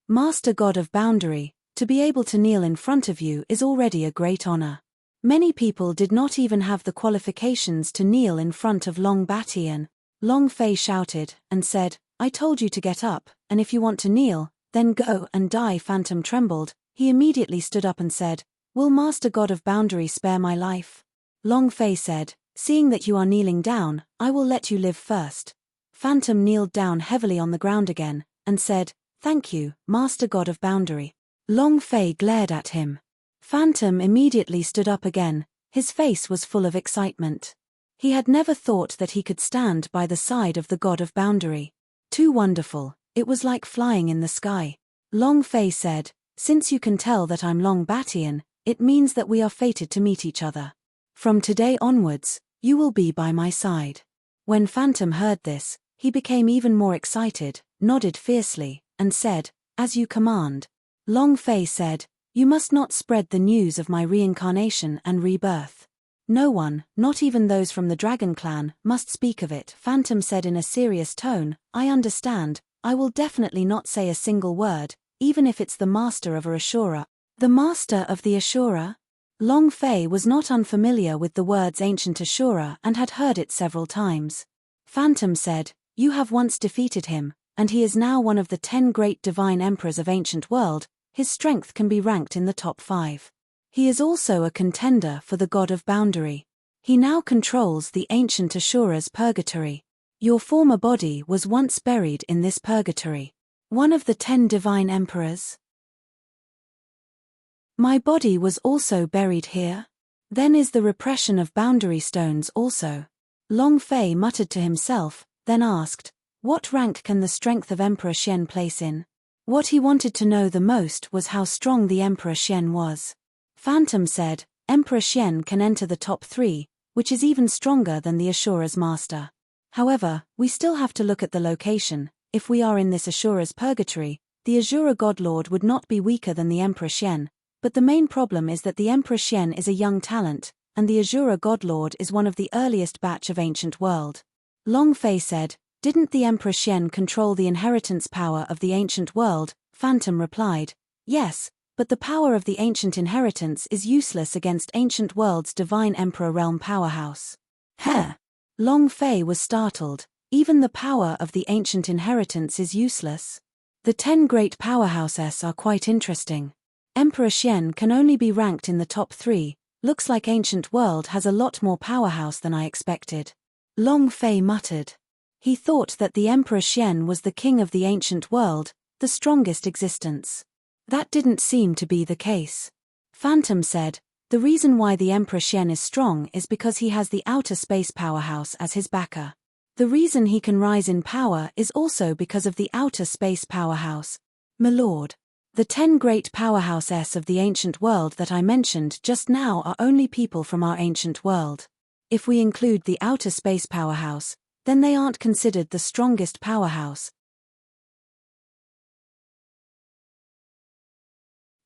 Master God of Boundary, to be able to kneel in front of you is already a great honor. Many people did not even have the qualifications to kneel in front of Long Batian. Long Fei shouted, and said, I told you to get up, and if you want to kneel, then go and die. Phantom trembled. He immediately stood up and said, Will Master God of Boundary spare my life? Long Fei said, Seeing that you are kneeling down, I will let you live first. Phantom kneeled down heavily on the ground again, and said, Thank you, Master God of Boundary. Long Fei glared at him. Phantom immediately stood up again. His face was full of excitement. He had never thought that he could stand by the side of the God of Boundary. Too wonderful, it was like flying in the sky. Long Fei said, Since you can tell that I'm Long Batian, it means that we are fated to meet each other. From today onwards, you will be by my side. When Phantom heard this, he became even more excited, nodded fiercely, and said, As you command. Long Fei said, You must not spread the news of my reincarnation and rebirth. No one, not even those from the Dragon Clan, must speak of it. Phantom said in a serious tone, I understand, I will definitely not say a single word, even if it's the master of Ashura. The master of the Ashura? Long Fei was not unfamiliar with the words ancient Ashura and had heard it several times. Phantom said, You have once defeated him, and he is now one of the 10 great divine emperors of ancient world. His strength can be ranked in the top 5. He is also a contender for the God of Boundary. He now controls the ancient Ashura's purgatory. Your former body was once buried in this purgatory. One of the 10 divine emperors. My body was also buried here? Then is the repression of boundary stones also? Long Fei muttered to himself, then asked, What rank can the strength of Emperor Xian place in? What he wanted to know the most was how strong the Emperor Xian was. Phantom said, Emperor Xian can enter the top 3, which is even stronger than the Ashura's master. However, we still have to look at the location. If we are in this Ashura's purgatory, the Ashura Godlord would not be weaker than the Emperor Xian, but the main problem is that the Emperor Xian is a young talent, and the Ashura Godlord is one of the earliest batch of ancient world. Long Fei said, Didn't the Emperor Xian control the inheritance power of the ancient world? Phantom replied, Yes, but the power of the ancient inheritance is useless against ancient world's divine emperor realm powerhouse. Heh! Long Fei was startled. Even the power of the ancient inheritance is useless. The 10 great powerhouses are quite interesting. Emperor Xian can only be ranked in the top 3. Looks like ancient world has a lot more powerhouse than I expected. Long Fei muttered. He thought that the Emperor Xian was the king of the ancient world, the strongest existence. That didn't seem to be the case. Phantom said, The reason why the Emperor Xian is strong is because he has the outer space powerhouse as his backer. The reason he can rise in power is also because of the outer space powerhouse. My lord. The 10 great powerhouses of the ancient world that I mentioned just now are only people from our ancient world. If we include the outer space powerhouse, then they aren't considered the strongest powerhouse.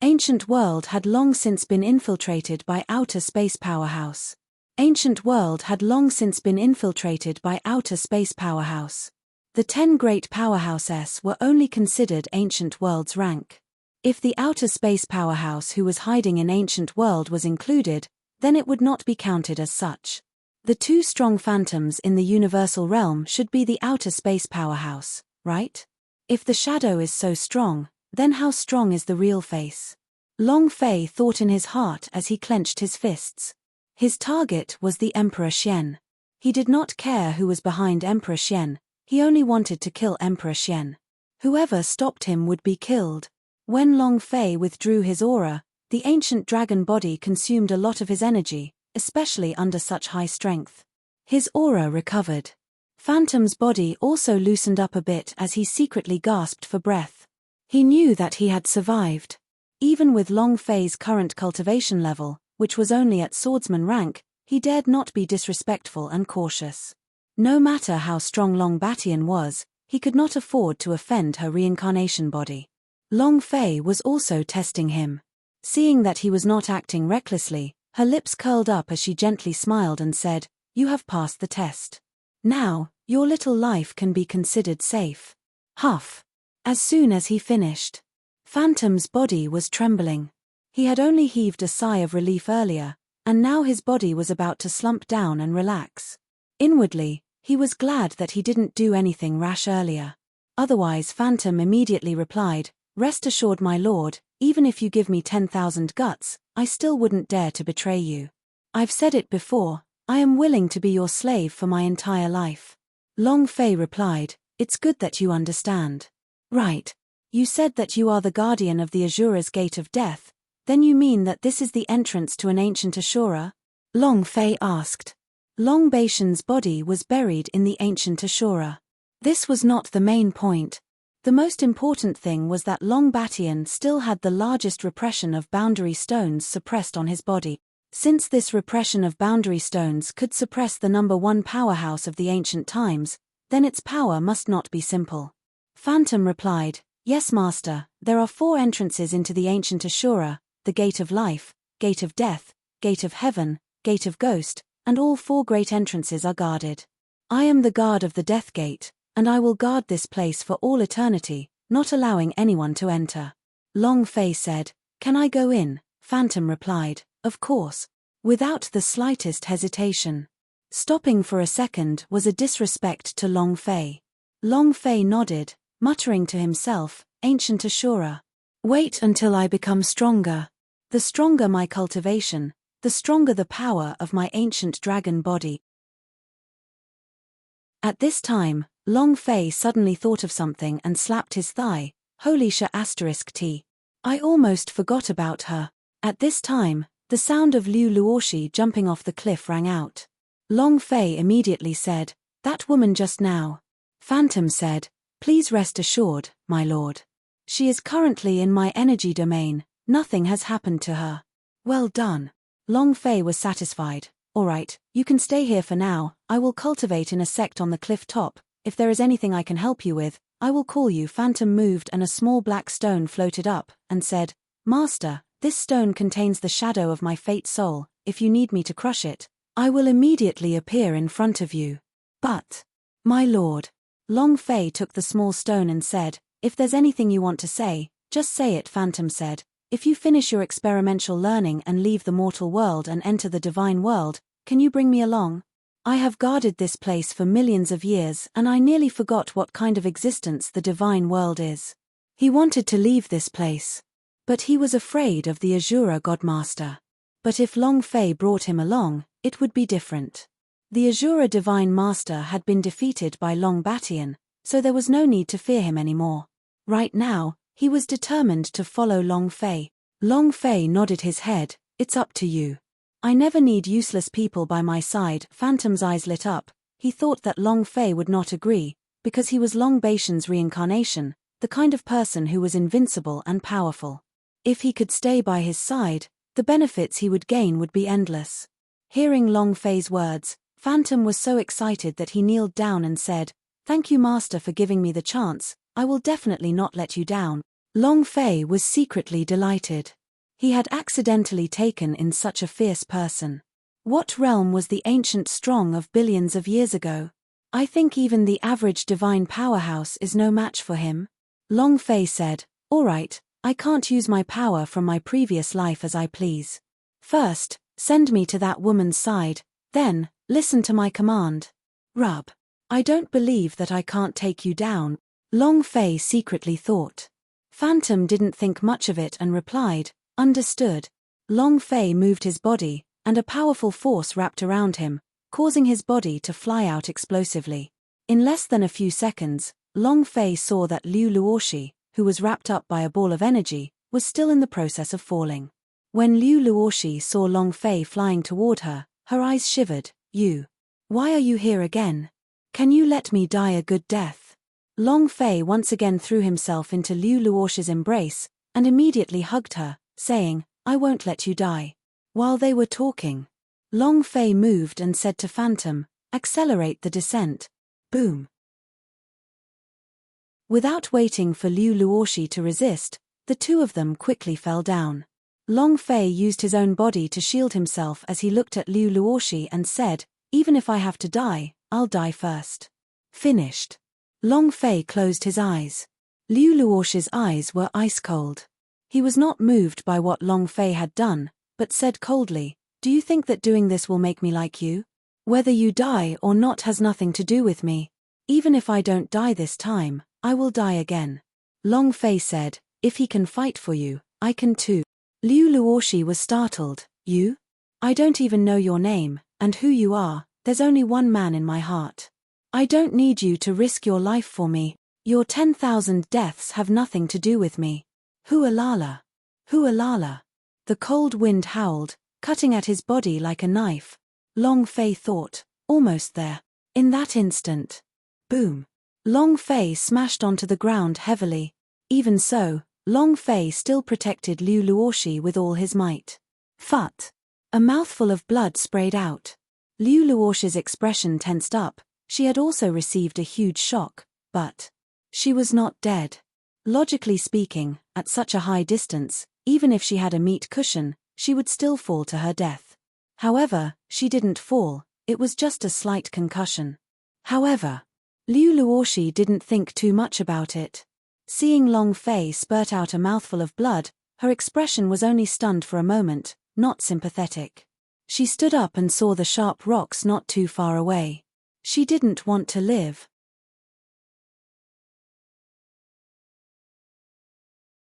Ancient world had long since been infiltrated by outer space powerhouse. Ancient world had long since been infiltrated by outer space powerhouse. The 10 great powerhouses were only considered ancient world's rank. If the outer space powerhouse who was hiding in ancient world was included, then it would not be counted as such. The two strong phantoms in the universal realm should be the outer space powerhouse, right? If the shadow is so strong, then how strong is the real face? Long Fei thought in his heart as he clenched his fists. His target was the Emperor Xian. He did not care who was behind Emperor Xian, he only wanted to kill Emperor Xian. Whoever stopped him would be killed. When Long Fei withdrew his aura, the ancient dragon body consumed a lot of his energy, especially under such high strength. His aura recovered. Phantom's body also loosened up a bit as he secretly gasped for breath. He knew that he had survived. Even with Long Fei's current cultivation level, which was only at swordsman rank, he dared not be disrespectful and cautious. No matter how strong Long Batian was, he could not afford to offend her reincarnation body. Long Fei was also testing him. Seeing that he was not acting recklessly, her lips curled up as she gently smiled and said, "You have passed the test. Now, your little life can be considered safe." Huff. As soon as he finished, Phantom's body was trembling. He had only heaved a sigh of relief earlier, and now his body was about to slump down and relax. Inwardly, he was glad that he didn't do anything rash earlier. Otherwise, Phantom immediately replied, "Rest assured, my lord, even if you give me 10,000 guts, I still wouldn't dare to betray you. I've said it before, I am willing to be your slave for my entire life." Long Fei replied, "It's good that you understand. Right. You said that you are the guardian of the Azura's Gate of Death, then you mean that this is the entrance to an ancient Ashura?" Long Fei asked. Long Batian's body was buried in the ancient Ashura. This was not the main point. The most important thing was that Long Batian still had the largest repression of boundary stones suppressed on his body. Since this repression of boundary stones could suppress the number one powerhouse of the ancient times, then its power must not be simple. Phantom replied, "Yes, master, there are 4 entrances into the ancient Ashura, the Gate of Life, Gate of Death, Gate of Heaven, Gate of Ghost, and all 4 great entrances are guarded. I am the guard of the Death Gate, and I will guard this place for all eternity, not allowing anyone to enter." Long Fei said, "Can I go in?" Phantom replied, "Of course," without the slightest hesitation. Stopping for a second was a disrespect to Long Fei. Long Fei nodded, muttering to himself, "Ancient Ashura. Wait until I become stronger. The stronger my cultivation, the stronger the power of my ancient dragon body." At this time, Long Fei suddenly thought of something and slapped his thigh. "Holy *T. I almost forgot about her." At this time, the sound of Liu Luoshi jumping off the cliff rang out. Long Fei immediately said, "That woman just now." Phantom said, "Please rest assured, my lord. She is currently in my energy domain, nothing has happened to her." "Well done." Long Fei was satisfied. "Alright, you can stay here for now, I will cultivate in a sect on the cliff top. If there is anything I can help you with, I will call you." Phantom moved and a small black stone floated up, and said, "Master, this stone contains the shadow of my fate soul, if you need me to crush it, I will immediately appear in front of you." "But, my lord." Long Fei took the small stone and said, "If there's anything you want to say, just say it." Phantom said, "If you finish your experimental learning and leave the mortal world and enter the divine world, can you bring me along? I have guarded this place for millions of years and I nearly forgot what kind of existence the divine world is." He wanted to leave this place, but he was afraid of the Azura Godmaster. But if Long Fei brought him along, it would be different. The Azura Divine Master had been defeated by Long Batian, so there was no need to fear him anymore. Right now, he was determined to follow Long Fei. Long Fei nodded his head, "It's up to you. I never need useless people by my side." Phantom's eyes lit up. He thought that Long Fei would not agree, because he was Long Batian's reincarnation, the kind of person who was invincible and powerful. If he could stay by his side, the benefits he would gain would be endless. Hearing Long Fei's words, Phantom was so excited that he kneeled down and said, "Thank you, master, for giving me the chance. I will definitely not let you down." Long Fei was secretly delighted. He had accidentally taken in such a fierce person. What realm was the ancient strong of billions of years ago? I think even the average divine powerhouse is no match for him. Long Fei said, "All right, I can't use my power from my previous life as I please. First, send me to that woman's side, then, listen to my command. Rub. I don't believe that I can't take you down, Long Fei secretly thought. Phantom didn't think much of it and replied, understood. Long Fei moved his body, and a powerful force wrapped around him, causing his body to fly out explosively. In less than a few seconds, Long Fei saw that Liu Luoshi, who was wrapped up by a ball of energy, was still in the process of falling. When Liu Luoshi saw Long Fei flying toward her, her eyes shivered. You. Why are you here again? Can you let me die a good death? Long Fei once again threw himself into Liu Luoshi's embrace, and immediately hugged her, saying, I won't let you die. While they were talking, Long Fei moved and said to Phantom, accelerate the descent. Boom. Without waiting for Liu Luoshi to resist, the two of them quickly fell down. Long Fei used his own body to shield himself as he looked at Liu Luoshi and said, even if I have to die, I'll die first. Finished. Long Fei closed his eyes. Liu Luoshi's eyes were ice cold. He was not moved by what Long Fei had done, but said coldly, do you think that doing this will make me like you? Whether you die or not has nothing to do with me. Even if I don't die this time, I will die again. Long Fei said, if he can fight for you, I can too. Liu Luoshi was startled. You? I don't even know your name, and who you are. There's only one man in my heart. I don't need you to risk your life for me. Your 10,000 deaths have nothing to do with me. Hualala. Hualala. The cold wind howled, cutting at his body like a knife. Long Fei thought, almost there. In that instant. Boom. Long Fei smashed onto the ground heavily. Even so, Long Fei still protected Liu Luoshi with all his might. Phut. A mouthful of blood sprayed out. Liu Luoshi's expression tensed up. She had also received a huge shock, but she was not dead. Logically speaking, at such a high distance, even if she had a meat cushion, she would still fall to her death. However, she didn't fall, it was just a slight concussion. However, Liu Luoshi didn't think too much about it. Seeing Long Fei spurt out a mouthful of blood, her expression was only stunned for a moment, not sympathetic. She stood up and saw the sharp rocks not too far away. She didn't want to live.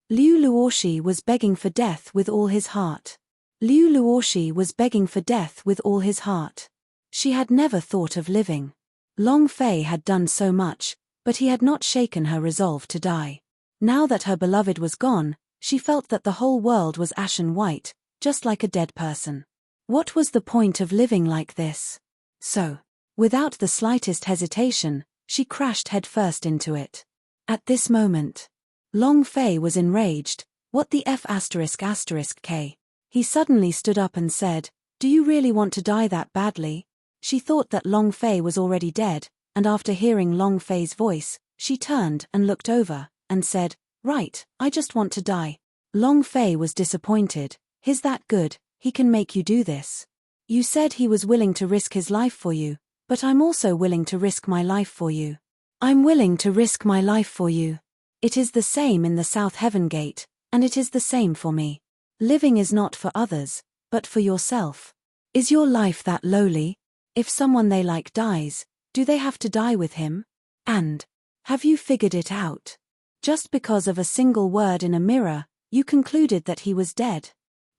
Liu Luoshi was begging for death with all his heart. Liu Luoshi was begging for death with all his heart. She had never thought of living. Long Fei had done so much, but he had not shaken her resolve to die. Now that her beloved was gone, she felt that the whole world was ashen white, just like a dead person. What was the point of living like this? So, without the slightest hesitation, she crashed headfirst into it. At this moment, Long Fei was enraged. What the F***K? He suddenly stood up and said, do you really want to die that badly? She thought that Long Fei was already dead, and after hearing Long Fei's voice, she turned and looked over, and said, right, I just want to die. Long Fei was disappointed. He's that good, he can make you do this. You said he was willing to risk his life for you, but I'm also willing to risk my life for you. I'm willing to risk my life for you. It is the same in the South Heaven Gate, and it is the same for me. Living is not for others, but for yourself. Is your life that lowly? If someone they like dies, do they have to die with him? And have you figured it out? Just because of a single word in a mirror, you concluded that he was dead.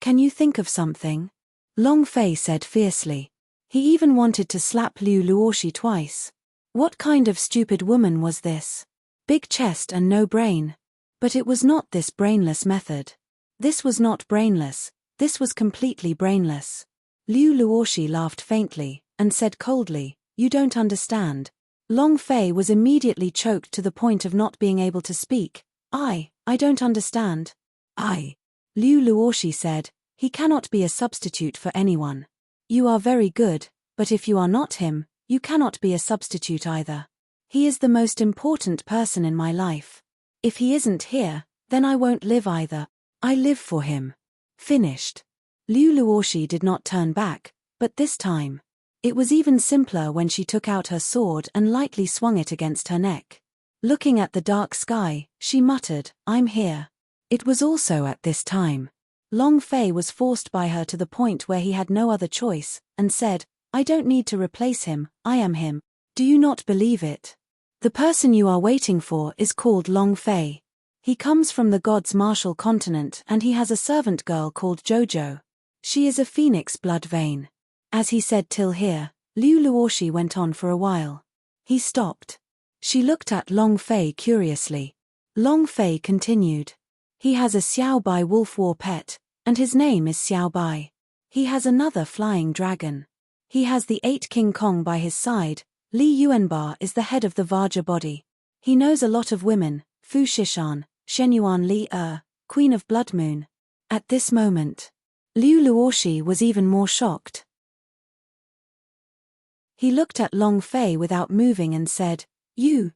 Can you think of something? Long Fei said fiercely. He even wanted to slap Liu Luoshi twice. What kind of stupid woman was this? Big chest and no brain. But it was not this brainless method. This was not brainless, this was completely brainless. Liu Luoshi laughed faintly, and said coldly, you don't understand. Long Fei was immediately choked to the point of not being able to speak. I don't understand. Liu Luoshi said, he cannot be a substitute for anyone. You are very good, but if you are not him, you cannot be a substitute either. He is the most important person in my life. If he isn't here, then I won't live either. I live for him. Finished. Liu Luoshi did not turn back, but this time. It was even simpler when she took out her sword and lightly swung it against her neck. Looking at the dark sky, she muttered, I'm here. It was also at this time. Long Fei was forced by her to the point where he had no other choice, and said, "I don't need to replace him, I am him. Do you not believe it? The person you are waiting for is called Long Fei. He comes from the gods' martial continent and he has a servant girl called Jojo. She is a phoenix blood vein." As he said till here, Liu Luoshi went on for a while. He stopped. She looked at Long Fei curiously. Long Fei continued. "He has a Xiaobai wolf war pet, and his name is Xiaobai. He has another flying dragon. He has the 8 King Kong by his side. Li Yuanba is the head of the Vajra body. He knows a lot of women, Fu Shishan, Shenyuan Li Queen of Blood Moon." At this moment, Liu Luoshi was even more shocked. He looked at Long Fei without moving and said, You.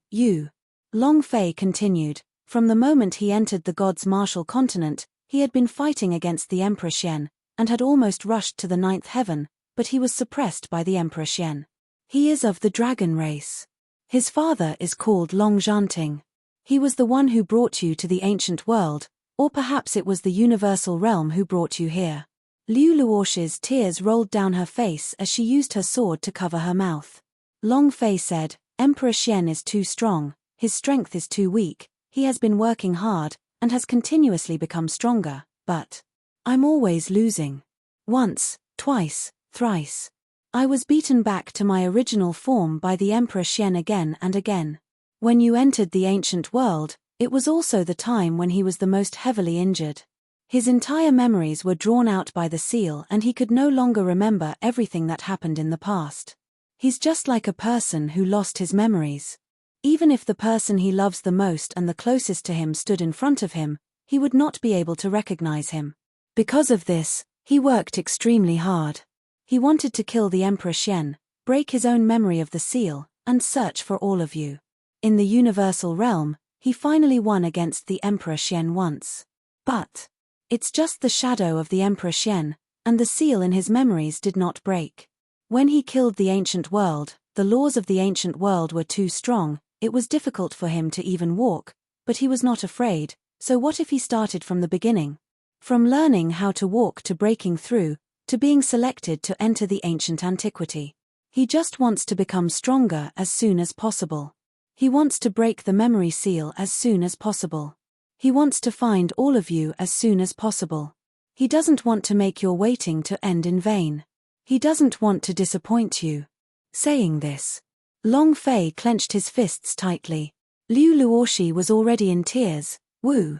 Long Fei continued, "From the moment he entered the gods' martial continent, he had been fighting against the Emperor Xian, and had almost rushed to the 9th heaven, but he was suppressed by the Emperor Xian. He is of the dragon race. His father is called Long Zhanting. He was the one who brought you to the ancient world, or perhaps it was the universal realm who brought you here." Liu Luoshi's tears rolled down her face as she used her sword to cover her mouth. Long Fei said, "Emperor Xian is too strong, his strength is too weak, he has been working hard, and has continuously become stronger, but I'm always losing. Once, twice, thrice. I was beaten back to my original form by the Emperor Xian again and again. When you entered the ancient world, it was also the time when he was the most heavily injured. His entire memories were drawn out by the seal and he could no longer remember everything that happened in the past. He's just like a person who lost his memories. Even if the person he loves the most and the closest to him stood in front of him, he would not be able to recognize him. Because of this, he worked extremely hard. He wanted to kill the Emperor Xian, break his own memory of the seal, and search for all of you. In the universal realm, he finally won against the Emperor Xian once. But it's just the shadow of the Emperor Xian, and the seal in his memories did not break. When he killed the ancient world, the laws of the ancient world were too strong, it was difficult for him to even walk, but he was not afraid, so what if he started from the beginning? From learning how to walk to breaking through, to being selected to enter the ancient antiquity. He just wants to become stronger as soon as possible. He wants to break the memory seal as soon as possible. He wants to find all of you as soon as possible. He doesn't want to make your waiting to end in vain. He doesn't want to disappoint you." Saying this, Long Fei clenched his fists tightly. Liu Luoshi was already in tears. Woo.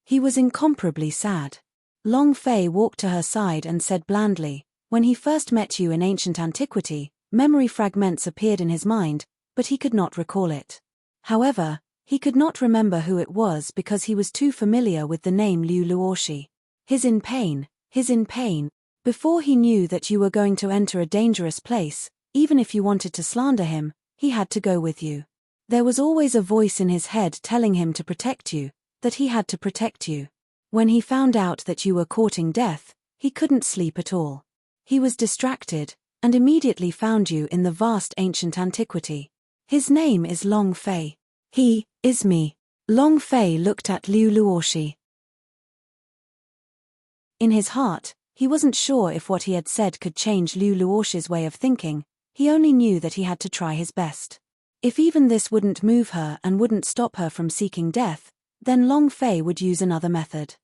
He was incomparably sad. Long Fei walked to her side and said blandly, "When he first met you in ancient antiquity, memory fragments appeared in his mind, but he could not recall it. However, he could not remember who it was because he was too familiar with the name Liu Luoshi. He's in pain. Before he knew that you were going to enter a dangerous place, even if you wanted to slander him, he had to go with you. There was always a voice in his head telling him to protect you, that he had to protect you. When he found out that you were courting death, he couldn't sleep at all. He was distracted, and immediately found you in the vast ancient antiquity. His name is Long Fei. He is me." Long Fei looked at Liu Luoshi. In his heart, he wasn't sure if what he had said could change Liu Luoshi's way of thinking, he only knew that he had to try his best. If even this wouldn't move her and wouldn't stop her from seeking death, then Long Fei would use another method.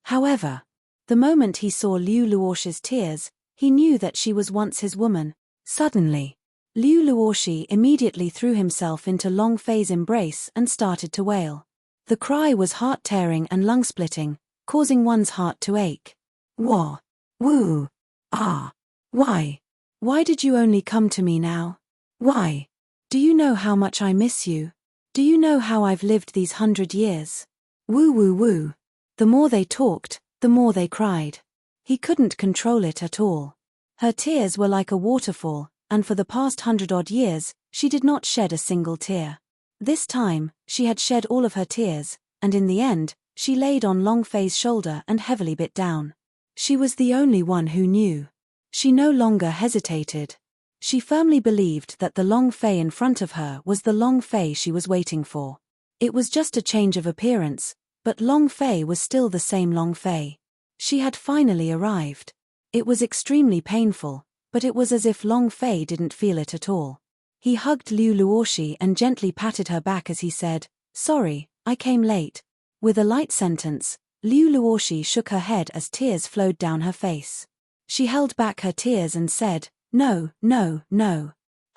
However, the moment he saw Liu Luoshi's tears, he knew that she was once his woman. Suddenly, Liu Luoshi immediately threw himself into Long Fei's embrace and started to wail. The cry was heart-tearing and lung-splitting, causing one's heart to ache. "Wah! Woo! Ah! Why? Why did you only come to me now? Why? Do you know how much I miss you? Do you know how I've lived these 100 years? Woo. The more they talked, the more they cried. He couldn't control it at all. Her tears were like a waterfall, and for the past 100-odd years, she did not shed a single tear. This time, she had shed all of her tears, and in the end, she laid on Long Fei's shoulder and heavily bit down. She was the only one who knew. She no longer hesitated. She firmly believed that the Long Fei in front of her was the Long Fei she was waiting for. It was just a change of appearance, But Long Fei was still the same Long Fei. She had finally arrived. It was extremely painful, but it was as if Long Fei didn't feel it at all. He hugged Liu Luoxi and gently patted her back as he said, "Sorry, I came late." With a light sentence, Liu Luoxi shook her head as tears flowed down her face. She held back her tears and said, "No, no, no,"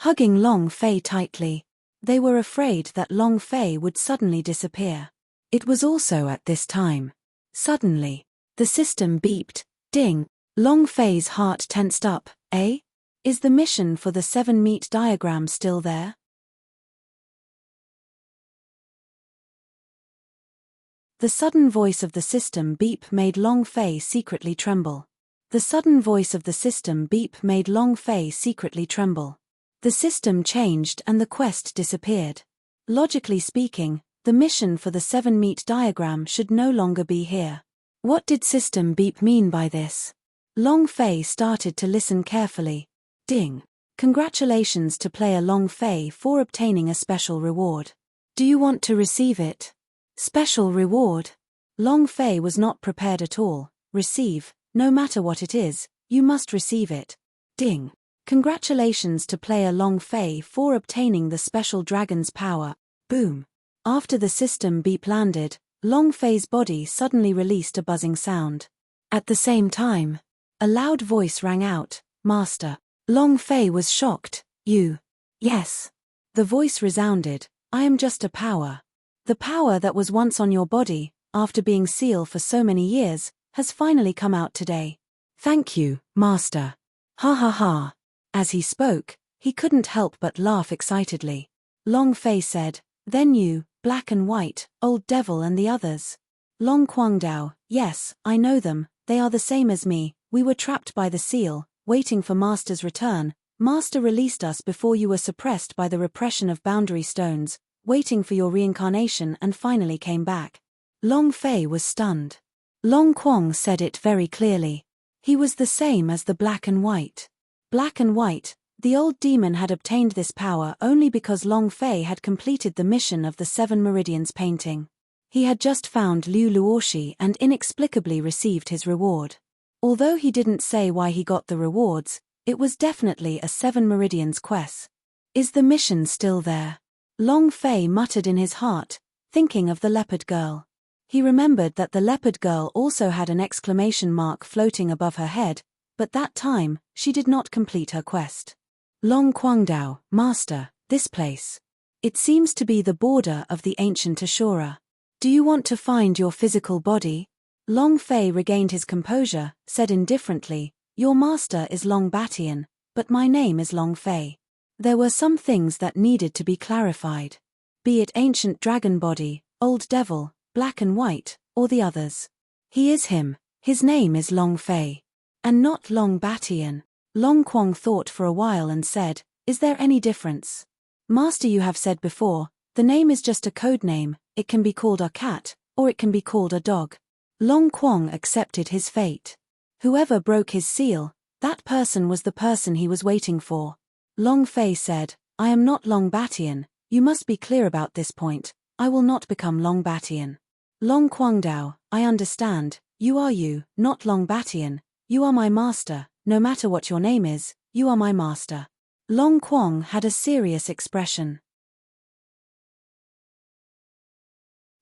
hugging Long Fei tightly. They were afraid that Long Fei would suddenly disappear. It was also at this time. Suddenly, the system beeped. Ding! Long Fei's heart tensed up. Eh? Is the mission for the 7-meet diagram still there? The sudden voice of the system beep made Long Fei secretly tremble. The sudden voice of the system beep made Long Fei secretly tremble. The system changed and the quest disappeared. Logically speaking, the mission for the 7-meet diagram should no longer be here. What did system beep mean by this? Long Fei started to listen carefully. Ding! Congratulations to player Long Fei for obtaining a special reward. Do you want to receive it? Special reward? Long Fei was not prepared at all. Receive, no matter what it is, you must receive it. Ding! Congratulations to player Long Fei for obtaining the special dragon's power. Boom! After the system beep landed, Long Fei's body suddenly released a buzzing sound. At the same time, a loud voice rang out, "Master." Long Fei was shocked. "You?" "Yes." The voice resounded, "I am just a power. The power that was once on your body, after being sealed for so many years, has finally come out today. Thank you, Master." Ha ha ha. As he spoke, he couldn't help but laugh excitedly. Long Fei said, "Then you, Black and White, Old Devil and the others." Long Guangdao, "Yes, I know them, they are the same as me. We were trapped by the seal, waiting for Master's return. Master released us before you were suppressed by the repression of boundary stones, waiting for your reincarnation and finally came back." Long Fei was stunned. Long Quang said it very clearly. He was the same as the Black and White. Black and White, the old demon had obtained this power only because Long Fei had completed the mission of the 7 Meridians painting. He had just found Liu Luoxi and inexplicably received his reward. Although he didn't say why he got the rewards, it was definitely a 7 Meridians quest. Is the mission still there? Long Fei muttered in his heart, thinking of the leopard girl. He remembered that the leopard girl also had an exclamation mark floating above her head, but that time, she did not complete her quest. Long Guangdao, "Master, this place. It seems to be the border of the ancient Ashura. Do you want to find your physical body?" Long Fei regained his composure, said indifferently, "Your master is Long Batian, but my name is Long Fei." There were some things that needed to be clarified. Be it ancient dragon body, old devil, Black and White, or the others. He is him, his name is Long Fei. And not Long Batian. Long Quang thought for a while and said, "Is there any difference?" "Master, you have said before, the name is just a code name, it can be called a cat, or it can be called a dog." Long Quang accepted his fate. Whoever broke his seal, that person was the person he was waiting for. Long Fei said, "I am not Long Batian, you must be clear about this point, I will not become Long Batian." Long Guangdao, "I understand, you are you, not Long Batian, you are my master, no matter what your name is, you are my master." Long Quang had a serious expression.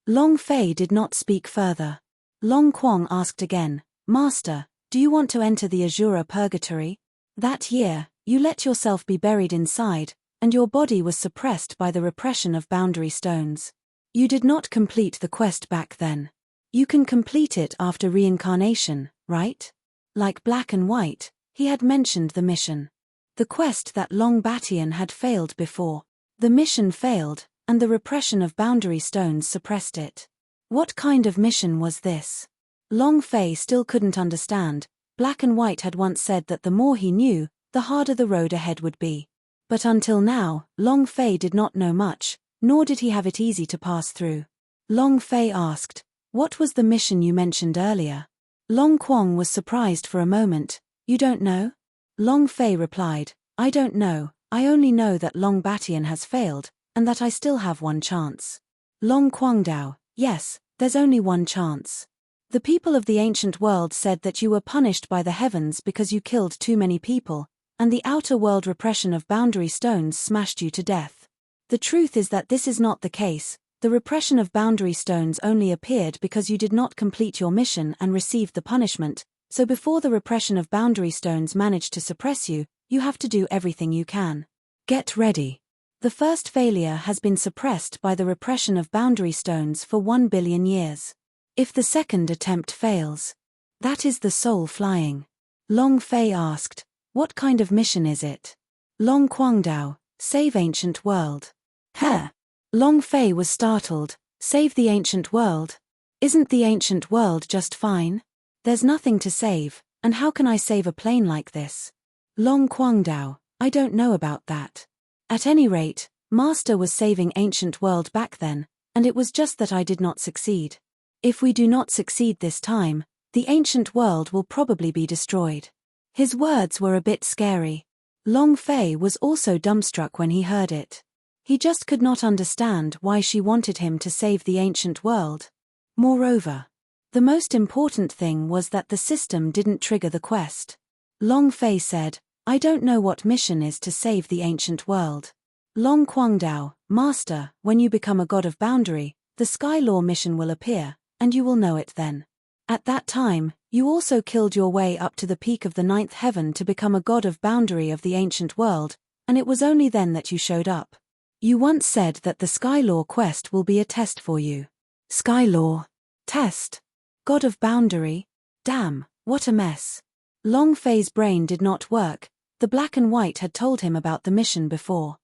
Long Fei did not speak further. Long Quang asked again, "Master, do you want to enter the Azura Purgatory? That year, you let yourself be buried inside, and your body was suppressed by the repression of boundary stones. You did not complete the quest back then. You can complete it after reincarnation, right?" Like Black and White, he had mentioned the mission. The quest that Long Batian had failed before. The mission failed, and the repression of boundary stones suppressed it. What kind of mission was this? Long Fei still couldn't understand. Black and White had once said that the more he knew, the harder the road ahead would be. But until now, Long Fei did not know much, nor did he have it easy to pass through. Long Fei asked, "What was the mission you mentioned earlier?" Long Quang was surprised for a moment. "You don't know?" Long Fei replied, "I don't know, I only know that Long Batian has failed, and that I still have one chance." Long Guangdao, "Yes, There's only one chance. The people of the ancient world said that you were punished by the heavens because you killed too many people, and the outer world repression of boundary stones smashed you to death. The truth is that this is not the case. The repression of boundary stones only appeared because you did not complete your mission and received the punishment, so before the repression of boundary stones managed to suppress you, you have to do everything you can. Get ready. The first failure has been suppressed by the repression of boundary stones for 1 billion years. If the second attempt fails, that is the soul flying. Long Fei asked, what kind of mission is it? Long Guangdao, save ancient world. Heh! Long Fei was startled, save the ancient world? Isn't the ancient world just fine? There's nothing to save, and how can I save a plane like this? Long Guangdao, I don't know about that. At any rate, Master was saving ancient world back then, and it was just that I did not succeed. If we do not succeed this time, the ancient world will probably be destroyed. His words were a bit scary. Long Fei was also dumbstruck when he heard it. He just could not understand why she wanted him to save the ancient world. Moreover, the most important thing was that the system didn't trigger the quest. Long Fei said, I don't know what mission is to save the ancient world. Long Guangdao, Master, when you become a god of boundary, the Sky Law mission will appear, and you will know it then. At that time, you also killed your way up to the peak of the 9th heaven to become a god of boundary of the ancient world, and it was only then that you showed up. You once said that the Sky Law quest will be a test for you. Sky Law? Test? God of boundary? Damn, what a mess. Long Fei's brain did not work. The black and white had told him about the mission before.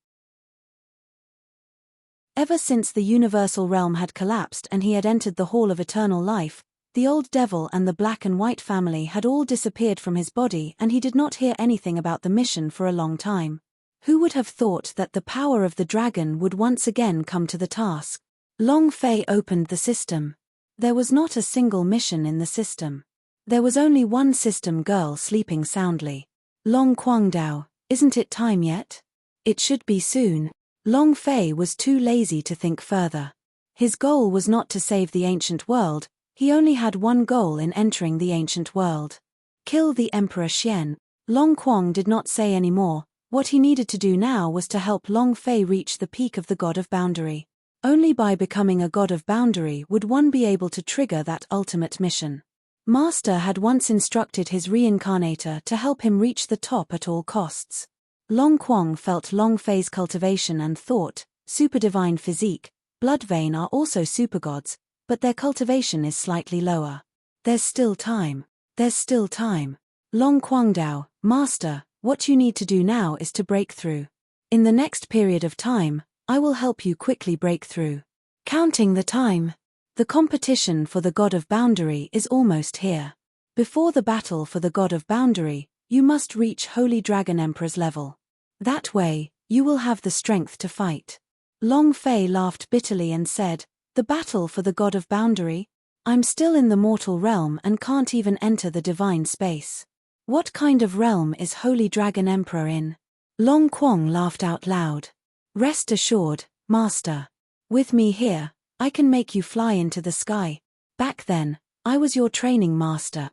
Ever since the universal realm had collapsed and he had entered the Hall of Eternal Life, the old devil and the black and white family had all disappeared from his body and he did not hear anything about the mission for a long time. Who would have thought that the power of the dragon would once again come to the task? Long Fei opened the system. There was not a single mission in the system. There was only one system girl sleeping soundly. Long Guangdao, isn't it time yet? It should be soon. Long Fei was too lazy to think further. His goal was not to save the ancient world, he only had one goal in entering the ancient world. Kill the Emperor Xian. Long Quang did not say any more. What he needed to do now was to help Long Fei reach the peak of the God of Boundary. Only by becoming a God of Boundary would one be able to trigger that ultimate mission. Master had once instructed his reincarnator to help him reach the top at all costs. Long Quang felt Long Fei's cultivation and thought, super-divine physique, blood vein are also supergods, but their cultivation is slightly lower. There's still time. There's still time. Long Guangdao, Master, what you need to do now is to break through. In the next period of time, I will help you quickly break through. Counting the time. The competition for the God of Boundary is almost here. Before the battle for the God of Boundary, you must reach Holy Dragon Emperor's level. That way, you will have the strength to fight. Long Fei laughed bitterly and said, the battle for the God of Boundary? I'm still in the mortal realm and can't even enter the divine space. What kind of realm is Holy Dragon Emperor in? Long Quang laughed out loud. Rest assured, Master. With me here, I can make you fly into the sky. Back then, I was your training master.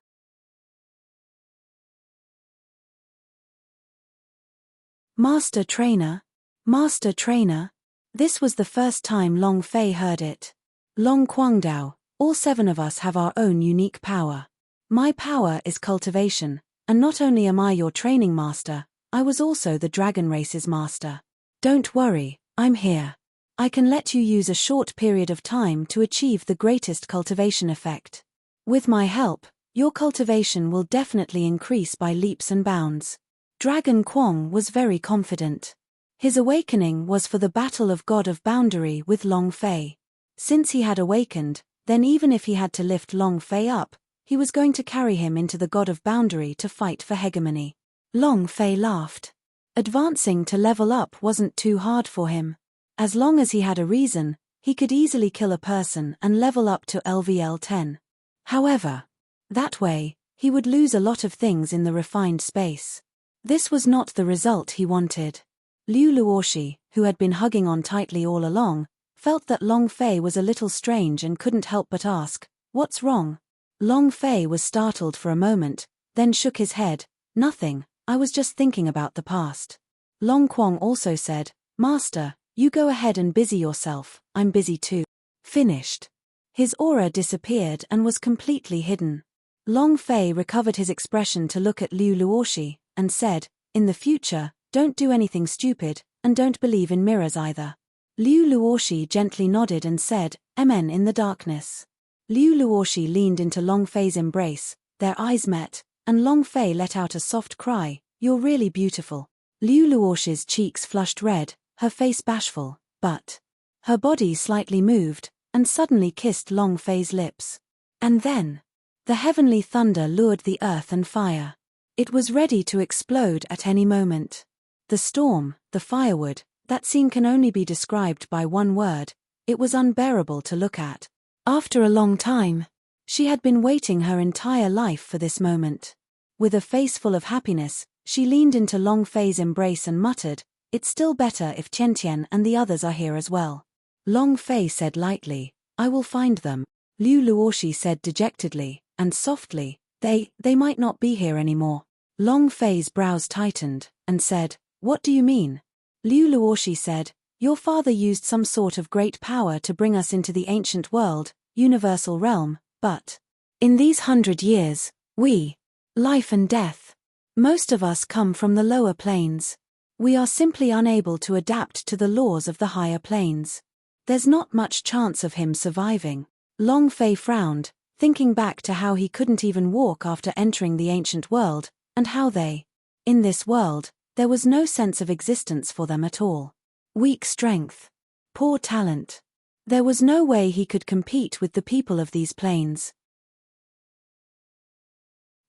Master trainer? Master trainer? This was the first time Long Fei heard it. Long Guangdao, all 7 of us have our own unique power. My power is cultivation, and not only am I your training master, I was also the dragon race's master. Don't worry, I'm here. I can let you use a short period of time to achieve the greatest cultivation effect. With my help, your cultivation will definitely increase by leaps and bounds. Dragon Quang was very confident. His awakening was for the battle of God of Boundary with Long Fei. Since he had awakened, then even if he had to lift Long Fei up, he was going to carry him into the God of Boundary to fight for hegemony. Long Fei laughed. Advancing to level up wasn't too hard for him. As long as he had a reason, he could easily kill a person and level up to LVL 10. However, that way, he would lose a lot of things in the refined space. This was not the result he wanted. Liu Luoshi, who had been hugging on tightly all along, felt that Long Fei was a little strange and couldn't help but ask, "What's wrong?" Long Fei was startled for a moment, then shook his head, "Nothing, I was just thinking about the past." Long Quang also said, "Master, you go ahead and busy yourself, I'm busy too." Finished. His aura disappeared and was completely hidden. Long Fei recovered his expression to look at Liu Luoshi, and said, "In the future, don't do anything stupid, and don't believe in mirrors either." Liu Luoshi gently nodded and said, "Amen." In the darkness, Liu Luoshi leaned into Long Fei's embrace, their eyes met, and Long Fei let out a soft cry, "You're really beautiful." Liu Luoshi's cheeks flushed red, her face bashful, but her body slightly moved, and suddenly kissed Long Fei's lips. And then, the heavenly thunder lured the earth and fire. It was ready to explode at any moment. The storm, the firewood, that scene can only be described by one word: it was unbearable to look at. After a long time, she had been waiting her entire life for this moment. With a face full of happiness, she leaned into Long Fei's embrace and muttered, "It's still better if Qian and the others are here as well." Long Fei said lightly, "I will find them." Liu Luoshi said dejectedly, and softly, They might not be here anymore." Long Fei's brows tightened, and said, "What do you mean?" Liu Luoshi said, "Your father used some sort of great power to bring us into the ancient world, universal realm, but in these 100 years, life and death. Most of us come from the lower planes. We are simply unable to adapt to the laws of the higher planes. There's not much chance of him surviving." Long Fei frowned, thinking back to how he couldn't even walk after entering the ancient world, and how in this world, there was no sense of existence for them at all. Weak strength. Poor talent. There was no way he could compete with the people of these planes.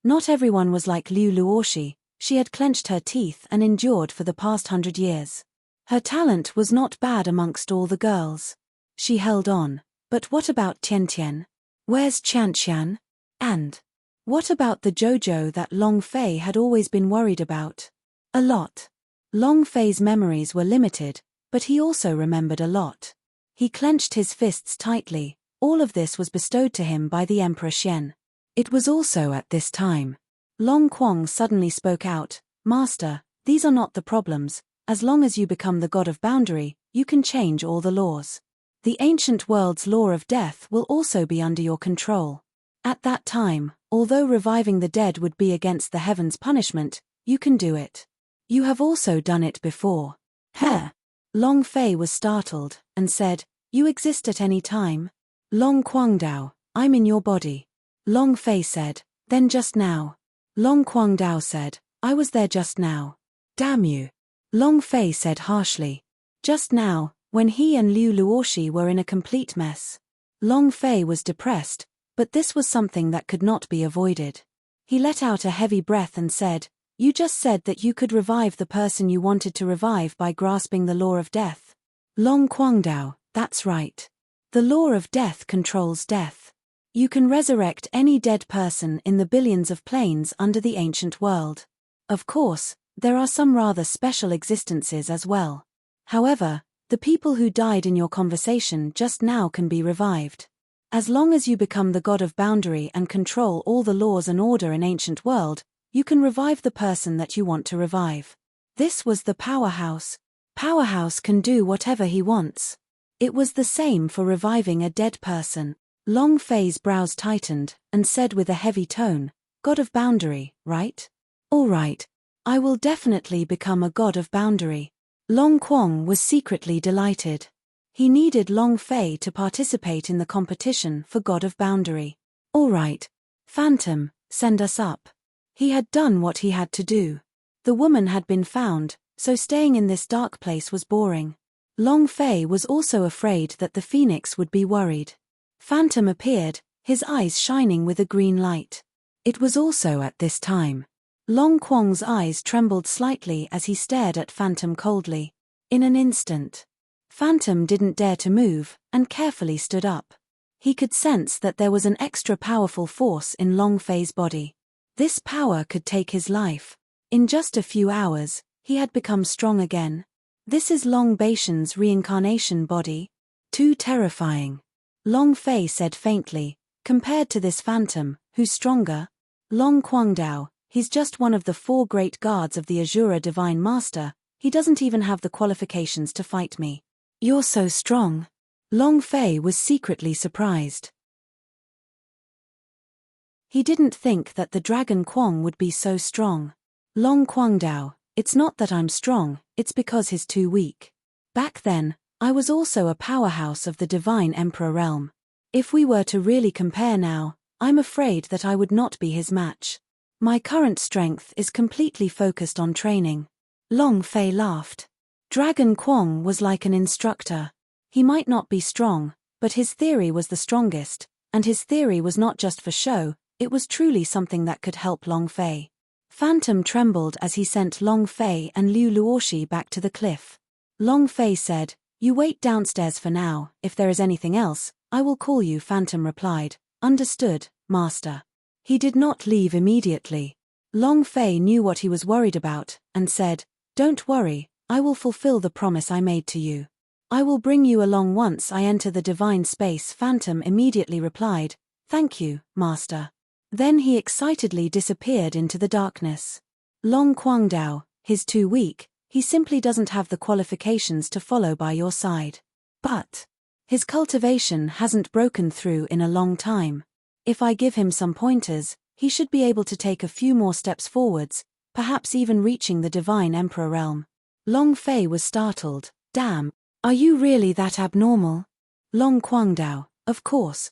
Not everyone was like Liu Luoshi. She had clenched her teeth and endured for the past 100 years. Her talent was not bad amongst all the girls. She held on. But what about Tian? Where's Qian? And what about the Jojo that Long Fei had always been worried about? A lot. Long Fei's memories were limited, but he also remembered a lot. He clenched his fists tightly. All of this was bestowed to him by the Emperor Xian. It was also at this time. Long Quang suddenly spoke out, "Master, these are not the problems. As long as you become the god of boundary, you can change all the laws. The ancient world's law of death will also be under your control. At that time, although reviving the dead would be against the heavens' punishment, you can do it. You have also done it before." "Heh." Long Fei was startled, and said, "You exist at any time?" Long Quangdao, "I'm in your body." Long Fei said, "Then just now." Long Quangdao said, "I was there just now." "Damn you." Long Fei said harshly. Just now, when he and Liu Luoshi were in a complete mess. Long Fei was depressed, but this was something that could not be avoided. He let out a heavy breath and said, "You just said that you could revive the person you wanted to revive by grasping the law of death." Long Quangdao, "That's right. The law of death controls death. You can resurrect any dead person in the billions of planes under the ancient world. Of course, there are some rather special existences as well. However, the people who died in your conversation just now can be revived. As long as you become the god of boundary and control all the laws and order in ancient world, you can revive the person that you want to revive." This was the powerhouse. Powerhouse can do whatever he wants. It was the same for reviving a dead person. Long Fei's brows tightened, and said with a heavy tone, "God of boundary, right? All right. I will definitely become a god of boundary." Long Quang was secretly delighted. He needed Long Fei to participate in the competition for god of boundary. "All right. Phantom, send us up." He had done what he had to do. The woman had been found, so staying in this dark place was boring. Long Fei was also afraid that the phoenix would be worried. Phantom appeared, his eyes shining with a green light. It was also at this time. Long Quang's eyes trembled slightly as he stared at Phantom coldly. In an instant, Phantom didn't dare to move, and carefully stood up. He could sense that there was an extra powerful force in Long Fei's body. This power could take his life. In just a few hours, he had become strong again. This is Long Baishan's reincarnation body. Too terrifying. Long Fei said faintly, compared to this phantom, who's stronger? Long Guangdao, he's just one of the 4 great guards of the Azura Divine Master, he doesn't even have the qualifications to fight me. You're so strong. Long Fei was secretly surprised. He didn't think that the Dragon Quang would be so strong. Long Guangdao, it's not that I'm strong, it's because he's too weak. Back then, I was also a powerhouse of the Divine Emperor realm. If we were to really compare now, I'm afraid that I would not be his match. My current strength is completely focused on training. Long Fei laughed. Dragon Quang was like an instructor. He might not be strong, but his theory was the strongest, and his theory was not just for show, it was truly something that could help Long Fei. Phantom trembled as he sent Long Fei and Liu Luoshi back to the cliff. Long Fei said, "You wait downstairs for now, if there is anything else, I will call you." Phantom replied, "Understood, Master." He did not leave immediately. Long Fei knew what he was worried about, and said, "Don't worry, I will fulfill the promise I made to you. I will bring you along once I enter the divine space." Phantom immediately replied, "Thank you, Master." Then he excitedly disappeared into the darkness. Long Guangdao, he's too weak, he simply doesn't have the qualifications to follow by your side. But his cultivation hasn't broken through in a long time. If I give him some pointers, he should be able to take a few more steps forwards, perhaps even reaching the Divine Emperor realm. Long Fei was startled. Damn, are you really that abnormal? Long Guangdao, of course.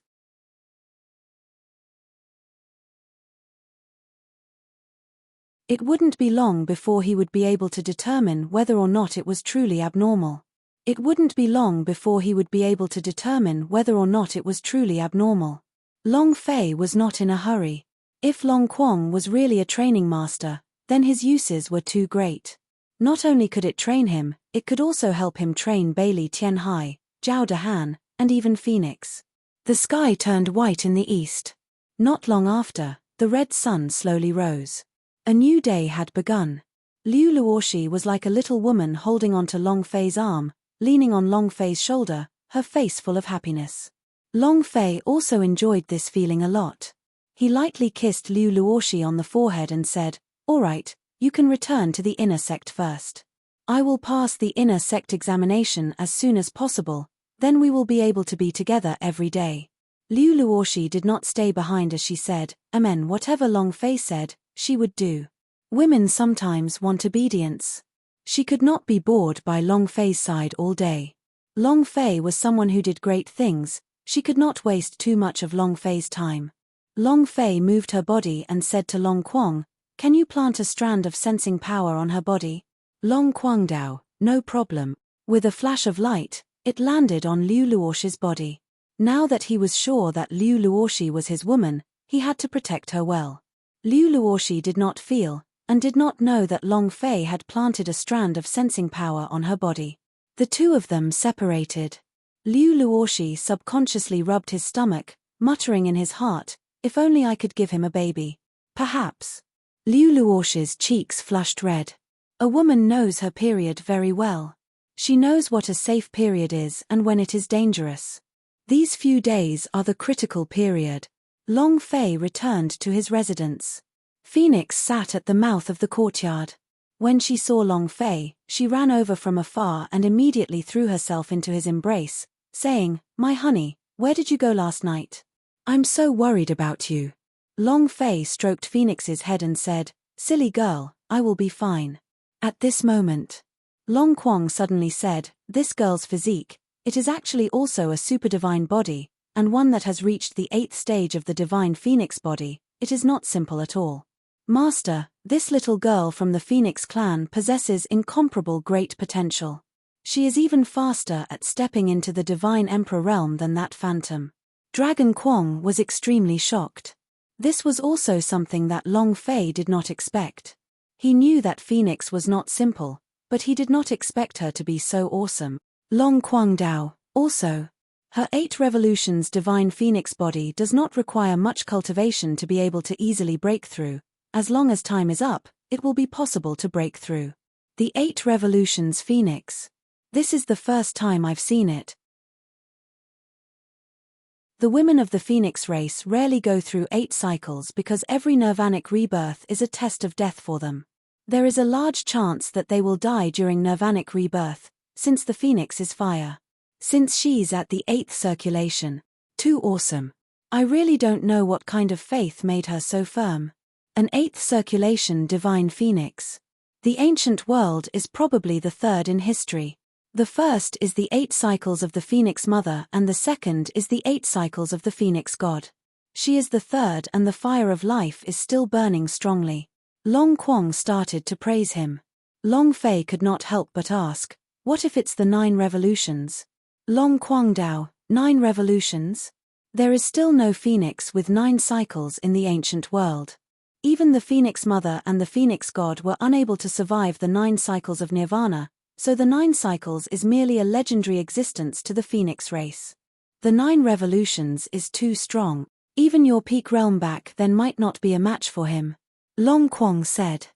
It wouldn't be long before he would be able to determine whether or not it was truly abnormal. It wouldn't be long before he would be able to determine whether or not it was truly abnormal. Long Fei was not in a hurry. If Long Quang was really a training master, then his uses were too great. Not only could it train him, it could also help him train Bailey Tianhai, Zhao Dehan, and even Phoenix. The sky turned white in the east. Not long after, the red sun slowly rose. A new day had begun. Liu Luoshi was like a little woman holding onto Long Fei's arm, leaning on Long Fei's shoulder, her face full of happiness. Long Fei also enjoyed this feeling a lot. He lightly kissed Liu Luoshi on the forehead and said, "All right, you can return to the inner sect first. I will pass the inner sect examination as soon as possible, then we will be able to be together every day." Liu Luoshi did not stay behind as she said, "Amen." Whatever Long Fei said, she would do. Women sometimes want obedience. She could not be bored by Long Fei's side all day. Long Fei was someone who did great things, she could not waste too much of Long Fei's time. Long Fei moved her body and said to Long Quang, "Can you plant a strand of sensing power on her body?" Long Guangdao, "No problem." With a flash of light, it landed on Liu Luoshi's body. Now that he was sure that Liu Luoshi was his woman, he had to protect her well. Liu Luoshi did not feel, and did not know that Long Fei had planted a strand of sensing power on her body. The two of them separated. Liu Luoshi subconsciously rubbed his stomach, muttering in his heart, "If only I could give him a baby. Perhaps." Liu Luoshi's cheeks flushed red. A woman knows her period very well. She knows what a safe period is and when it is dangerous. These few days are the critical period. Long Fei returned to his residence. Phoenix sat at the mouth of the courtyard. When she saw Long Fei, she ran over from afar and immediately threw herself into his embrace, saying, "My honey, where did you go last night? I'm so worried about you." Long Fei stroked Phoenix's head and said, "Silly girl, I will be fine." At this moment, Long Quang suddenly said, "This girl's physique, it is actually also a superdivine body, and one that has reached the 8th stage of the divine phoenix body. It is not simple at all. Master, this little girl from the Phoenix clan possesses incomparable great potential. She is even faster at stepping into the divine emperor realm than that phantom." Dragon Quang was extremely shocked. This was also something that Long Fei did not expect. He knew that Phoenix was not simple, but he did not expect her to be so awesome. Long Guangdao, also. Her 8 revolutions divine phoenix body does not require much cultivation to be able to easily break through. As long as time is up, it will be possible to break through. The 8 revolutions phoenix. This is the first time I've seen it. The women of the phoenix race rarely go through 8 cycles because every nirvanic rebirth is a test of death for them. There is a large chance that they will die during nirvanic rebirth, since the phoenix is fire. Since she's at the 8th circulation. Too awesome. I really don't know what kind of faith made her so firm. An 8th circulation divine phoenix. The ancient world is probably the 3rd in history. The first is the 8 cycles of the Phoenix Mother and the second is the 8 cycles of the Phoenix God. She is the 3rd and the fire of life is still burning strongly. Long Quang started to praise him. Long Fei could not help but ask, what if it's the 9 revolutions? Long Quang Dao, 9 revolutions? There is still no Phoenix with 9 cycles in the ancient world. Even the Phoenix Mother and the Phoenix God were unable to survive the 9 cycles of Nirvana, so the 9 cycles is merely a legendary existence to the Phoenix race. The 9 revolutions is too strong. Even your peak realm back then might not be a match for him. Long Quang said.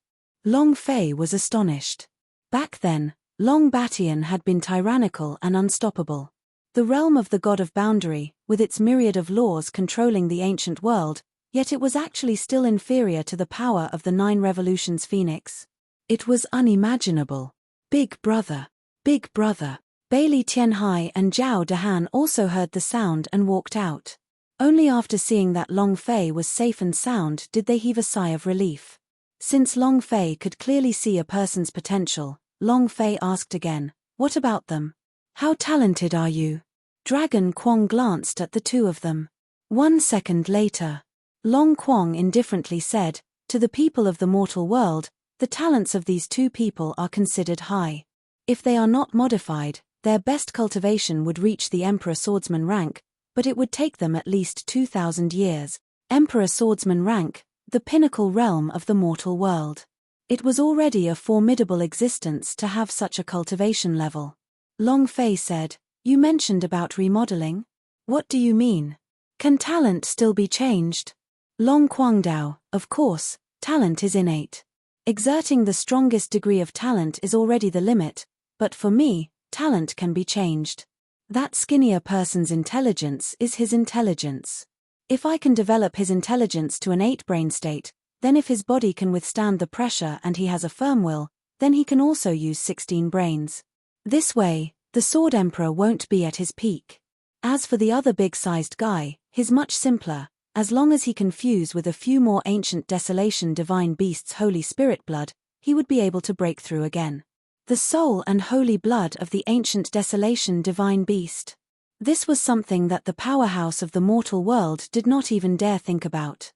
Long Fei was astonished. Back then, Long Batian had been tyrannical and unstoppable. The realm of the God of Boundary, with its myriad of laws controlling the ancient world, yet it was actually still inferior to the power of the 9 revolutions Phoenix. It was unimaginable. Big brother. Big brother. Bailey Tianhai and Zhao Dehan also heard the sound and walked out. Only after seeing that Long Fei was safe and sound did they heave a sigh of relief. Since Long Fei could clearly see a person's potential, Long Fei asked again, what about them? How talented are you? Dragon Quang glanced at the two of them. 1 second later, Long Quang indifferently said, to the people of the mortal world, the talents of these 2 people are considered high. If they are not modified, their best cultivation would reach the Emperor Swordsman rank, but it would take them at least 2,000 years. Emperor Swordsman rank, the pinnacle realm of the mortal world. It was already a formidable existence to have such a cultivation level. Long Fei said, you mentioned about remodeling? What do you mean? Can talent still be changed? Long Quangdao, of course, talent is innate. Exerting the strongest degree of talent is already the limit, but for me, talent can be changed. That skinnier person's intelligence is his intelligence. If I can develop his intelligence to an 8 brain state, then if his body can withstand the pressure and he has a firm will, then he can also use 16 brains. This way, the Sword Emperor won't be at his peak. As for the other big-sized guy, he's much simpler. As long as he can fuse with a few more ancient desolation divine beasts' holy spirit blood, he would be able to break through again. The soul and holy blood of the ancient desolation divine beast. This was something that the powerhouse of the mortal world did not even dare think about.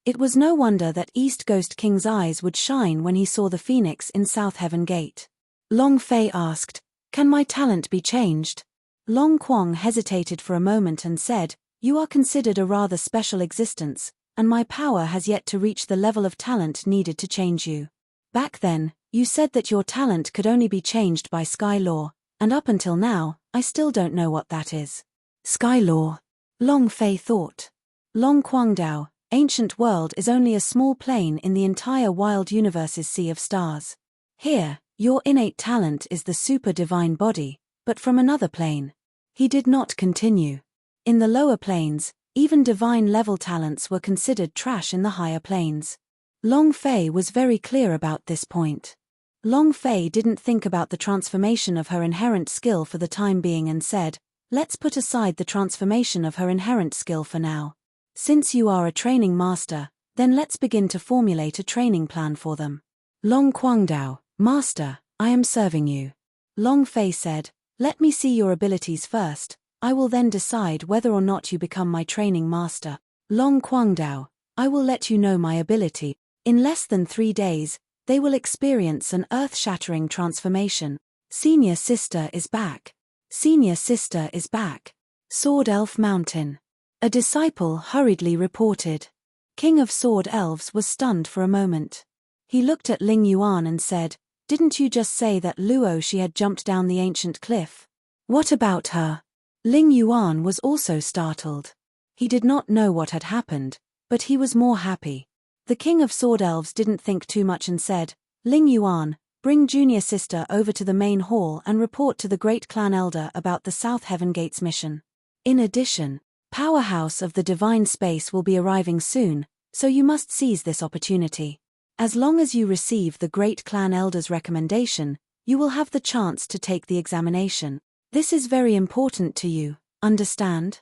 It was no wonder that East Ghost King's eyes would shine when he saw the phoenix in South Heaven Gate. Long Fei asked, can my talent be changed? Long Quang hesitated for a moment and said, you are considered a rather special existence, and my power has yet to reach the level of talent needed to change you. Back then, you said that your talent could only be changed by sky law, and up until now, I still don't know what that is. Sky law. Long Fei thought. Long Quangdao, ancient world is only a small plane in the entire wild universe's sea of stars. Here, your innate talent is the super divine body, but from another plane. He did not continue. In the lower planes, even divine-level talents were considered trash in the higher planes. Long Fei was very clear about this point. Long Fei didn't think about the transformation of her inherent skill for the time being and said, let's put aside the transformation of her inherent skill for now. Since you are a training master, then let's begin to formulate a training plan for them. Long Quangdao, Master, I am serving you. Long Fei said, let me see your abilities first, I will then decide whether or not you become my training master. Long Quangdao, I will let you know my ability. In less than 3 days, they will experience an earth-shattering transformation. Senior sister is back. Senior sister is back. Sword Elf Mountain. A disciple hurriedly reported. King of Sword Elves was stunned for a moment. He looked at Ling Yuan and said, didn't you just say that Luo she had jumped down the ancient cliff? What about her? Ling Yuan was also startled. He did not know what had happened, but he was more happy. The King of Sword Elves didn't think too much and said, Ling Yuan, bring junior sister over to the main hall and report to the great clan elder about the South Heaven Gates mission. In addition, Powerhouse of the Divine Space will be arriving soon, so you must seize this opportunity. As long as you receive the great clan elder's recommendation, you will have the chance to take the examination. This is very important to you, understand?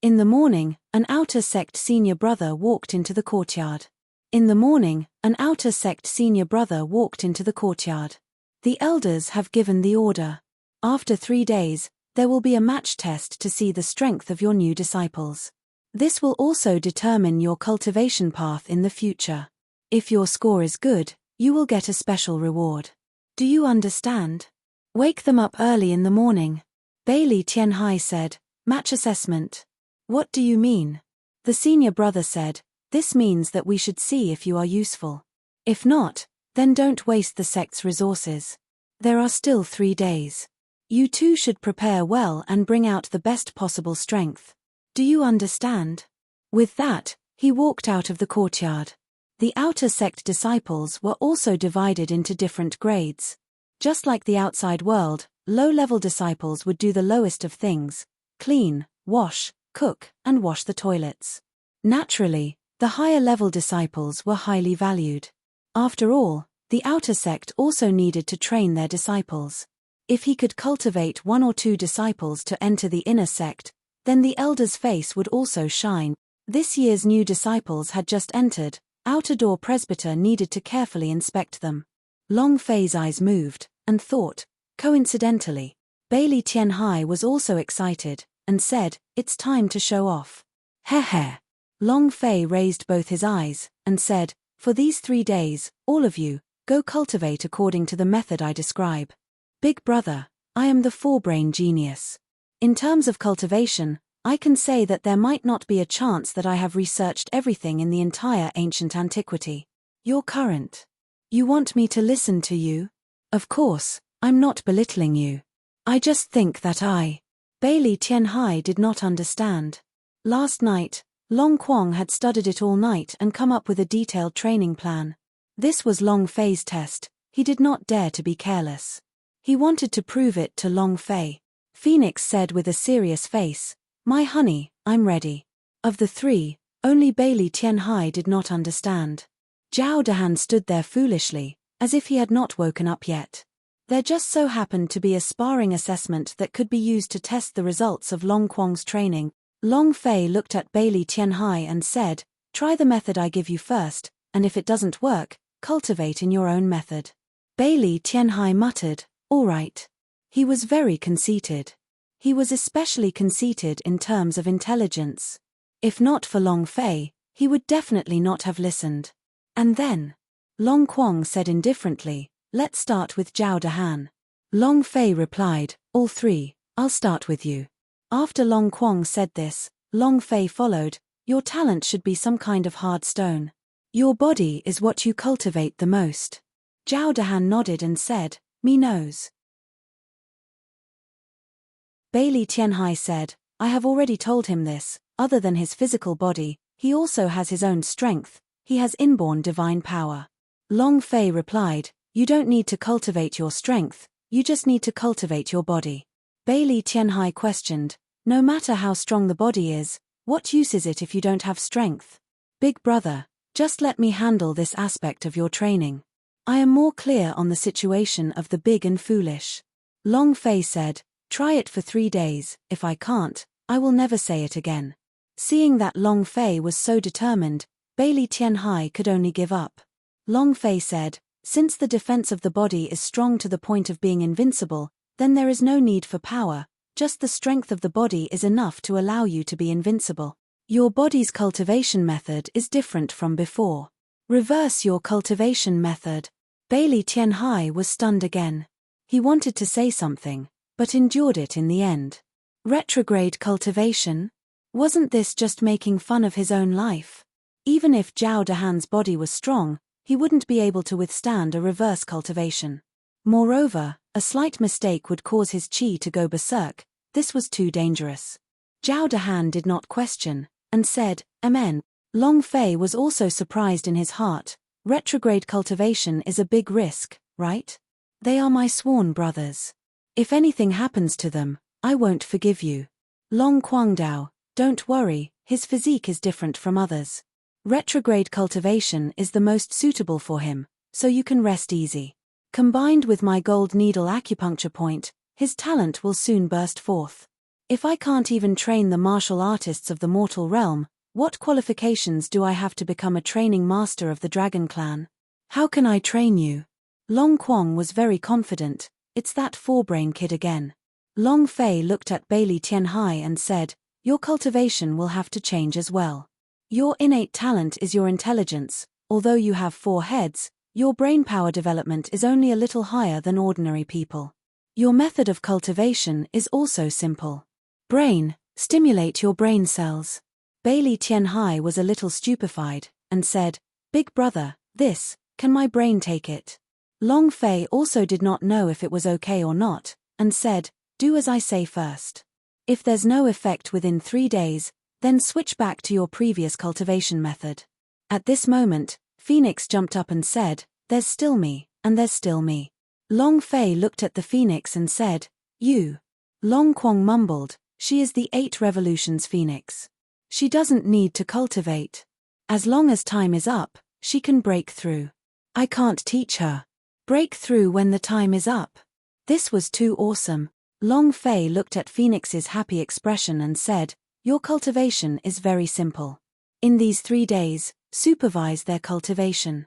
In the morning, an outer sect senior brother walked into the courtyard. In the morning, an outer sect senior brother walked into the courtyard. The elders have given the order. After 3 days, there will be a match test to see the strength of your new disciples. This will also determine your cultivation path in the future. If your score is good, you will get a special reward. Do you understand? Wake them up early in the morning. Bailey Tianhai said, match assessment. What do you mean? The senior brother said, this means that we should see if you are useful. If not, then don't waste the sect's resources. There are still 3 days. You two should prepare well and bring out the best possible strength. Do you understand? With that, he walked out of the courtyard. The outer sect disciples were also divided into different grades. Just like the outside world, low-level disciples would do the lowest of things: clean, wash, cook, and wash the toilets. Naturally, the higher-level disciples were highly valued. After all, the outer sect also needed to train their disciples. If he could cultivate 1 or 2 disciples to enter the inner sect, then the elder's face would also shine. This year's new disciples had just entered. Outer door presbyter needed to carefully inspect them. Long Fei's eyes moved, and thought, coincidentally, Bailey Tianhai was also excited, and said, it's time to show off. Heh. Long Fei raised both his eyes, and said, for these 3 days, all of you, go cultivate according to the method I describe. Big brother, I am the forebrain genius. In terms of cultivation, I can say that there might not be a chance that I have researched everything in the entire ancient antiquity. You're current. You want me to listen to you? Of course, I'm not belittling you. I just think that Bailey Tianhai did not understand. Last night, Long Quang had studied it all night and come up with a detailed training plan. This was Long Fei's test. He did not dare to be careless. He wanted to prove it to Long Fei. Phoenix said with a serious face, my honey, I'm ready. Of the 3, only Bailey Tianhai did not understand. Zhao Dahan stood there foolishly, as if he had not woken up yet. There just so happened to be a sparring assessment that could be used to test the results of Long Quang's training. Long Fei looked at Bailey Tianhai and said, try the method I give you first, and if it doesn't work, cultivate in your own method. Bailey Tianhai muttered, all right. He was very conceited. He was especially conceited in terms of intelligence. If not for Long Fei, he would definitely not have listened. And then, Long Quang said indifferently, let's start with Zhao Dahan. Long Fei replied, all 3, I'll start with you. After Long Quang said this, Long Fei followed, your talent should be some kind of hard stone. Your body is what you cultivate the most. Zhao Dahan nodded and said, me knows. Bailey Tianhai said, I have already told him this. Other than his physical body, he also has his own strength. He has inborn divine power. Long Fei replied, you don't need to cultivate your strength, you just need to cultivate your body. Bailey Tianhai questioned, no matter how strong the body is, what use is it if you don't have strength? Big brother, just let me handle this aspect of your training. I am more clear on the situation of the big and foolish. Long Fei said, try it for 3 days, if I can't, I will never say it again. Seeing that Long Fei was so determined, Bailey Tianhai could only give up. Long Fei said, since the defense of the body is strong to the point of being invincible, then there is no need for power, just the strength of the body is enough to allow you to be invincible. Your body's cultivation method is different from before. Reverse your cultivation method. Bailey Tianhai was stunned again. He wanted to say something, but endured it in the end. Retrograde cultivation? Wasn't this just making fun of his own life? Even if Zhao Dahan's body was strong, he wouldn't be able to withstand a reverse cultivation. Moreover, a slight mistake would cause his qi to go berserk. This was too dangerous. Zhao Dahan did not question, and said, Amen. Long Fei was also surprised in his heart. Retrograde cultivation is a big risk, right? They are my sworn brothers. If anything happens to them, I won't forgive you. Long Guangdao, don't worry, his physique is different from others. Retrograde cultivation is the most suitable for him, so you can rest easy. Combined with my gold needle acupuncture point, his talent will soon burst forth. If I can't even train the martial artists of the mortal realm, what qualifications do I have to become a training master of the Dragon Clan? How can I train you? Long Quang was very confident. It's that forebrain kid again. Long Fei looked at Bailey Tianhai and said, your cultivation will have to change as well. Your innate talent is your intelligence. Although you have 4 heads, your brain power development is only a little higher than ordinary people. Your method of cultivation is also simple. Brain, stimulate your brain cells. Bailey Tianhai was a little stupefied, and said, Big brother, can my brain take it? Long Fei also did not know if it was okay or not, and said, do as I say first. If there's no effect within 3 days, then switch back to your previous cultivation method. At this moment, Phoenix jumped up and said, there's still me, and there's still me. Long Fei looked at the Phoenix and said, you. Long Quang mumbled, she is the 8 Revolutions Phoenix. She doesn't need to cultivate. As long as time is up, she can break through. I can't teach her. Break through when the time is up. This was too awesome. Long Fei looked at Phoenix's happy expression and said, your cultivation is very simple. In these 3 days, supervise their cultivation.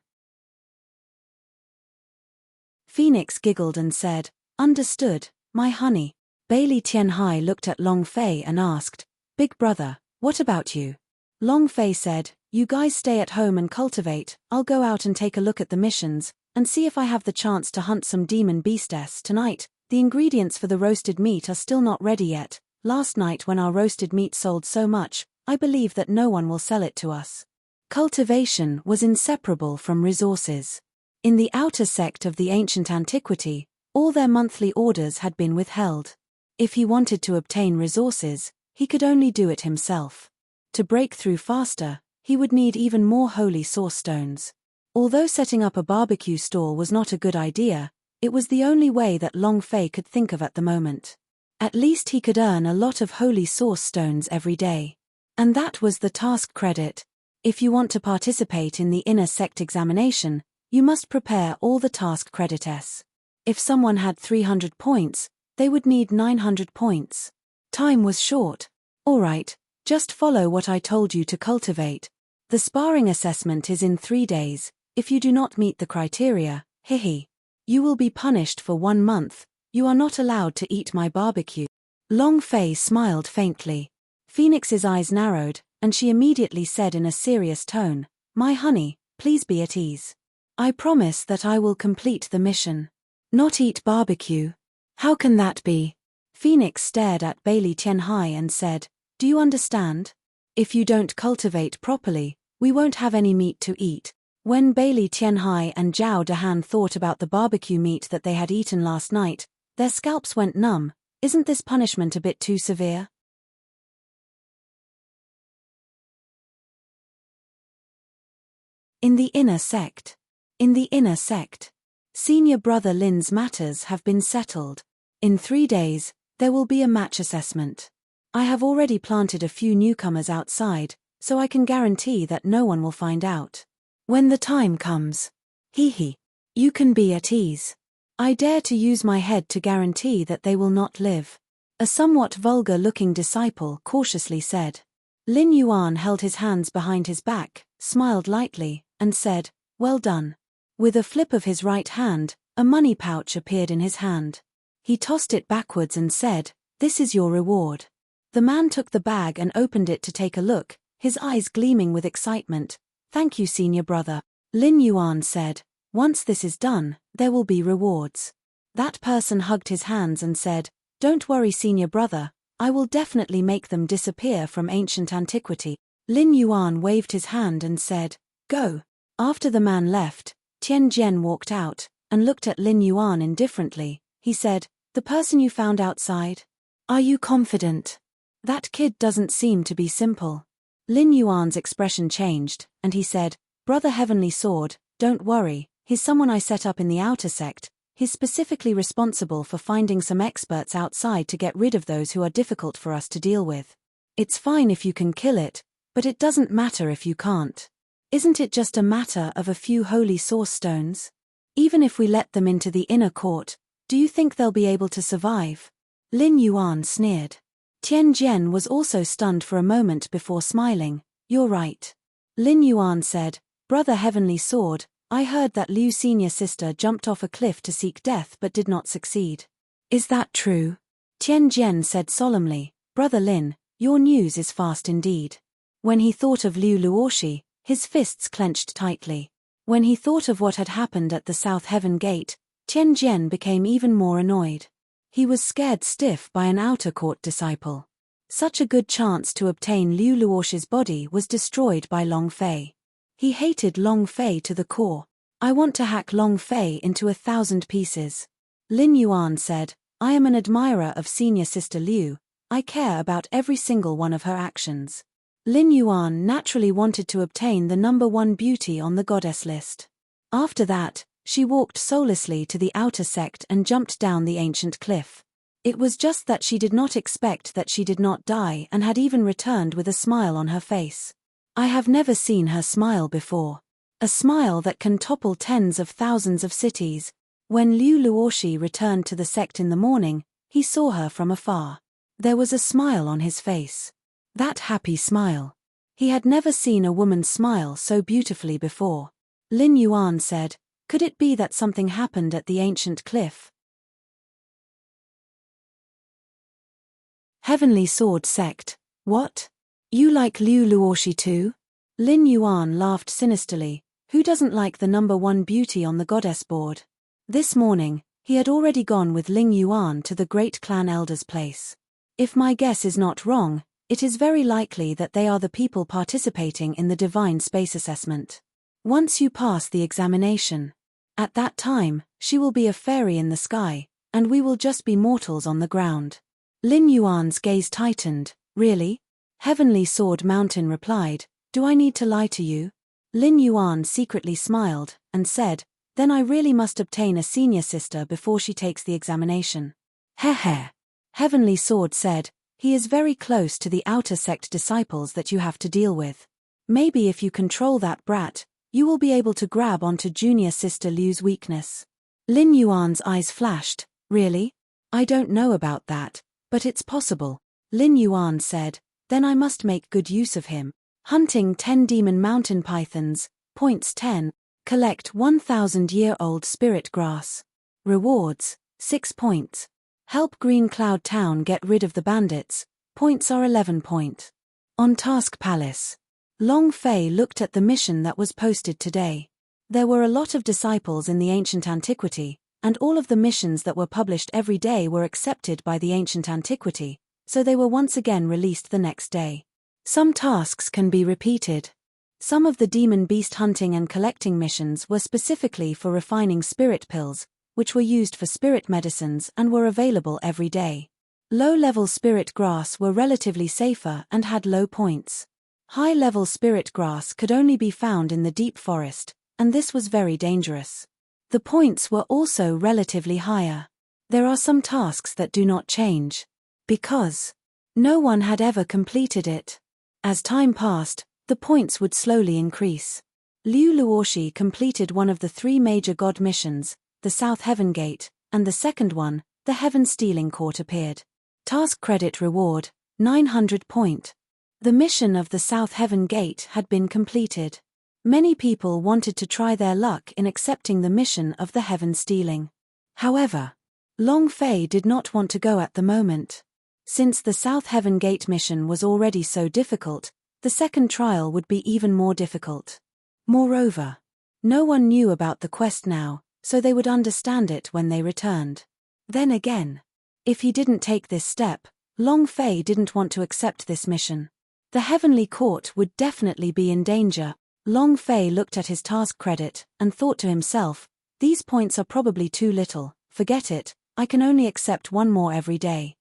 Phoenix giggled and said, understood, my honey. Bailey Tianhai looked at Long Fei and asked, Big brother, what about you? Long Fei said, you guys stay at home and cultivate, I'll go out and take a look at the missions, and see if I have the chance to hunt some demon beastess tonight. The ingredients for the roasted meat are still not ready yet. Last night when our roasted meat sold so much, I believe that no one will sell it to us. Cultivation was inseparable from resources. In the outer sect of the ancient antiquity, all their monthly orders had been withheld. If he wanted to obtain resources, he could only do it himself. To break through faster, he would need even more holy source stones. Although setting up a barbecue store was not a good idea, it was the only way that Long Fei could think of at the moment. At least he could earn a lot of holy source stones every day. And that was the task credit. If you want to participate in the inner sect examination, you must prepare all the task credits. If someone had 300 points, they would need 900 points. Time was short. Alright, just follow what I told you to cultivate. The sparring assessment is in 3 days. If you do not meet the criteria, you will be punished for 1 month. You are not allowed to eat my barbecue. Long Fei smiled faintly. Phoenix's eyes narrowed, and she immediately said in a serious tone, my honey, please be at ease. I promise that I will complete the mission. Not eat barbecue. How can that be? Phoenix stared at Bailey Tianhai and said, do you understand? If you don't cultivate properly, we won't have any meat to eat. When Bailey Tianhai and Zhao Dahan thought about the barbecue meat that they had eaten last night, their scalps went numb. Isn't this punishment a bit too severe? In the inner sect. In the inner sect. Senior brother Lin's matters have been settled. In 3 days, there will be a match assessment. I have already planted a few newcomers outside, so I can guarantee that no one will find out. When the time comes. You can be at ease. I dare to use my head to guarantee that they will not live. A somewhat vulgar-looking disciple cautiously said. Lin Yuan held his hands behind his back, smiled lightly, and said, well done. With a flip of his right hand, a money pouch appeared in his hand. He tossed it backwards and said, this is your reward. The man took the bag and opened it to take a look, his eyes gleaming with excitement. Thank you, senior brother. Lin Yuan said, once this is done, there will be rewards. That person hugged his hands and said, don't worry, senior brother, I will definitely make them disappear from ancient antiquity. Lin Yuan waved his hand and said, go. After the man left, Tian Jian walked out, and looked at Lin Yuan indifferently. He said, the person you found outside? Are you confident? That kid doesn't seem to be simple. Lin Yuan's expression changed, and he said, "Brother Heavenly Sword, don't worry, he's someone I set up in the outer sect. He's specifically responsible for finding some experts outside to get rid of those who are difficult for us to deal with. It's fine if you can kill it, but it doesn't matter if you can't. Isn't it just a matter of a few holy source stones? Even if we let them into the inner court, do you think they'll be able to survive?" Lin Yuan sneered. Tian Jian was also stunned for a moment before smiling. "You're right." Lin Yuan said, "Brother Heavenly Sword, I heard that Liu's senior sister jumped off a cliff to seek death but did not succeed. Is that true?" Tian Jian said solemnly, "Brother Lin, your news is fast indeed." When he thought of Liu Luoshi, his fists clenched tightly. When he thought of what had happened at the South Heaven Gate, Tian Jian became even more annoyed. He was scared stiff by an outer court disciple. Such a good chance to obtain Liu Luoshi's body was destroyed by Long Fei. He hated Long Fei to the core. "I want to hack Long Fei into 1,000 pieces." Lin Yuan said, "I am an admirer of senior sister Liu. I care about every single one of her actions." Lin Yuan naturally wanted to obtain the #1 beauty on the goddess list. After that, she walked soullessly to the outer sect and jumped down the ancient cliff. It was just that she did not expect that she did not die and had even returned with a smile on her face. I have never seen her smile before. A smile that can topple tens of thousands of cities. When Liu Luoshi returned to the sect in the morning, he saw her from afar. There was a smile on his face. That happy smile. He had never seen a woman smile so beautifully before. Lin Yuan said, "Could it be that something happened at the ancient cliff?" Heavenly Sword Sect. What? You like Liu Luoshi too? Lin Yuan laughed sinisterly. Who doesn't like the #1 beauty on the goddess board? This morning, he had already gone with Ling Yuan to the great clan elder's place. If my guess is not wrong, it is very likely that they are the people participating in the divine space assessment. Once you pass the examination, at that time, she will be a fairy in the sky, and we will just be mortals on the ground. Lin Yuan's gaze tightened. Really? Heavenly Sword Mountain replied, "Do I need to lie to you?" Lin Yuan secretly smiled, and said, "Then I really must obtain a senior sister before she takes the examination." Heh. Heavenly Sword said, "He is very close to the outer sect disciples that you have to deal with. Maybe if you control that brat, you will be able to grab onto junior sister Liu's weakness." Lin Yuan's eyes flashed. "Really? I don't know about that, but it's possible." Lin Yuan said, "Then I must make good use of him. Hunting 10 demon mountain pythons, points 10, collect 1,000-year-old spirit grass. Rewards, 6 points. Help Green Cloud Town get rid of the bandits, points are 11 point. On Task Palace. Long Fei looked at the mission that was posted today. There were a lot of disciples in the ancient antiquity, and all of the missions that were published every day were accepted by the ancient antiquity, so they were once again released the next day. Some tasks can be repeated. Some of the demon beast hunting and collecting missions were specifically for refining spirit pills, which were used for spirit medicines and were available every day. Low-level spirit grass were relatively safer and had low points. High-level spirit grass could only be found in the deep forest, and this was very dangerous. The points were also relatively higher. There are some tasks that do not change, because no one had ever completed it. As time passed, the points would slowly increase. Liu Luoshi completed one of the 3 major god missions, the South Heaven Gate, and the second one, the Heaven Stealing Court appeared. Task credit reward, 900 point. The mission of the South Heaven Gate had been completed. Many people wanted to try their luck in accepting the mission of the Heaven Stealing. However, Long Fei did not want to go at the moment. Since the South Heaven Gate mission was already so difficult, the second trial would be even more difficult. Moreover, no one knew about the quest now, so they would understand it when they returned. Then again, if he didn't take this step, Long Fei didn't want to accept this mission. The Heavenly Court would definitely be in danger. Long Fei looked at his task credit and thought to himself, "These points are probably too little, forget it, I can only accept one more every day."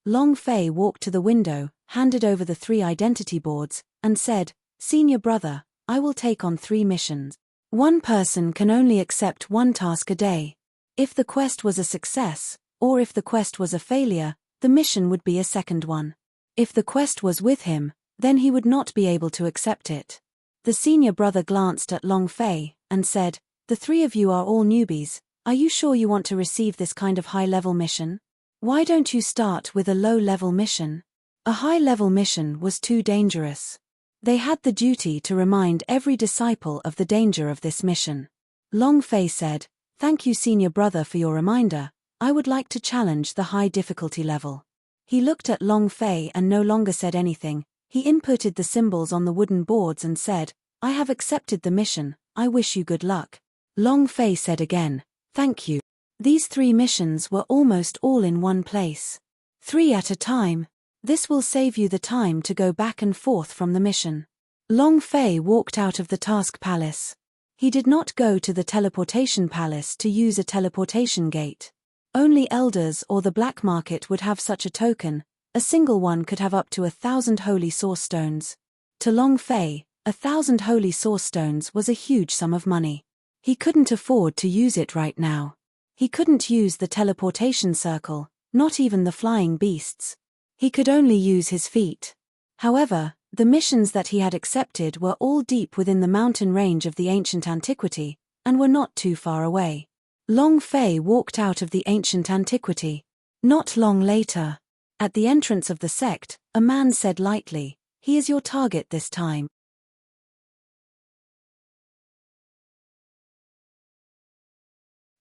Long Fei walked to the window, handed over the 3 identity boards, and said, "Senior brother, I will take on 3 missions. One person can only accept 1 task a day. If the quest was a success, or if the quest was a failure, the mission would be a second one. If the quest was with him, then he would not be able to accept it." The senior brother glanced at Long Fei, and said, "The 3 of you are all newbies. Are you sure you want to receive this kind of high-level mission? Why don't you start with a low-level mission?" A high-level mission was too dangerous. They had the duty to remind every disciple of the danger of this mission. Long Fei said, "Thank you, senior brother, for your reminder. I would like to challenge the high difficulty level." He looked at Long Fei and no longer said anything. He inputted the symbols on the wooden boards and said, "I have accepted the mission. I wish you good luck." Long Fei said again, "Thank you." These 3 missions were almost all in one place. 3 at a time. This will save you the time to go back and forth from the mission. Long Fei walked out of the task palace. He did not go to the teleportation palace to use a teleportation gate. Only elders or the black market would have such a token. A single one could have up to 1,000 holy source stones. To Long Fei, 1,000 holy source stones was a huge sum of money. He couldn't afford to use it right now. He couldn't use the teleportation circle, not even the flying beasts. He could only use his feet. However, the missions that he had accepted were all deep within the mountain range of the ancient antiquity, and were not too far away. Long Fei walked out of the ancient antiquity. Not long later, at the entrance of the sect, a man said lightly, "He is your target this time."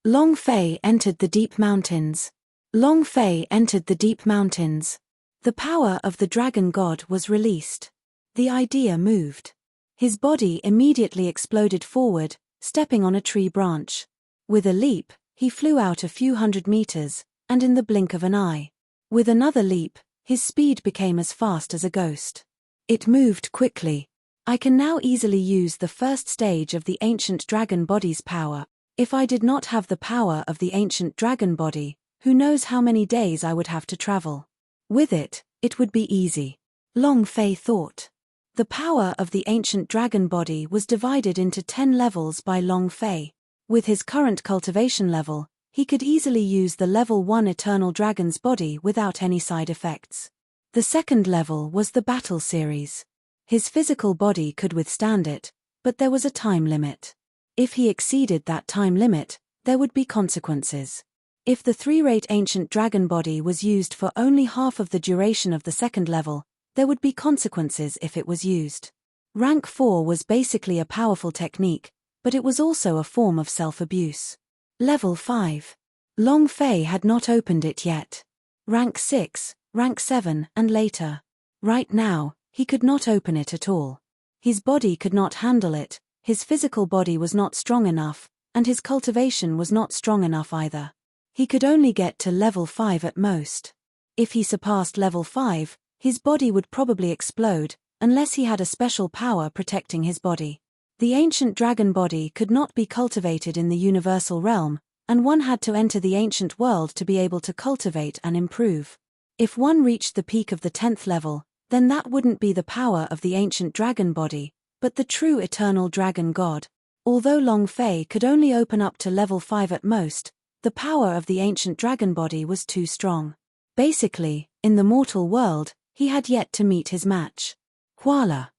Long Fei entered the deep mountains. Long Fei entered the deep mountains. The power of the dragon god was released. The idea moved. His body immediately exploded forward, stepping on a tree branch. With a leap, he flew out a few hundred meters, and in the blink of an eye. With another leap, his speed became as fast as a ghost. It moved quickly. I can now easily use the first stage of the ancient dragon body's power. If I did not have the power of the ancient dragon body, who knows how many days I would have to travel. With it, it would be easy. Long Fei thought. The power of the ancient dragon body was divided into 10 levels by Long Fei. With his current cultivation level, he could easily use the level 1 eternal dragon's body without any side effects. The second level was the battle series. His physical body could withstand it, but there was a time limit. If he exceeded that time limit, there would be consequences. If the 3-rate ancient dragon body was used for only half of the duration of the second level, there would be consequences if it was used. Rank 4 was basically a powerful technique, but it was also a form of self-abuse. Level 5. Long Fei had not opened it yet. Rank 6, Rank 7, and later. Right now, he could not open it at all. His body could not handle it, his physical body was not strong enough, and his cultivation was not strong enough either. He could only get to level 5 at most. If he surpassed level 5, his body would probably explode, unless he had a special power protecting his body. The ancient dragon body could not be cultivated in the universal realm, and one had to enter the ancient world to be able to cultivate and improve. If one reached the peak of the 10th level, then that wouldn't be the power of the ancient dragon body, but the true eternal dragon god. Although Long Fei could only open up to level 5 at most, the power of the ancient dragon body was too strong. Basically, in the mortal world, he had yet to meet his match. Huala!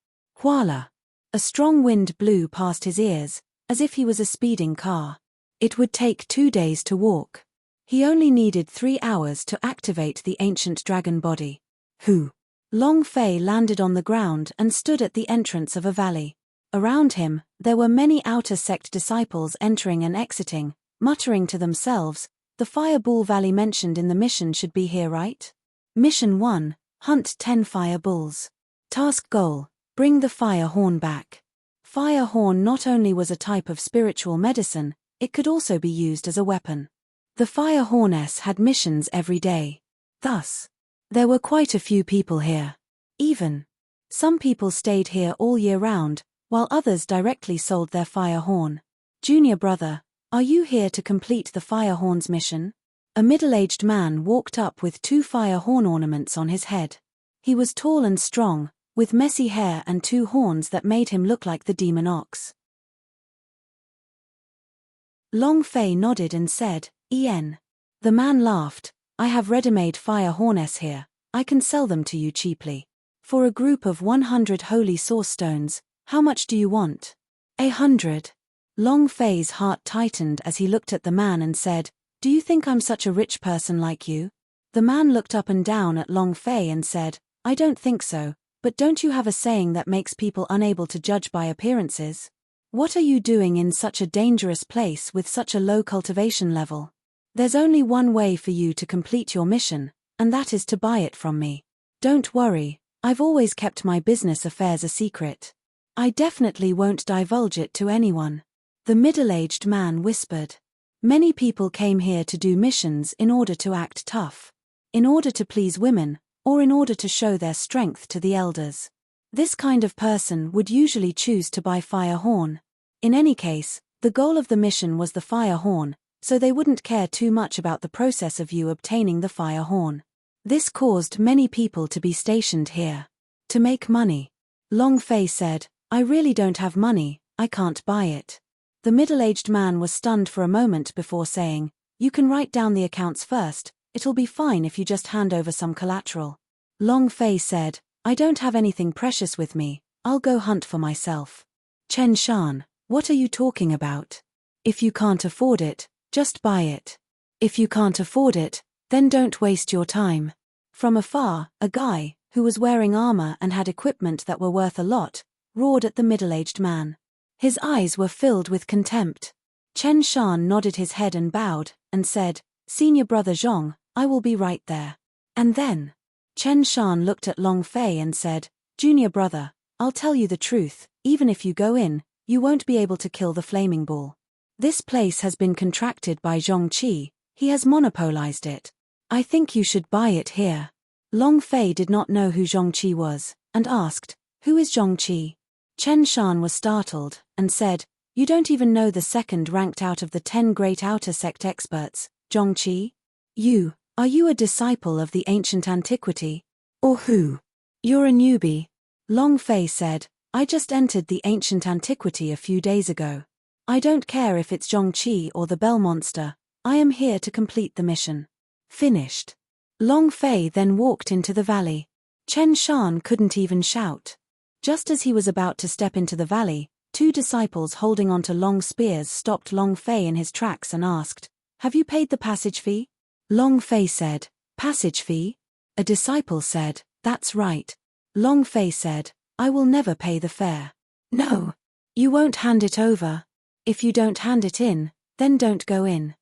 Huala! A strong wind blew past his ears, as if he was a speeding car. It would take 2 days to walk. He only needed 3 hours to activate the ancient dragon body. Who? Long Fei landed on the ground and stood at the entrance of a valley. Around him, there were many outer sect disciples entering and exiting, muttering to themselves, "The Fireball Valley mentioned in the mission should be here, right? Mission 1, hunt 10 fire bulls. Task goal, bring the fire horn back." Fire horn not only was a type of spiritual medicine, it could also be used as a weapon. The fire horness had missions every day. Thus, there were quite a few people here. Some people stayed here all year round, while others directly sold their fire horn. "Junior brother, are you here to complete the fire horn's mission?" A middle-aged man walked up with 2 fire horn ornaments on his head. He was tall and strong, with messy hair and 2 horns that made him look like the demon ox. Long Fei nodded and said, "En." The man laughed. "I have ready-made fire horns here. I can sell them to you cheaply. For a group of 100 holy source stones, how much do you want?" 100. Long Fei's heart tightened as he looked at the man and said, "Do you think I'm such a rich person like you?" The man looked up and down at Long Fei and said, "I don't think so, but don't you have a saying that makes people unable to judge by appearances? What are you doing in such a dangerous place with such a low cultivation level? There's only one way for you to complete your mission, and that is to buy it from me. Don't worry, I've always kept my business affairs a secret. I definitely won't divulge it to anyone." The middle-aged man whispered. Many people came here to do missions in order to act tough, in order to please women, or in order to show their strength to the elders. This kind of person would usually choose to buy fire horn. In any case, the goal of the mission was the fire horn, so they wouldn't care too much about the process of you obtaining the fire horn. This caused many people to be stationed here. To make money. Long Fei said, "I really don't have money, I can't buy it." The middle-aged man was stunned for a moment before saying, "You can write down the accounts first, it'll be fine if you just hand over some collateral." Long Fei said, "I don't have anything precious with me, I'll go hunt for myself." Chen Shan, what are you talking about? If you can't afford it, just buy it. If you can't afford it, then don't waste your time. From afar, a guy, who was wearing armor and had equipment that were worth a lot, roared at the middle-aged man. His eyes were filled with contempt. Chen Shan nodded his head and bowed, and said, "Senior brother Zhong, I will be right there." And then, Chen Shan looked at Long Fei and said, "Junior brother, I'll tell you the truth, even if you go in, you won't be able to kill the flaming bull. This place has been contracted by Zhongqi, he has monopolized it. I think you should buy it here." Long Fei did not know who Zhongqi was, and asked, "Who is Zhongqi?" Chen Shan was startled, and said, "You don't even know the second ranked out of the 10 great outer sect experts, Zhongqi? Are you a disciple of the ancient antiquity? Or who? You're a newbie." Long Fei said, "I just entered the ancient antiquity a few days ago. I don't care if it's Zhongqi or the Bell Monster, I am here to complete the mission." Finished. Long Fei then walked into the valley. Chen Shan couldn't even shout. Just as he was about to step into the valley, 2 disciples holding onto long spears stopped Long Fei in his tracks and asked, "Have you paid the passage fee?" Long Fei said, "Passage fee?" A disciple said, "That's right." Long Fei said, "I will never pay the fare." "No. You won't hand it over. If you don't hand it in, then don't go in."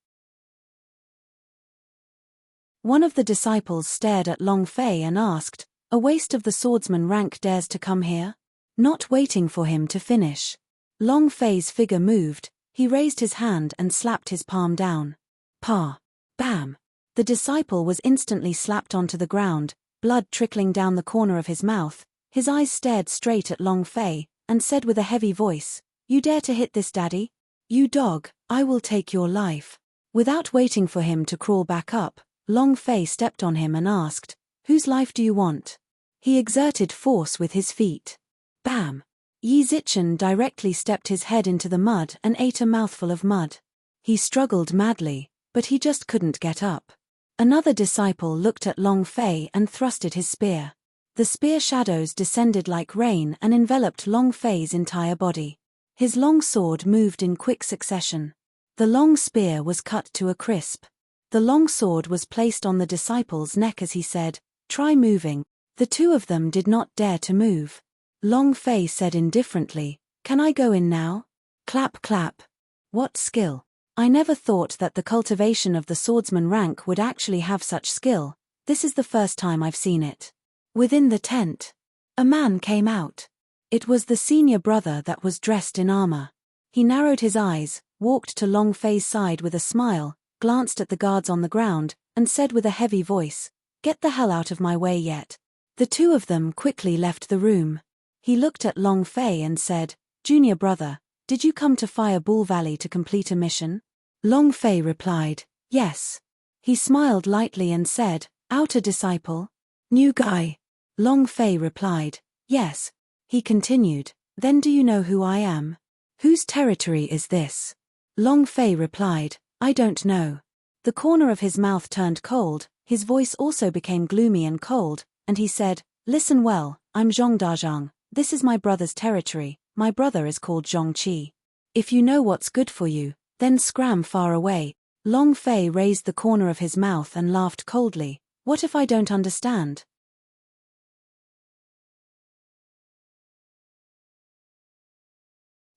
One of the disciples stared at Long Fei and asked, "A waste of the swordsman rank dares to come here?" Not waiting for him to finish. Long Fei's figure moved, he raised his hand and slapped his palm down. Pa! Bam! The disciple was instantly slapped onto the ground, blood trickling down the corner of his mouth. His eyes stared straight at Long Fei, and said with a heavy voice, "You dare to hit this daddy? You dog, I will take your life." Without waiting for him to crawl back up, Long Fei stepped on him and asked, "Whose life do you want?" He exerted force with his feet. Bam! Yi Zichen directly stepped his head into the mud and ate a mouthful of mud. He struggled madly, but he just couldn't get up. Another disciple looked at Long Fei and thrusted his spear. The spear shadows descended like rain and enveloped Long Fei's entire body. His long sword moved in quick succession. The long spear was cut to a crisp. The long sword was placed on the disciple's neck as he said, "Try moving." The 2 of them did not dare to move. Long Fei said indifferently, "Can I go in now?" Clap clap. What skill. I never thought that the cultivation of the swordsman rank would actually have such skill. This is the first time I've seen it. Within the tent, a man came out. It was the senior brother that was dressed in armor. He narrowed his eyes, walked to Long Fei's side with a smile, glanced at the guards on the ground, and said with a heavy voice, "Get the hell out of my way yet." The 2 of them quickly left the room. He looked at Long Fei and said, "Junior brother, did you come to Fire Bull Valley to complete a mission?" Long Fei replied, "Yes." He smiled lightly and said, "Outer disciple? New guy?" Long Fei replied, "Yes." He continued, "Then do you know who I am? Whose territory is this?" Long Fei replied, "I don't know." The corner of his mouth turned cold, his voice also became gloomy and cold, and he said, "Listen well, I'm Zhong Dazhang, this is my brother's territory, my brother is called Zhongqi. If you know what's good for you, then scram far away." Long Fei raised the corner of his mouth and laughed coldly. "What if I don't understand?"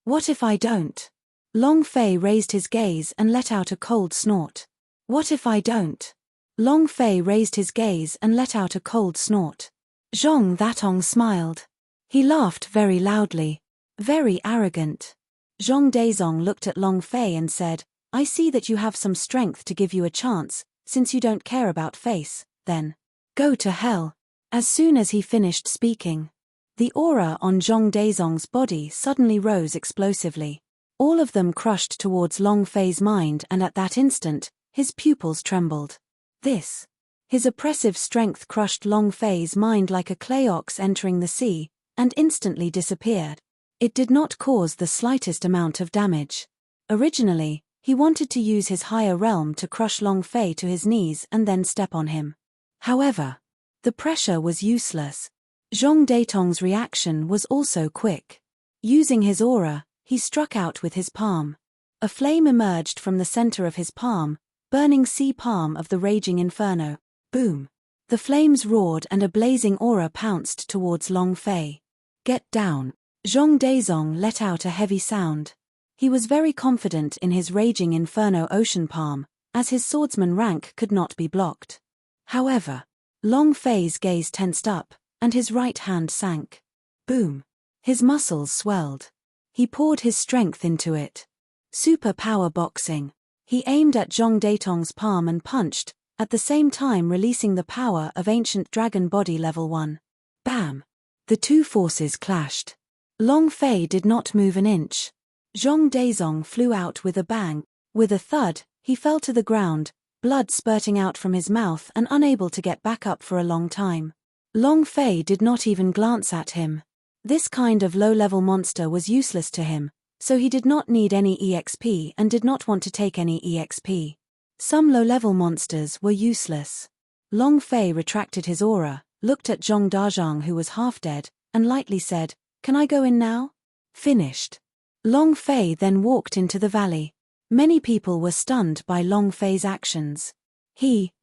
"What if I don't?" Long Fei raised his gaze and let out a cold snort. "What if I don't?" Long Fei raised his gaze and let out a cold snort. Zhong Thatong smiled. He laughed very loudly. Very arrogant. Zhong Dazong looked at Long Fei and said, "I see that you have some strength to give you a chance, since you don't care about face, then go to hell." As soon as he finished speaking, the aura on Zhong Dazong's body suddenly rose explosively. All of them crushed towards Long Fei's mind, and at that instant, his pupils trembled. His oppressive strength crushed Long Fei's mind like a clay ox entering the sea, and instantly disappeared. It did not cause the slightest amount of damage. Originally, he wanted to use his higher realm to crush Long Fei to his knees and then step on him. However, the pressure was useless. Zhong Datong's reaction was also quick. Using his aura, he struck out with his palm. A flame emerged from the center of his palm, burning sea palm of the raging inferno. Boom! The flames roared and a blazing aura pounced towards Long Fei. "Get down!" Zhong Dazong let out a heavy sound. He was very confident in his raging inferno ocean palm, as his swordsman rank could not be blocked. However, Long Fei's gaze tensed up, and his right hand sank. Boom! His muscles swelled. He poured his strength into it. Super power boxing. He aimed at Zhong Datong's palm and punched, at the same time releasing the power of ancient dragon body level 1. Bam! The two forces clashed. Long Fei did not move an inch. Zhong Dazong flew out with a bang. With a thud, he fell to the ground, blood spurting out from his mouth and unable to get back up for a long time. Long Fei did not even glance at him. This kind of low-level monster was useless to him, so he did not need any EXP and did not want to take any EXP. Some low-level monsters were useless. Long Fei retracted his aura, looked at Zhong Dazhang who was half dead, and lightly said, "Can I go in now?" Finished. Long Fei then walked into the valley. Many people were stunned by Long Fei's actions. He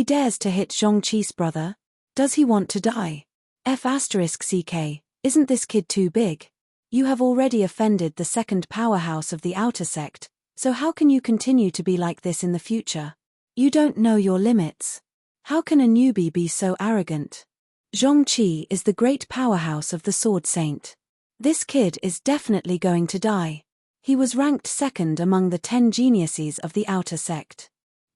dares to hit Zhongqi's brother? Does he want to die? F***CK, isn't this kid too big? You have already offended the second powerhouse of the outer sect, so how can you continue to be like this in the future? You don't know your limits. How can a newbie be so arrogant? Zhongqi is the great powerhouse of the Sword Saint. This kid is definitely going to die. He was ranked second among the 10 geniuses of the outer sect.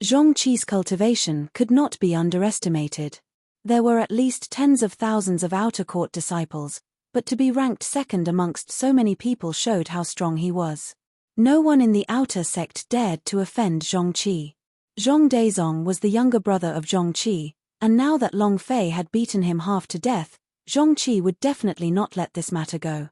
Zhongqi's cultivation could not be underestimated. There were at least tens of thousands of outer court disciples, but to be ranked second amongst so many people showed how strong he was. No one in the outer sect dared to offend Zhongqi. Zhong Dazong was the younger brother of Zhongqi, and now that Long Fei had beaten him half to death, Zhongqi would definitely not let this matter go.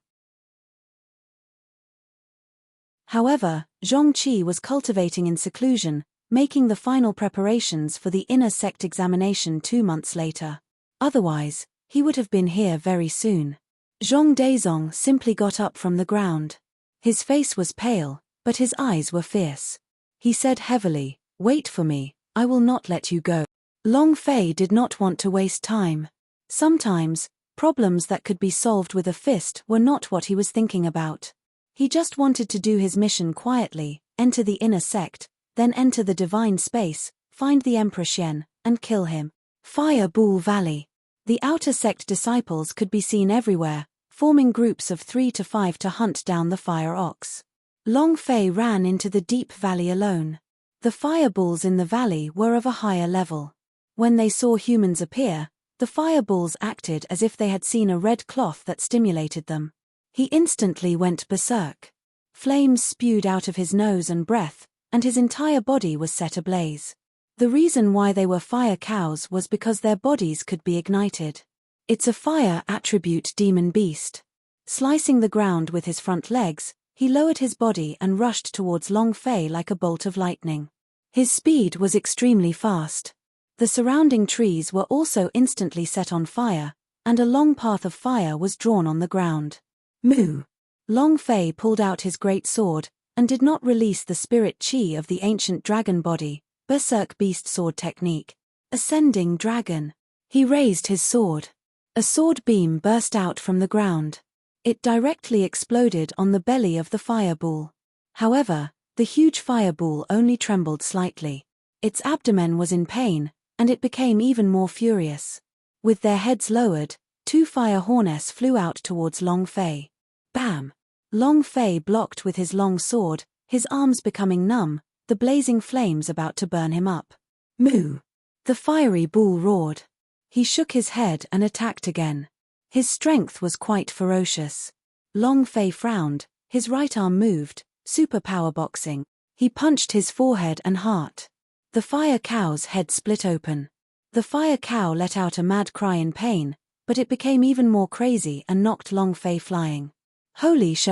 However, Zhongqi was cultivating in seclusion, making the final preparations for the inner sect examination 2 months later. Otherwise, he would have been here very soon. Zhong Dazong simply got up from the ground. His face was pale, but his eyes were fierce. He said heavily, "Wait for me, I will not let you go." Long Fei did not want to waste time. Sometimes, problems that could be solved with a fist were not what he was thinking about. He just wanted to do his mission quietly, enter the inner sect, then enter the divine space, find the Emperor Xian, and kill him. Fireball Valley. The outer sect disciples could be seen everywhere, forming groups of 3 to 5 to hunt down the fire ox. Long Fei ran into the deep valley alone. The fireballs in the valley were of a higher level. When they saw humans appear, the fireballs acted as if they had seen a red cloth that stimulated them. He instantly went berserk. Flames spewed out of his nose and breath, and his entire body was set ablaze. The reason why they were fire cows was because their bodies could be ignited. It's a fire attribute demon beast. Slicing the ground with his front legs, he lowered his body and rushed towards Long Fei like a bolt of lightning. His speed was extremely fast. The surrounding trees were also instantly set on fire, and a long path of fire was drawn on the ground. Moo! Long Fei pulled out his great sword, and did not release the spirit chi of the ancient dragon body, berserk beast sword technique. Ascending dragon. He raised his sword. A sword beam burst out from the ground. It directly exploded on the belly of the fireball. However, the huge fireball only trembled slightly. Its abdomen was in pain, and it became even more furious. With their heads lowered, two fire hornets flew out towards Long Fei. Bam! Long Fei blocked with his long sword, his arms becoming numb, the blazing flames about to burn him up. Moo! The fiery bull roared. He shook his head and attacked again. His strength was quite ferocious. Long Fei frowned, his right arm moved, super power boxing. He punched his forehead and heart. The fire cow's head split open. The fire cow let out a mad cry in pain, but it became even more crazy and knocked Long Fei flying. Holy sh**.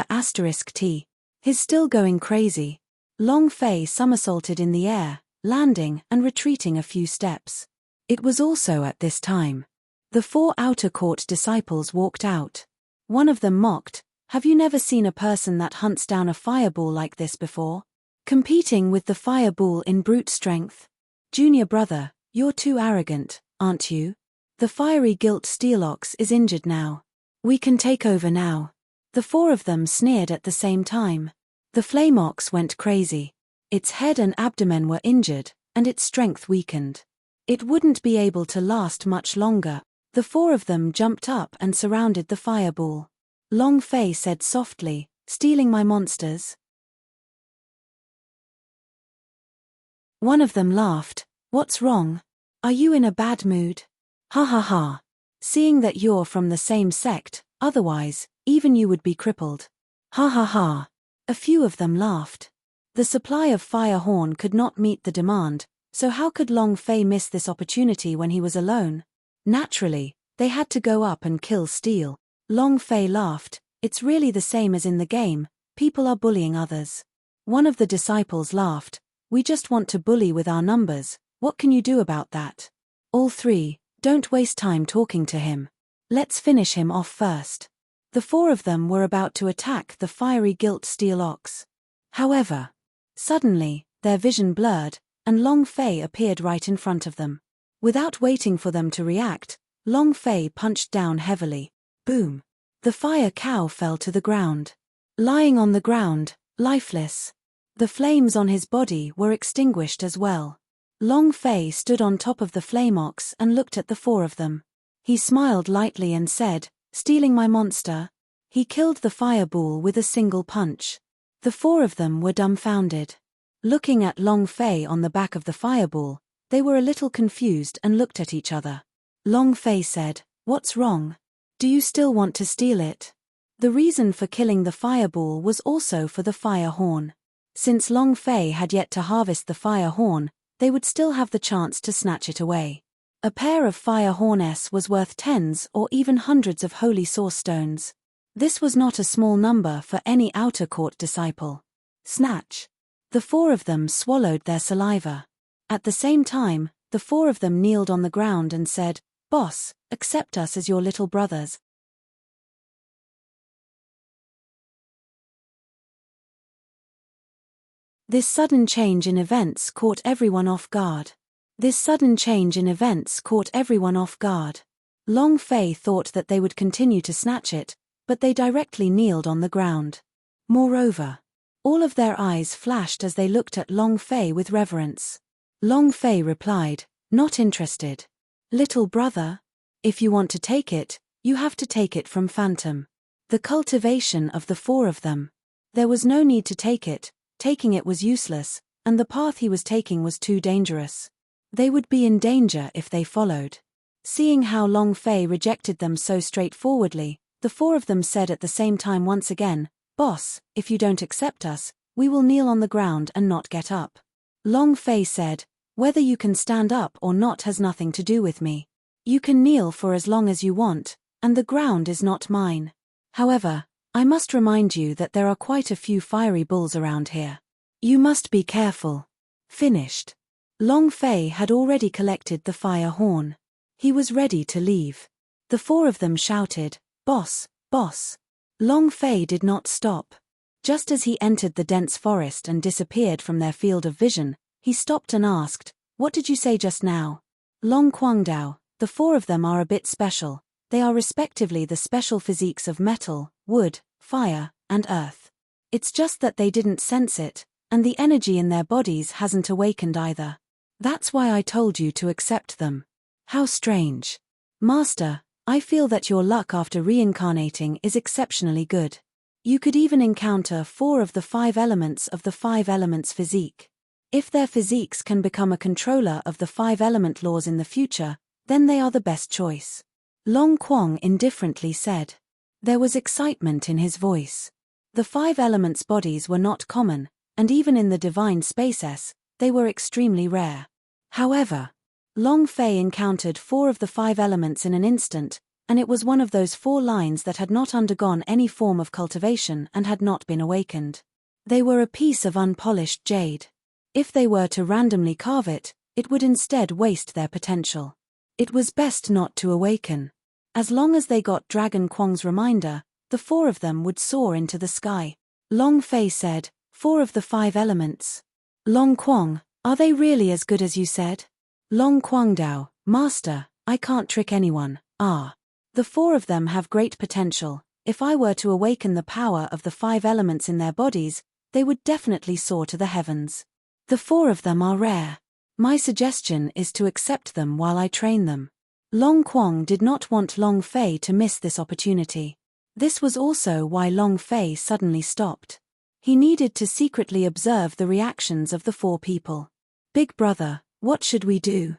He's still going crazy. Long Fei somersaulted in the air, landing and retreating a few steps. It was also at this time. The 4 outer court disciples walked out. One of them mocked, "Have you never seen a person that hunts down a fireball like this before? Competing with the fireball in brute strength? Junior brother, you're too arrogant, aren't you? The fiery gilt steel ox is injured now. We can take over now." The 4 of them sneered at the same time. The flame ox went crazy. Its head and abdomen were injured, and its strength weakened. It wouldn't be able to last much longer. The 4 of them jumped up and surrounded the fireball. Long Fei said softly, "Stealing my monsters?" One of them laughed. "What's wrong? Are you in a bad mood? Ha ha ha. Seeing that you're from the same sect, otherwise, even you would be crippled. Ha ha ha." A few of them laughed. The supply of fire horn could not meet the demand, so how could Long Fei miss this opportunity when he was alone? Naturally, they had to go up and kill Steel. Long Fei laughed. "It's really the same as in the game, people are bullying others." One of the disciples laughed. "We just want to bully with our numbers, what can you do about that?" All 3, "Don't waste time talking to him. Let's finish him off first." The 4 of them were about to attack the fiery gilt steel ox. However, suddenly, their vision blurred, and Long Fei appeared right in front of them. Without waiting for them to react, Long Fei punched down heavily. Boom! The fire cow fell to the ground. Lying on the ground, lifeless. The flames on his body were extinguished as well. Long Fei stood on top of the flame ox and looked at the 4 of them. He smiled lightly and said, "Stealing my monster?" He killed the fireball with a single punch. The 4 of them were dumbfounded. Looking at Long Fei on the back of the fireball, they were a little confused and looked at each other. Long Fei said, "What's wrong? Do you still want to steal it?" The reason for killing the fireball was also for the fire horn. Since Long Fei had yet to harvest the fire horn, they would still have the chance to snatch it away. A pair of fire horns was worth tens or even hundreds of holy source stones. This was not a small number for any outer court disciple. Snatch. The 4 of them swallowed their saliva. At the same time, the 4 of them kneeled on the ground and said, "Boss, accept us as your little brothers." This sudden change in events caught everyone off guard. Long Fei thought that they would continue to snatch it, but they directly kneeled on the ground. Moreover, all of their eyes flashed as they looked at Long Fei with reverence. Long Fei replied, "Not interested. Little brother, if you want to take it, you have to take it from Phantom." The cultivation of the 4 of them. There was no need to take it, taking it was useless, and the path he was taking was too dangerous. They would be in danger if they followed. Seeing how Long Fei rejected them so straightforwardly, the 4 of them said at the same time once again, "Boss, if you don't accept us, we will kneel on the ground and not get up." Long Fei said, Whether you can stand up or not has nothing to do with me. You can kneel for as long as you want, and the ground is not mine. However, I must remind you that there are quite a few fiery bulls around here. You must be careful." Finished. Long Fei had already collected the fire horn. He was ready to leave. The four of them shouted, "Boss, boss." Long Fei did not stop. Just as he entered the dense forest and disappeared from their field of vision, he stopped and asked, "What did you say just now?" "Long Guangdao, the four of them are a bit special. They are respectively the special physiques of metal, wood, fire, and earth. It's just that they didn't sense it, and the energy in their bodies hasn't awakened either. That's why I told you to accept them." "How strange. Master, I feel that your luck after reincarnating is exceptionally good. You could even encounter 4 of the 5 elements of the 5 elements physique. If their physiques can become a controller of the 5 element laws in the future, then they are the best choice." Long Quang indifferently said. There was excitement in his voice. The 5 elements bodies were not common, and even in the divine spaces, they were extremely rare. However, Long Fei encountered 4 of the 5 elements in an instant, and it was one of those 4 lines that had not undergone any form of cultivation and had not been awakened. They were a piece of unpolished jade. If they were to randomly carve it, it would instead waste their potential. It was best not to awaken. As long as they got Dragon Quang's reminder, the 4 of them would soar into the sky. Long Fei said, 4 of the 5 elements. Long Quang, are they really as good as you said? Long Guangdao, Master, I can't trick anyone. The 4 of them have great potential. If I were to awaken the power of the 5 elements in their bodies, they would definitely soar to the heavens. The 4 of them are rare. My suggestion is to accept them while I train them. Long Quang did not want Long Fei to miss this opportunity. This was also why Long Fei suddenly stopped. He needed to secretly observe the reactions of the 4 people. "Big brother, what should we do?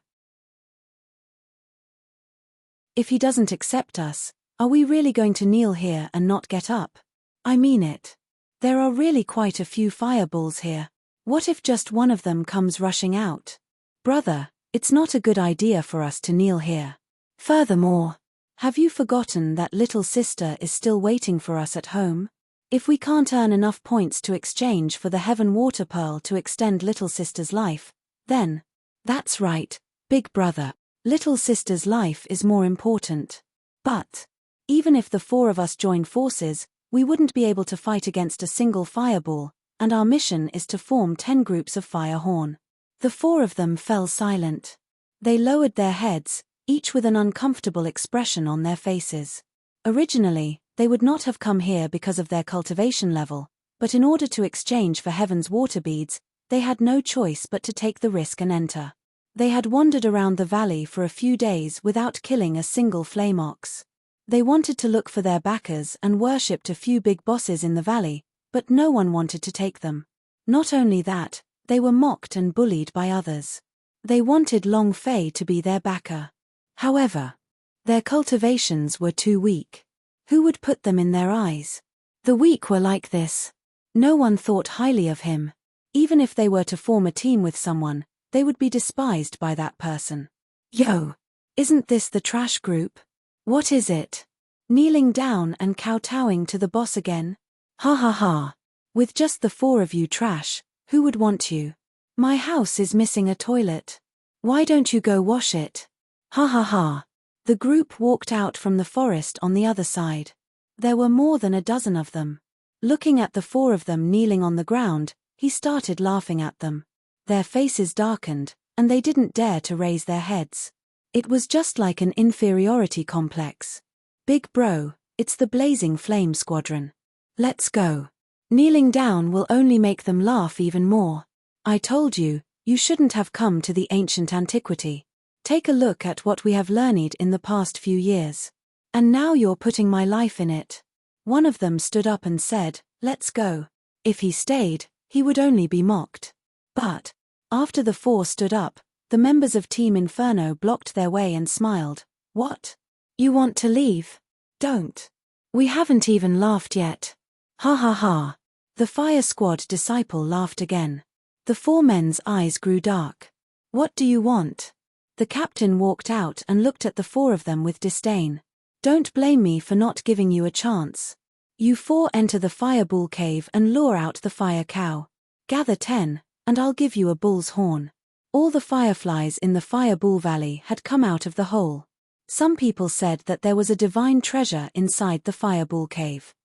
If he doesn't accept us, are we really going to kneel here and not get up? I mean it. There are really quite a few fireballs here. What if just one of them comes rushing out? Brother, it's not a good idea for us to kneel here. Furthermore, have you forgotten that little sister is still waiting for us at home? If we can't earn enough points to exchange for the Heaven Water Pearl to extend little sister's life, then..." "That's right, big brother. Little sister's life is more important. But even if the 4 of us join forces, we wouldn't be able to fight against a single fireball, and our mission is to form 10 groups of fire horn." The 4 of them fell silent. They lowered their heads, each with an uncomfortable expression on their faces. Originally, they would not have come here because of their cultivation level, but in order to exchange for Heaven's water beads, they had no choice but to take the risk and enter. They had wandered around the valley for a few days without killing a single flame ox. They wanted to look for their backers and worshipped a few big bosses in the valley, but no one wanted to take them. Not only that, they were mocked and bullied by others. They wanted Long Fei to be their backer. However, their cultivations were too weak. Who would put them in their eyes? The weak were like this. No one thought highly of him. Even if they were to form a team with someone, they would be despised by that person. "Yo! Isn't this the trash group? What is it? Kneeling down and kowtowing to the boss again? Ha ha ha. With just the 4 of you trash, who would want you? My house is missing a toilet. Why don't you go wash it? Ha ha ha." The group walked out from the forest on the other side. There were more than a dozen of them. Looking at the 4 of them kneeling on the ground, he started laughing at them. Their faces darkened, and they didn't dare to raise their heads. It was just like an inferiority complex. "Big bro, it's the Blazing Flame Squadron. Let's go. Kneeling down will only make them laugh even more. I told you, you shouldn't have come to the ancient antiquity. Take a look at what we have learned in the past few years. And now you're putting my life in it." One of them stood up and said, "Let's go." If he stayed, he would only be mocked. But after the 4 stood up, the members of Team Inferno blocked their way and smiled. "What? You want to leave? Don't. We haven't even laughed yet. Ha ha ha." The Fire Squad disciple laughed again. The 4 men's eyes grew dark. What do you want? The captain walked out and looked at the four of them with disdain. Don't blame me for not giving you a chance. You four enter the fireball cave and lure out the fire cow. Gather 10, and I'll give you a bull's horn. All the fireflies in the fireball valley had come out of the hole. Some people said that there was a divine treasure inside the fireball cave.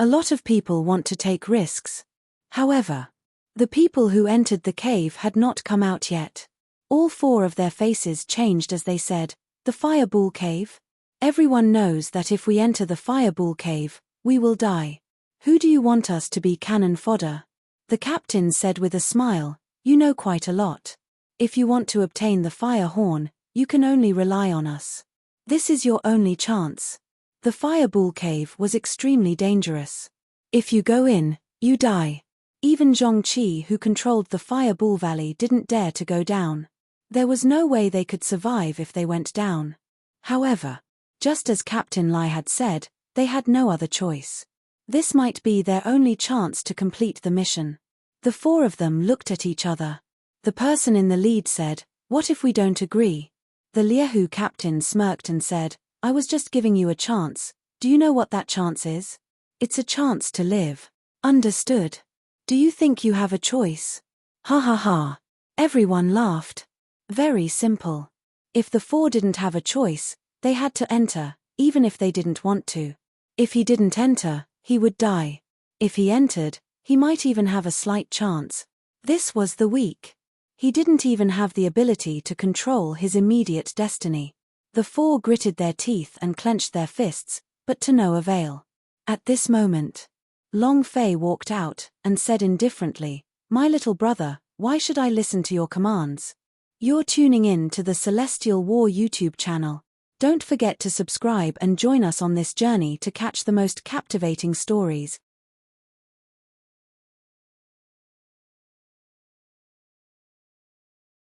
A lot of people want to take risks. However, the people who entered the cave had not come out yet. All four of their faces changed as they said, "The fireball cave? Everyone knows that if we enter the fireball cave, we will die. Who do you want us to be cannon fodder?" The captain said with a smile, "You know quite a lot. If you want to obtain the fire horn, you can only rely on us. This is your only chance." The fireball cave was extremely dangerous. If you go in, you die. Even Zhongqi, who controlled the fireball valley, didn't dare to go down. There was no way they could survive if they went down. However, just as Captain Lai had said, they had no other choice. This might be their only chance to complete the mission. The four of them looked at each other. The person in the lead said, "What if we don't agree?" The Liahu captain smirked and said, "I was just giving you a chance. Do you know what that chance is? It's a chance to live. Understood? Do you think you have a choice?" Ha ha ha. Everyone laughed. Very simple. If the four didn't have a choice, they had to enter, even if they didn't want to. If he didn't enter, he would die. If he entered, he might even have a slight chance. This was the weak. He didn't even have the ability to control his immediate destiny. The four gritted their teeth and clenched their fists, but to no avail. At this moment, Long Fei walked out and said indifferently, "My little brother, why should I listen to your commands? You're tuning in to the Celestial War YouTube channel. Don't forget to subscribe and join us on this journey to catch the most captivating stories,